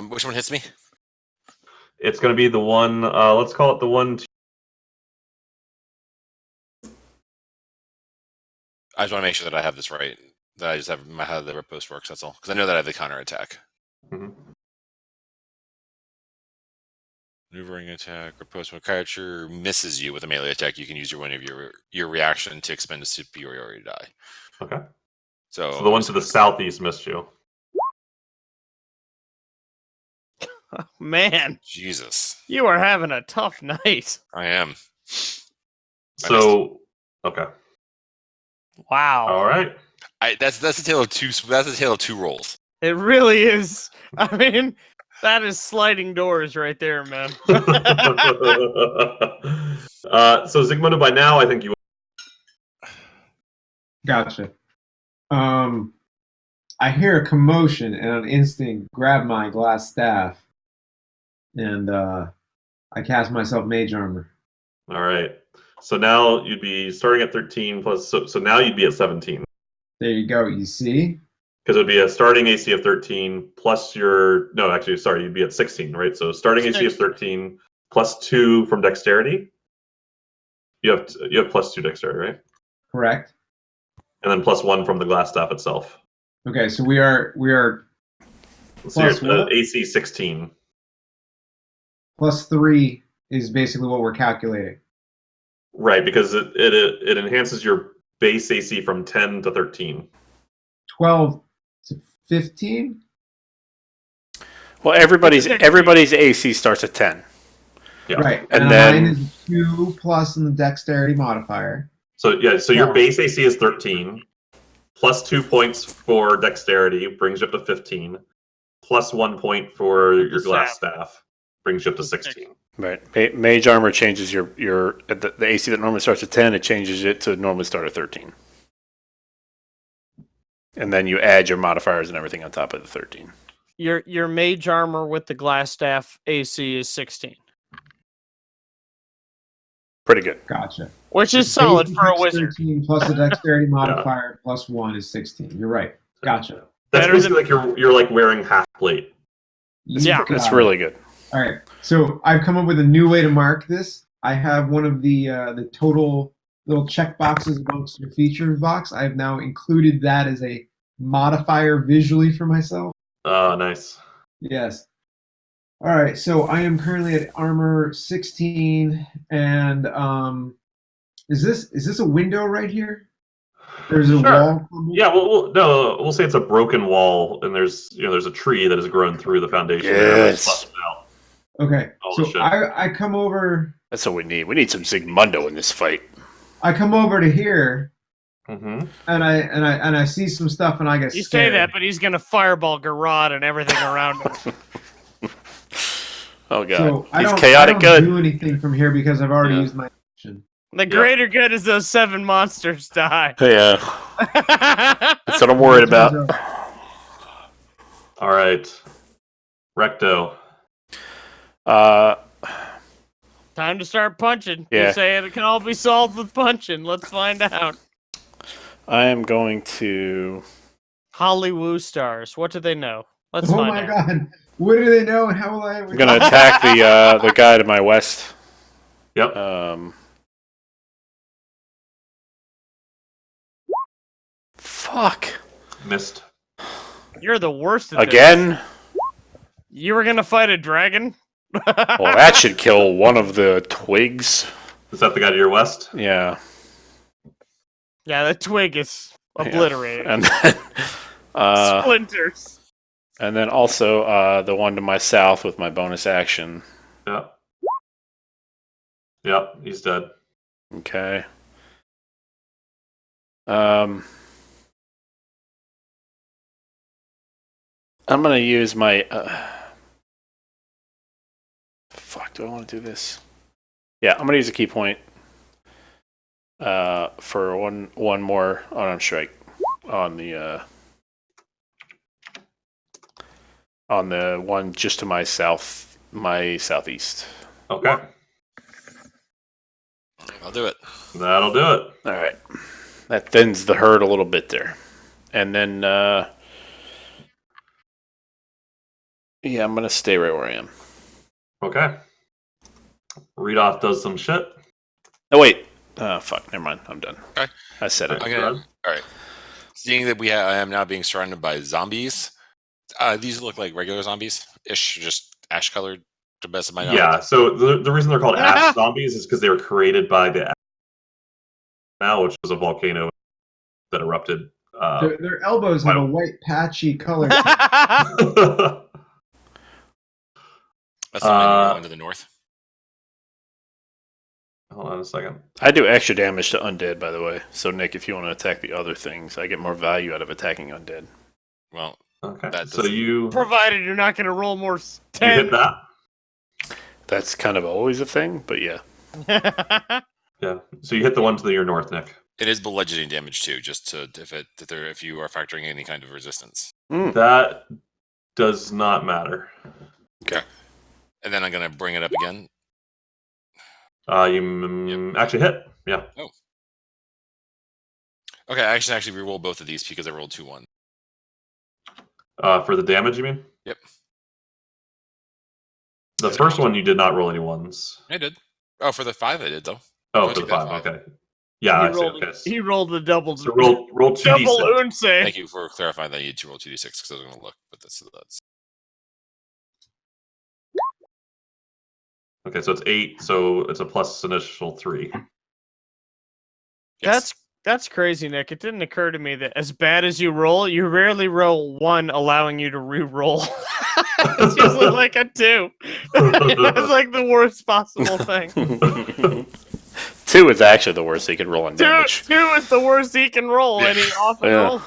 Which one hits me? It's going to be the one, let's call it the one. I just want to make sure that I have this right. That I just have how the riposte works. That's all. Because I know that I have the counter attack. Mhm. Maneuvering attack. Riposte when a creature misses you with a melee attack, you can use one of your reaction to expend a superiority die. Okay. So So the one to the southeast missed you. Man, Jesus, you are having a tough night. I am. So, okay. Wow. All right. That's a tale of two. That's a tale of 2 rolls. It really is. I mean, that is sliding doors right there, man. So Zygmundo, by now, I think you. Gotcha. I hear a commotion and on instinct grab my glass staff and I cast myself mage armor. All right. So now you'd be starting at 13 plus. So now you'd be at 17 There you go. You see? because it would be a starting AC of 13 plus your. No, actually, sorry, you'd be at 16, right? So starting AC of 13 plus 2 from dexterity. You have +2 dexterity, right? Correct. And then +1 from the glass staff itself. Okay, so we are So you're Plus what? AC 16. +3 is basically what we're calculating. Right, because it enhances your base AC from 10 to 13. 12 to 15. Well, everybody's AC starts at 10. Yeah. Right, And and then- mine is 2 plus in the dexterity modifier. So your Yeah. base AC is 13, +2 points for dexterity brings you up to 15, +1 point for your glass staff brings you up to 16. Right. Mage armor changes your the AC that normally starts at 10. It changes it to normally start at 13. And then you add your modifiers and everything on top of the 13. Your mage armor with the glass staff AC is 16, Pretty good. Gotcha. which is Base solid for a defense wizard. 13 plus the dexterity modifier plus 1 is 16. You're right. Gotcha. That's Better basically like you're like wearing half plate. Yeah. You It's got really it. good. All right. So I've come up with a new way to mark this. I have one of the total little check boxes amongst your features box. I've now included that as a modifier visually for myself. Nice. Yes. All right. So I am currently at armor 16, and is this a window right here? There's a Sure. wall. crumble? Yeah, we'll say it's a broken wall, and there's a tree that has grown through the foundation there, but it's Yes. busted out. Okay. All the So shit. I come over. That's what we need. We need some Zigmundo in this fight. I come over to here, Mm-hmm. and I see some stuff, and I get You scared. say that, but he's gonna fireball Garrod and everything around him. Oh god, So I he's don't, chaotic I don't good. do anything from here because I've already Yeah. used my action. The greater good is those 7 monsters die. Yeah, that's what I'm worried about. All right, Recto. Time to start punching. Yeah. You say it can all be solved with punching. Let's find out. I am going to. Hollywood stars. What do they know? Let's Oh find my out. god! What do they know, and how will I? I'm gonna attack the guy to my west. Yep. Fuck. Missed. You're the worst at this. Again? You were gonna fight a dragon? Well, that should kill one of the twigs. Is that the guy to your west? Yeah. Yeah, the twig is obliterated. And then, Splinters. and then also the one to my south with my bonus action. Yep. Yep, he's dead. Okay. I'm gonna use my. Fuck! Do I want to do this? Yeah, I'm gonna use a key point. For one more unarmed strike on the one just to my southeast. Okay, I'll do it. that'll do it. All right, that thins the herd a little bit there, and then yeah, I'm gonna stay right where I am. Okay. Read off does some shit. Oh wait, fuck, never mind. I'm done. Okay. I said it. I'm gonna, all right. Seeing that I am now being surrounded by zombies. These look like regular zombies-ish, just ash-colored, to the best of my knowledge. Yeah. So the reason they're called ash zombies is because they were created by the now, which was a volcano that erupted. Their elbows have a white patchy color. That's the one to the north. Hold on a second. I do extra damage to undead, by the way. So Nick, if you want to attack the other things, I get more value out of attacking undead. Well, Okay. That So doesn't- you Provided you're not gonna roll more hit 10. that. That's kind of always a thing, but yeah. Yeah. So you hit the one to your north, Nick. it is bludgeoning damage too, just to if you are factoring any kind of resistance. That does not matter. Okay. And then I'm gonna bring it up again. You actually hit. Yeah. Okay, I actually re-roll both of these because I rolled 2-1. For the damage, you mean? Yep. The first one you did not roll any ones. I did. Oh, for the 5 I did though. Oh, Don't for take the that 5. five. Okay. Yeah, I see. rolled. Okay. He rolled the double. So roll 2d6. double unce. Thank you for clarifying that you had to roll 2d6 because I was going to look, but that's Okay, so it's 8. So it's a plus initial 3. yes. That's crazy, Nick. It didn't occur to me that as bad as you roll, you rarely roll 1, allowing you to re-roll. It's usually like a 2. That's like the worst possible thing. 2 is actually the worst he could roll on 2 damage. is the worst he can roll, and he often Yeah. rolls.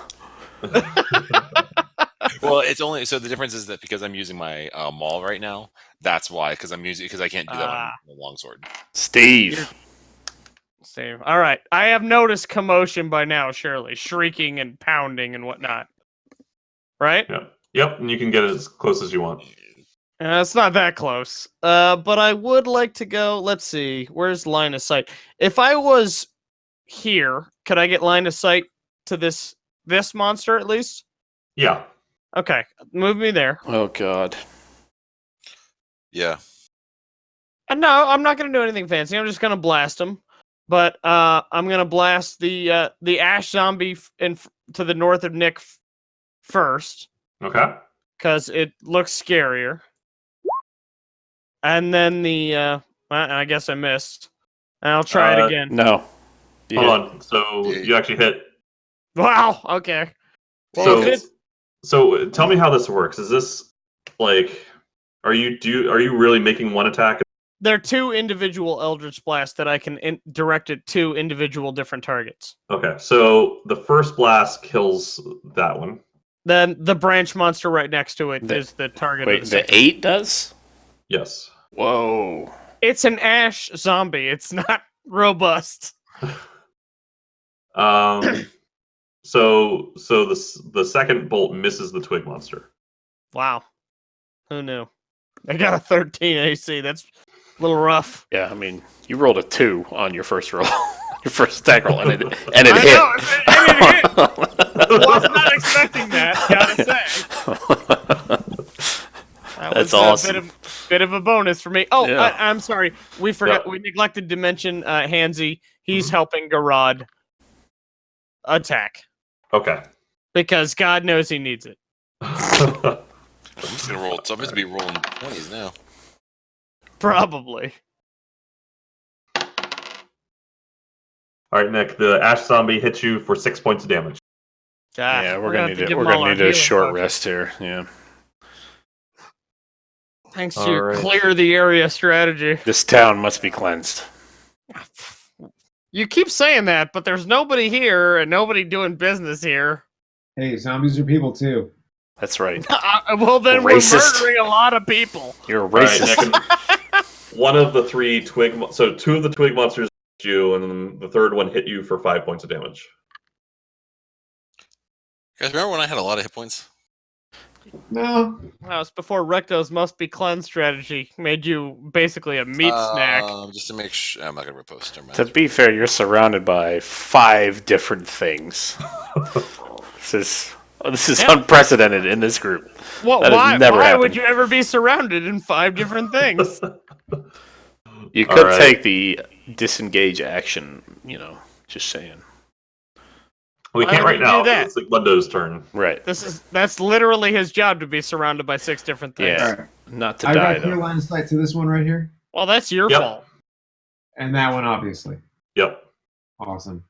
Well, it's only so the difference is that because I'm using my maul right now, that's why. Because I can't do that on the longsword. Steve. Same. All right. I have noticed commotion by now, surely. Shrieking and pounding and whatnot. Right? Yep, and you can get it as close as you want. It's not that close. But I would like to go. Let's see. Where's line of sight? If I was here, could I get line of sight to this monster at least? Yeah. Okay. Move me there. Oh, God. Yeah. And no, I'm not going to do anything fancy. I'm just going to blast him. But I'm going to blast the ash zombie to the north of Nick first. Okay. Because it looks scarier. And then I guess I missed. And I'll try it again. No. Hold on. So you actually hit. Wow. Okay. Well, so tell me how this works. Is this like, are you really making one attack? there are 2 individual Eldritch Blasts that I can direct at 2 individual different targets. Okay. So the first blast kills that one. Then the branch monster right next to it is the target. Wait, of the 8 does? Yes. Whoa. It's an ash zombie. It's not robust. So the second bolt misses the twig monster. Wow. Who knew? I got a 13 AC. That's a little rough. Yeah, I mean, you rolled a 2 on your first roll. Your first attack roll, and it hit. I know, and it hit. Was not expecting that, gotta say. That That's was awesome. a bit of a bonus for me. Oh, Yeah. I'm sorry. We forgot. We neglected to mention Hansy. He's helping Garad attack. Okay. Because God knows he needs it. I'm just gonna roll. So I'm just be rolling 20s now. Probably. All right, Nick. The ash zombie hits you for 6 points of damage. Yeah, we're gonna give need him all our a healing short potions. rest here. Yeah. Thanks All to your right. clear the area strategy. This town must be cleansed. You keep saying that, but there's nobody here and nobody doing business here. Hey, zombies are people too. That's right. Well, then Racist. we're murdering a lot of people. You're a All right, racist. Nick. One of the 3 twig. So 2 of the twig monsters hit you, and then the third one hit you for 5 points of damage. You guys remember when I had a lot of hit points? No. Well, it's before Recto's must be cleansed strategy made you basically a meat snack. Just to make sure. I'm not gonna repost. Never mind. To be fair, you're surrounded by 5 different things. This is unprecedented in this group. Well, That has never why happened. would you ever be surrounded in 5 different things? You All could right. take the disengage action, just saying. We Why can't would right you do now. that? It's like Mundo's turn. Right. That's literally his job to be surrounded by 6 different things. Yeah. All right. Not to I die, got clear though. line of sight to this one right here, Well, that's your Yep. fault. and that one obviously. Yep. Awesome.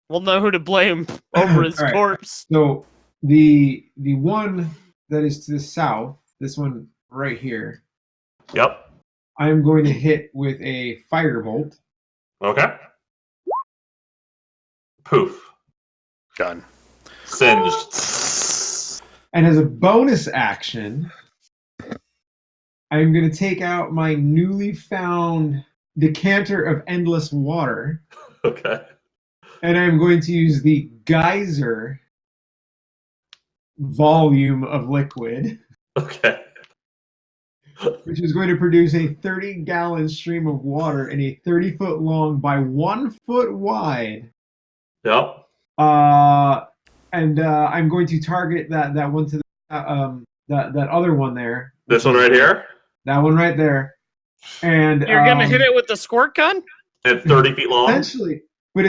We'll know who to blame over his All right. corpse. So the one that is to the south, this one right here, Yep. I am going to hit with a firebolt. Okay. Poof. Done. Singed. And as a bonus action, I'm going to take out my newly found decanter of endless water, Okay. and I'm going to use the geyser volume of liquid, Okay. which is going to produce a 30-gallon stream of water in a 30-foot long by 1 foot wide. Yep. And I'm going to target that one to the, that other one there. This one right here? That one right there. And You're gonna hit it with the squirt gun? And 30 feet long. Essentially, but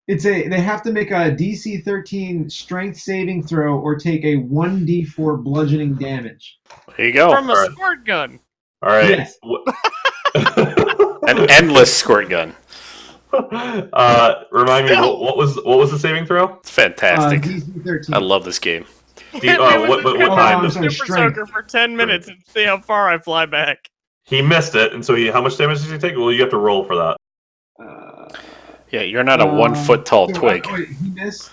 they have to make a DC 13 strength saving throw or take a 1d4 bludgeoning damage. There you go. From a Alright. squirt gun. All right. Yes. An endless squirt gun. Remind me, what was the saving throw? It's fantastic. DC 13. I love this game. Hit me with What the time? I'm sorry, super strength. soaker for 10 minutes and see how far I fly back. He missed it, and so how much damage did he take? Well, you have to roll for that. Yeah, you're not a 1 foot tall so twig. wait, he missed.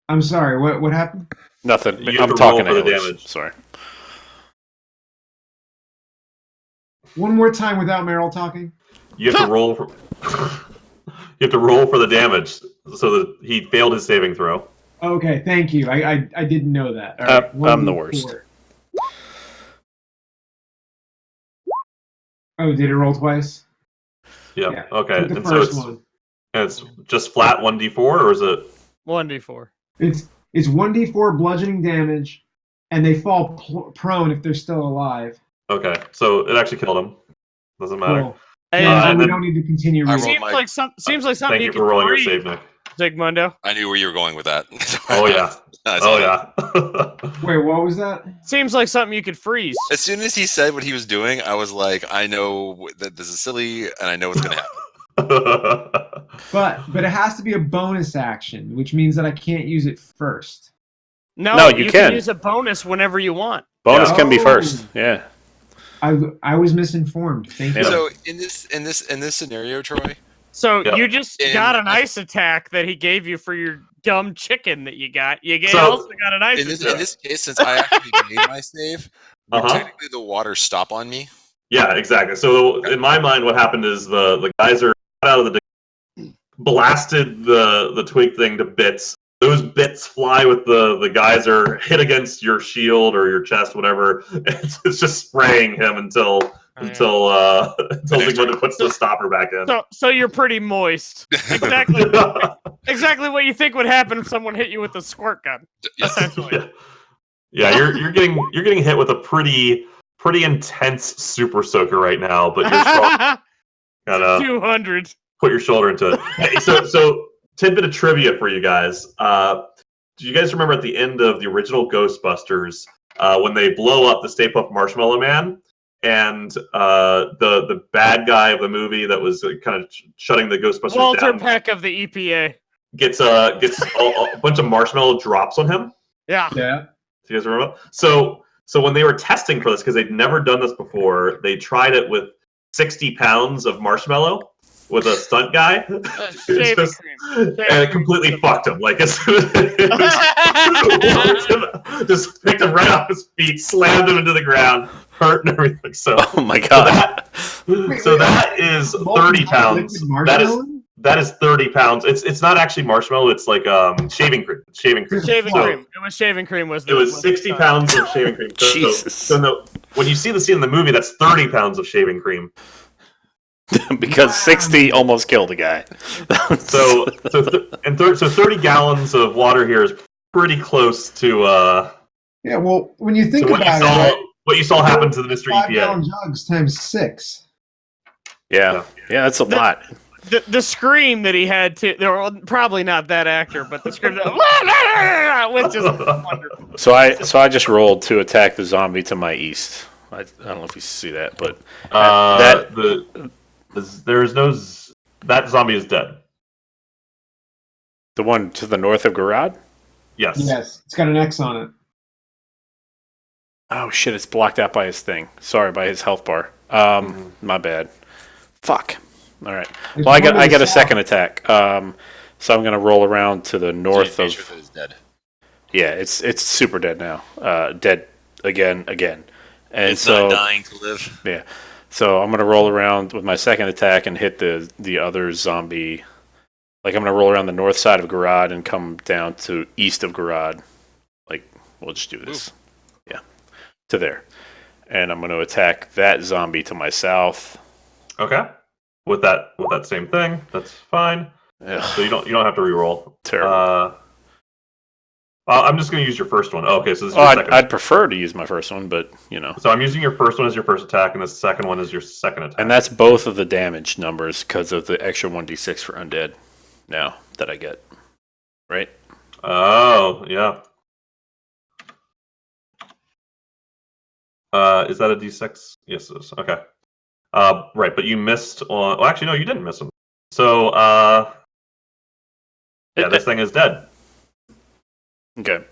I'm sorry. What happened? Nothing. You have I'm to roll talking for to the Ellis. damage. Sorry. One more time without Meryl talking. You have to roll for. You have to roll for the damage, so that he failed his saving throw. Okay, thank you. I didn't know that. All right, I'm the 1d4. worst. Oh, did it roll twice? Yeah. Yeah. Okay. Took the And so first one. it's just flat 1d4, or is it? 1d4. It's 1d4 bludgeoning damage, and they fall prone if they're still alive. Okay, so it actually killed him. Doesn't matter. Cool. Hey, No, and we then- don't need to continue I reading. rolled seems like something Thank you for rolling your save, Nick. Zigmundo. I knew where you were going with that. Oh yeah. I saw Oh that. yeah. Wait, what was that? Seems like something you could freeze. As soon as he said what he was doing, I was like, I know that this is silly, and I know what's going to happen. But it has to be a bonus action, which means that I can't use it first. No, you can can. use a bonus whenever you want. Bonus Yeah. can be Oh. first. Yeah. I was misinformed. Thank you. Yeah. So in this scenario, Troy, So Yeah. you just And- got an ice attack that he gave you for your dumb chicken that you got. So- also got an ice in attack. this case, since I actually made my save, would Uh-huh. technically the water stop on me? Yeah, exactly. So in my mind, what happened is the geyser got out of the blasted the twig thing to bits. Those bits fly with the geyser, hit against your shield or your chest, whatever. It's just spraying him until Zigmundo puts the stopper back in. So you're pretty moist. Exactly. Exactly what you think would happen if someone hit you with a squirt gun. Essentially. Yeah, you're getting hit with a pretty intense super soaker right now, but you're strong. Gotta 200. put your shoulder into it. Hey, so tidbit of trivia for you guys. Do you guys remember at the end of the original Ghostbusters when they blow up the Stay Puft Marshmallow Man and the bad guy of the movie that was kind of shutting the Ghostbusters Walter down Peck of the EPA. gets a bunch of marshmallow drops on him? Yeah. Yeah. Do you guys remember? So when they were testing for this, because they'd never done this before, they tried it with 60 pounds of marshmallow with a stunt guy. Shaving Just- cream. and it completely fucked him. Like just picked him right off his feet, slammed him into the ground, hurt and everything. So, Oh my god. that is 30 pounds. That is 30 pounds. It's not actually marshmallow. It's like shaving cream. Shaving cream. Shaving So, cream. It was shaving cream. It was 60 pounds of shaving cream. Jesus. When you see the scene in the movie, that's 30 pounds of shaving cream. Because 60 almost killed a guy. So 30 gallons of water here is pretty close to Yeah, well, when you think to what you about saw it, right, what you saw happen to the Mr. 5-gallon EPA. jugs times 6. Yeah, that's a lot. The scream that he had to, there were probably not that actor, but the scream that was just wonderful. So I just rolled to attack the zombie to my east. I don't know if you see that, but That zombie is dead. the one to the north of Garad? Yes. Yes, it's got an X on it. Oh shit, it's blocked out by his thing. Sorry, by his health bar. My bad. Fuck. All right. It's Well, I one to got the a south. second attack. So I'm gonna roll around to the north So you of. make sure that it's dead. Yeah, it's super dead now. Dead again. And It's so not dying to live. yeah. So I'm gonna roll around with my second attack and hit the other zombie. Like I'm gonna roll around the north side of Garad and come down to east of Garad. Like we'll just do this. Yeah. To there. And I'm gonna attack that zombie to my south. Okay. With that same thing, that's fine. Ugh, So you don't have to re-roll. terrible. I'm just going to use your first one. Oh, okay, so this is Oh, your I'd, second. I'd prefer to use my first one, but you know. So I'm using your first one as your first attack, and the second one is your second attack. And that's both of the damage numbers because of the extra 1d6 for undead now that I get. Right? Oh, yeah. Is that a d6? Yes, it is. Okay. Right, but you missed on... Well, actually, no, you didn't miss him. So, yeah, this thing is dead. Okay.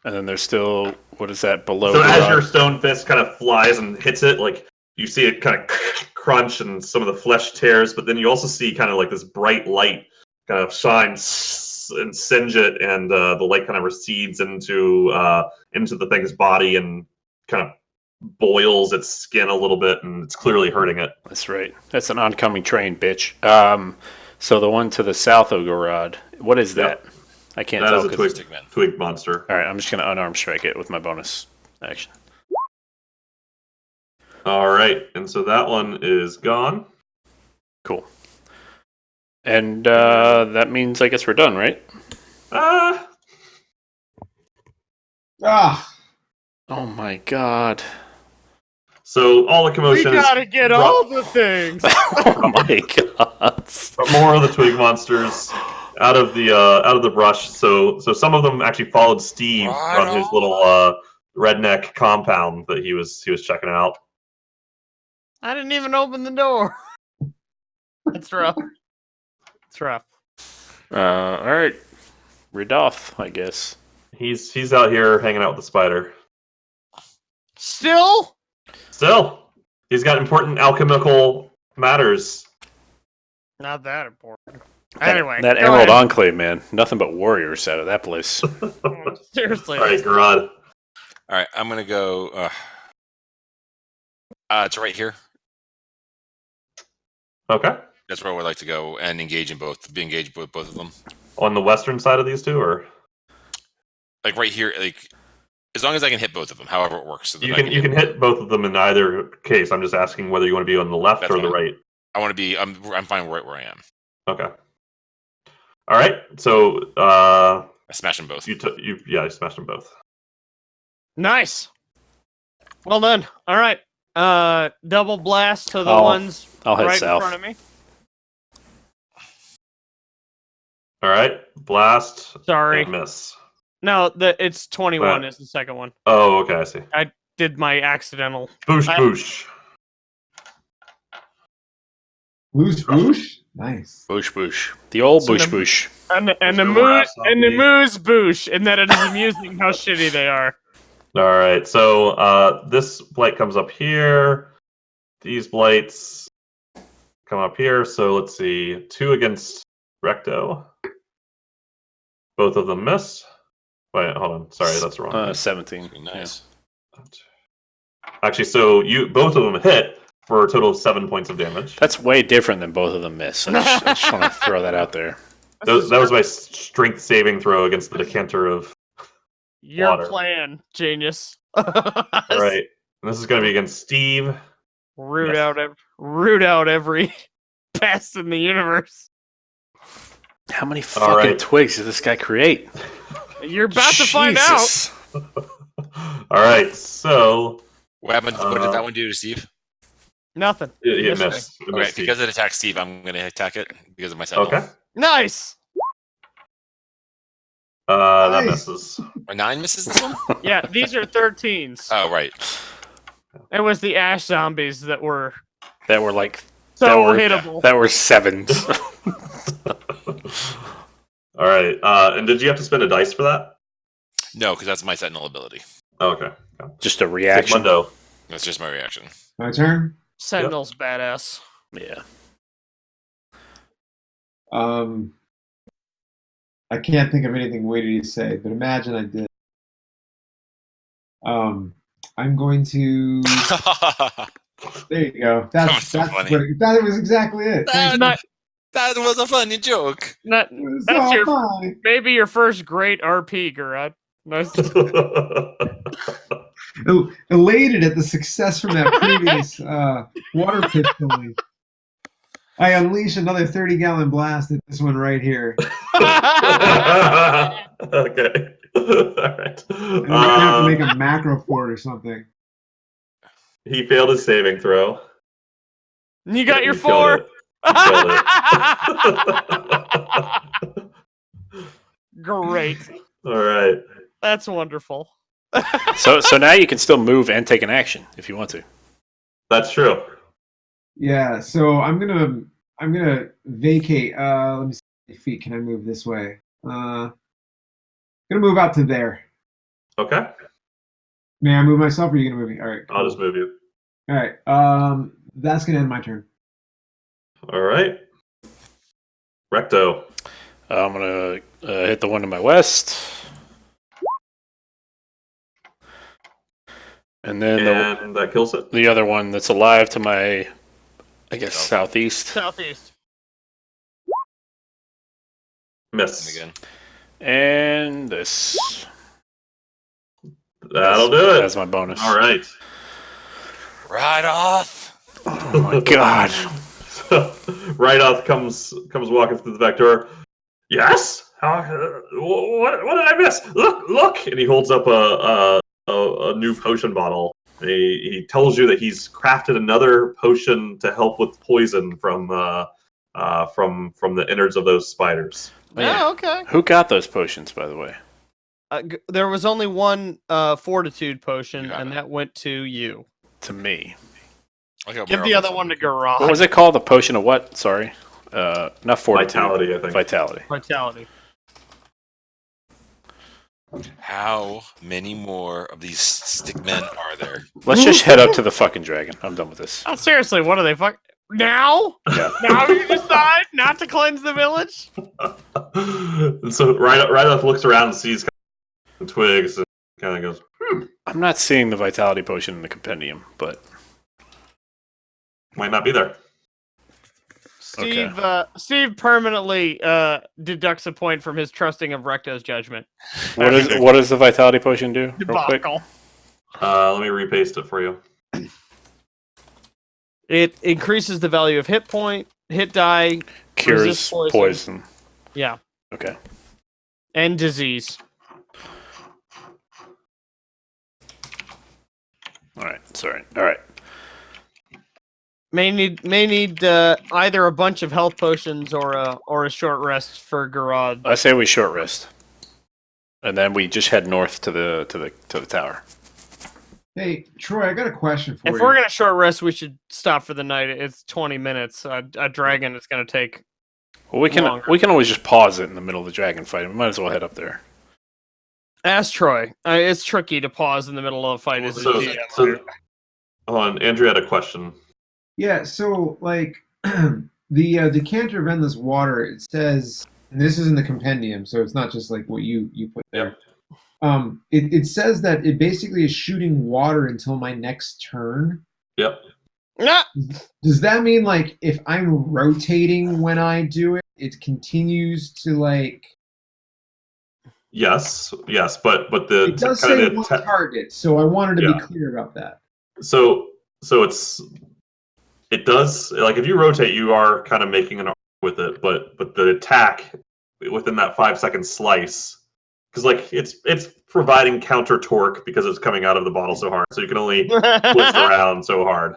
And then there's still, what is that, below So the as rod? your stone fist kind of flies and hits it, like, you see it kind of crunch and some of the flesh tears, but then you also see kind of like this bright light kind of shine and singe it, and the light kind of recedes into the thing's body and kind of boils its skin a little bit, and it's clearly hurting it. That's right. That's an oncoming train, bitch. So the one to the south of Gorod, what is Yep. that? I can't That tell is a because twig monster. all right, I'm just gonna unarmed strike it with my bonus action. All right, and so that one is gone. Cool. And that means I guess we're done, right? Ah, Ah, Oh my god. so all the We commotion is gotta get all the things. Oh my god. more of the twig monsters out of the brush. So some of them actually followed Steve Right on his little redneck compound that he was checking out. I didn't even open the door. That's rough. It's rough. All right. Ridoff, I guess. He's out here hanging out with the spider. Still? Still, he's got important alchemical matters. Not that important. That- Anyway, that go Emerald ahead. Enclave, man. Nothing but warriors out of that place. Seriously. All right, Garad. All right, I'm gonna go. It's right here. Okay. That's where I would like to go and be engaged with both of them. On the western side of these two, or Like right here, like as long as I can hit both of them, however it works. So that you I can you can hit both of them in either case. I'm just asking whether you want to be on the left That's or the fine. right. I want to be. I'm fine right where I am. Okay. All right. So I smash them both. you smashed them both. Nice. Well done. All right. Double blast to the I'll ones head right south. in front of me. All right. Blast. Sorry. And miss. No, it's 21 What? is the second one. Oh, okay. I see. Did my accidental. Boosh, I- boosh. whoosh, whoosh. Nice. Boosh boosh. The old So boosh the- boosh. And the There's no moose more ass on and the me. moose boosh, and that it is amusing how shitty they are. All right. So this blight comes up here. These blights come up here. So let's see. 2 against Recto. Both of them miss. Wait, hold on. Sorry, that's wrong. 17. Nice. Actually, so both of them hit for a total of 7 points of damage. That's way different than both of them miss. I just want to throw that out there. That was my strength saving throw against the decanter of. Your water. plan, genius. All right. And this is going to be against Steve. Root Yes. root out every pest in the universe. How many All fucking right. twigs did this guy create? You're about to find out. Jesus. All right. So What happened? What did that one do to Steve? Nothing. it Missed me. missed. It Okay, missed Steve. because it attacked Steve, I'm gonna attack it because of my sentinel. Okay. Nice. That Nice. misses. Or 9 misses this one? Yeah, these are 13s. Oh right. It was the ash zombies that were That were like so That were- hittable. that were 7s. All right. And did you have to spend a dice for that? No, because that's my sentinel ability. Oh, okay. Just a reaction. Mundo. That's just my reaction. My turn. Sentinel's badass. Yeah. I can't think of anything witty to say, but imagine I did. I'm going to. There you go. That That's was so that's funny. that was exactly it. Thank you. Not, That was a funny joke. not, It was that's so your- funny. maybe your first great RP, Garrod. Nice. Elated at the success from that previous water pit filling. I unleash another 30-gallon blast at this one right here. Okay. All right. And we're gonna have to make a macro fort or something. He failed his saving throw. You got your You killed 4. it. Great. All right. That's wonderful. So now you can still move and take an action if you want to. That's true. Yeah, so I'm gonna vacate. Let me see feet. Can I move this way? Gonna move out to there. Okay. May I move myself, or are you gonna move me? All right. I'll just move you. All right. That's gonna end my turn. All right. Recto. I'm gonna hit the one to my west, and then And that kills it. the other one that's alive to my, I guess, southeast. Southeast. Miss. Again. And this. That'll do it. That's my bonus. All right. Right off. Oh my god. So, right off comes walking through the back door. Yes. What did I miss? Look! And he holds up a new potion bottle. He tells you that he's crafted another potion to help with poison from the innards of those spiders. Man. Oh, okay. Who got those potions, by the way? There was only one fortitude potion, You got and it. that went to you. To me. I got Give more the of other this. one to Garage. What was it called? The potion of what? Sorry. Not fortitude. Vitality, I think. Vitality. Vitality. How many more of these stickmen are there? Let's just head up to the fucking dragon. I'm done with this. Oh, seriously, what are they fuck? Now? Yeah. Now you decide not to cleanse the village? And so right off looks around and sees twigs and kind of goes, I'm not seeing the vitality potion in the compendium, but might not be there. Steve permanently deducts a point from his trusting of Recto's judgment. what does the vitality potion do? Real quick. Debacle. Let me repaste it for you. It increases the value of hit die, Cures resist poison. yeah, Okay. and disease. All right. Sorry. All right. May need either a bunch of health potions or a short rest for Garage. I say we short rest, and then we just head north to the tower. Hey, Troy, I got a question for you. If we're gonna short rest, we should stop for the night. It's 20 minutes. A dragon is gonna take. Well, we can Longer. always just pause it in the middle of the dragon fight. We might as well head up there. Ask Troy. It's tricky to pause in the middle of a fight. As a So, GM. hold on, Andrew had a question. Yeah, so like the decanter of endless water, it says, and this is in the compendium, so it's not just like what you put there. It says that it basically is shooting water until my next turn. Yep. Ah! Does that mean like if I'm rotating when I do it, it continues to like? Yes, but the It does kind say of one target, so I wanted to Yeah. be clear about that. so it does, like, if you rotate, you are kind of making an arc with it, but the attack within that 5-second slice, because like it's providing counter torque because it's coming out of the bottle so hard, so you can only twist around so hard.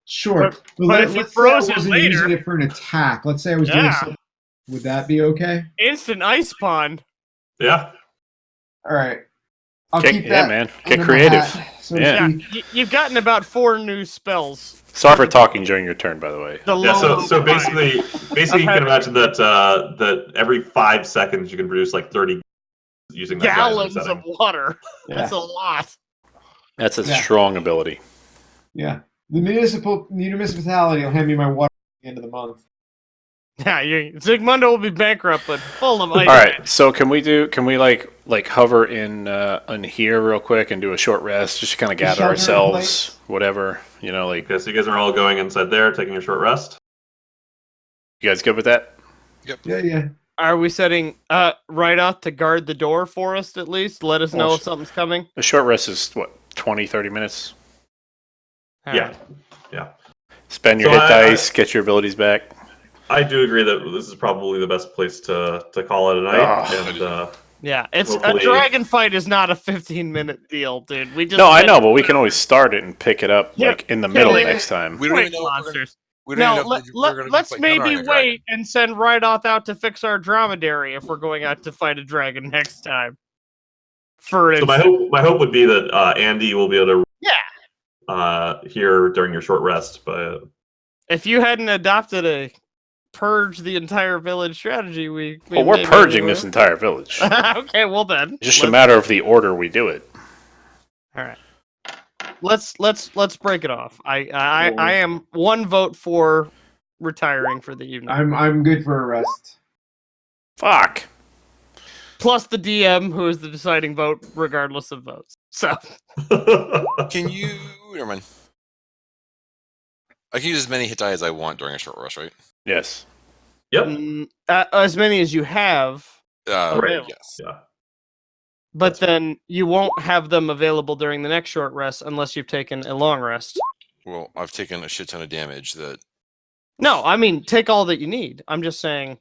Sure, but if you let's say I froze it wasn't later- using it for an attack. Let's say I was doing Yeah. something. Would that be okay? Instant ice pond. Yeah. All right. I'll Get, keep yeah, that. man. under Get my creative. hat, so to Yeah. Yeah, speak. you've gotten about 4 new spells. Sorry for talking during your turn, by the way. The Yeah, low so five. basically you can imagine that that every 5 seconds you can produce like 30 using that gallons geyser of setting. water. Yeah. That's a lot. That's a Yeah. strong ability. Yeah. The municipality will hand me my water at the end of the month. Yeah, Zygmundo will be bankrupt, but full of ice. All right. So can we like hover in here real quick and do a short rest just to kind of gather shelter in ourselves, whatever, like. Okay, so you guys are all going inside there, taking a short rest. You guys good with that? Yeah. Are we setting right off to guard the door for us at least? Let us know Well, if something's coming. The short rest is what, 20, 30 minutes? All Yeah. right. Yeah. Spend your So hit dice, get your abilities back. I do agree that this is probably the best place to call it a night. Ah. And Yeah, it's Hopefully- a dragon fight is not a 15-minute deal, dude. We just No, I met- know, but we can always start it and pick it up Yeah, like in the middle killing- next time. We don't Wait, even know. If we're gonna, monsters. we don't No, even know if we're gonna let's fight maybe Counter-Iron Dragon. wait and send Rydoth out to fix our dromedary if we're going out to fight a dragon next time. For so instance. my hope would be that Andy will be able Yeah. to hear during your short rest. But If you hadn't adopted a purge the entire village strategy, we Well, we're maybe purging would. this entire village. Okay, well then. It's just a matter of the order we do it. All right. Let's break it off. I am one vote for retiring for the evening. I'm good for a rest. Fuck. Plus the DM, who is the deciding vote, regardless of votes. So Can you? Never mind. I can use as many hit die as I want during a short rest, right? Yes. Yep. as many as you have, Right. Yes. Yeah. but then you won't have them available during the next short rest unless you've taken a long rest. Well, I've taken a shit ton of damage. That No, I mean take all that you need. I'm just saying,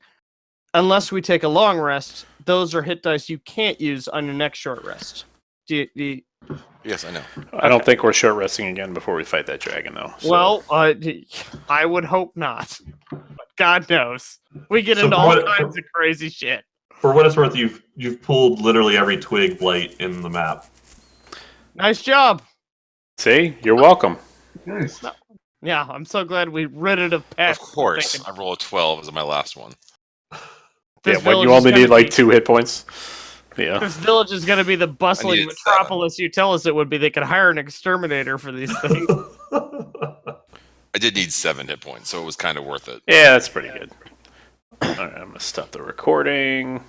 unless we take a long rest, those are hit dice you can't use on your next short rest. yes, I know. I don't think we're short resting again before we fight that dragon, though. so- Well, I would hope not. But God knows, we get So into all what- kinds of crazy shit. For what it's worth, you've pulled literally every twig blight in the map. Nice job. See, you're welcome. Nice. Yeah, I'm so glad we rid it of Of pests. course, I roll a 12 as my last one. This Yeah, when village you is only gonna need like be- 2 hit points. Yeah. This village is going to be the bustling needed metropolis you tell us it would be. They could hire an exterminator for these things. I did need 7 hit points, so it was kind of worth it. Yeah, that's pretty good. All right, I'm going to stop the recording.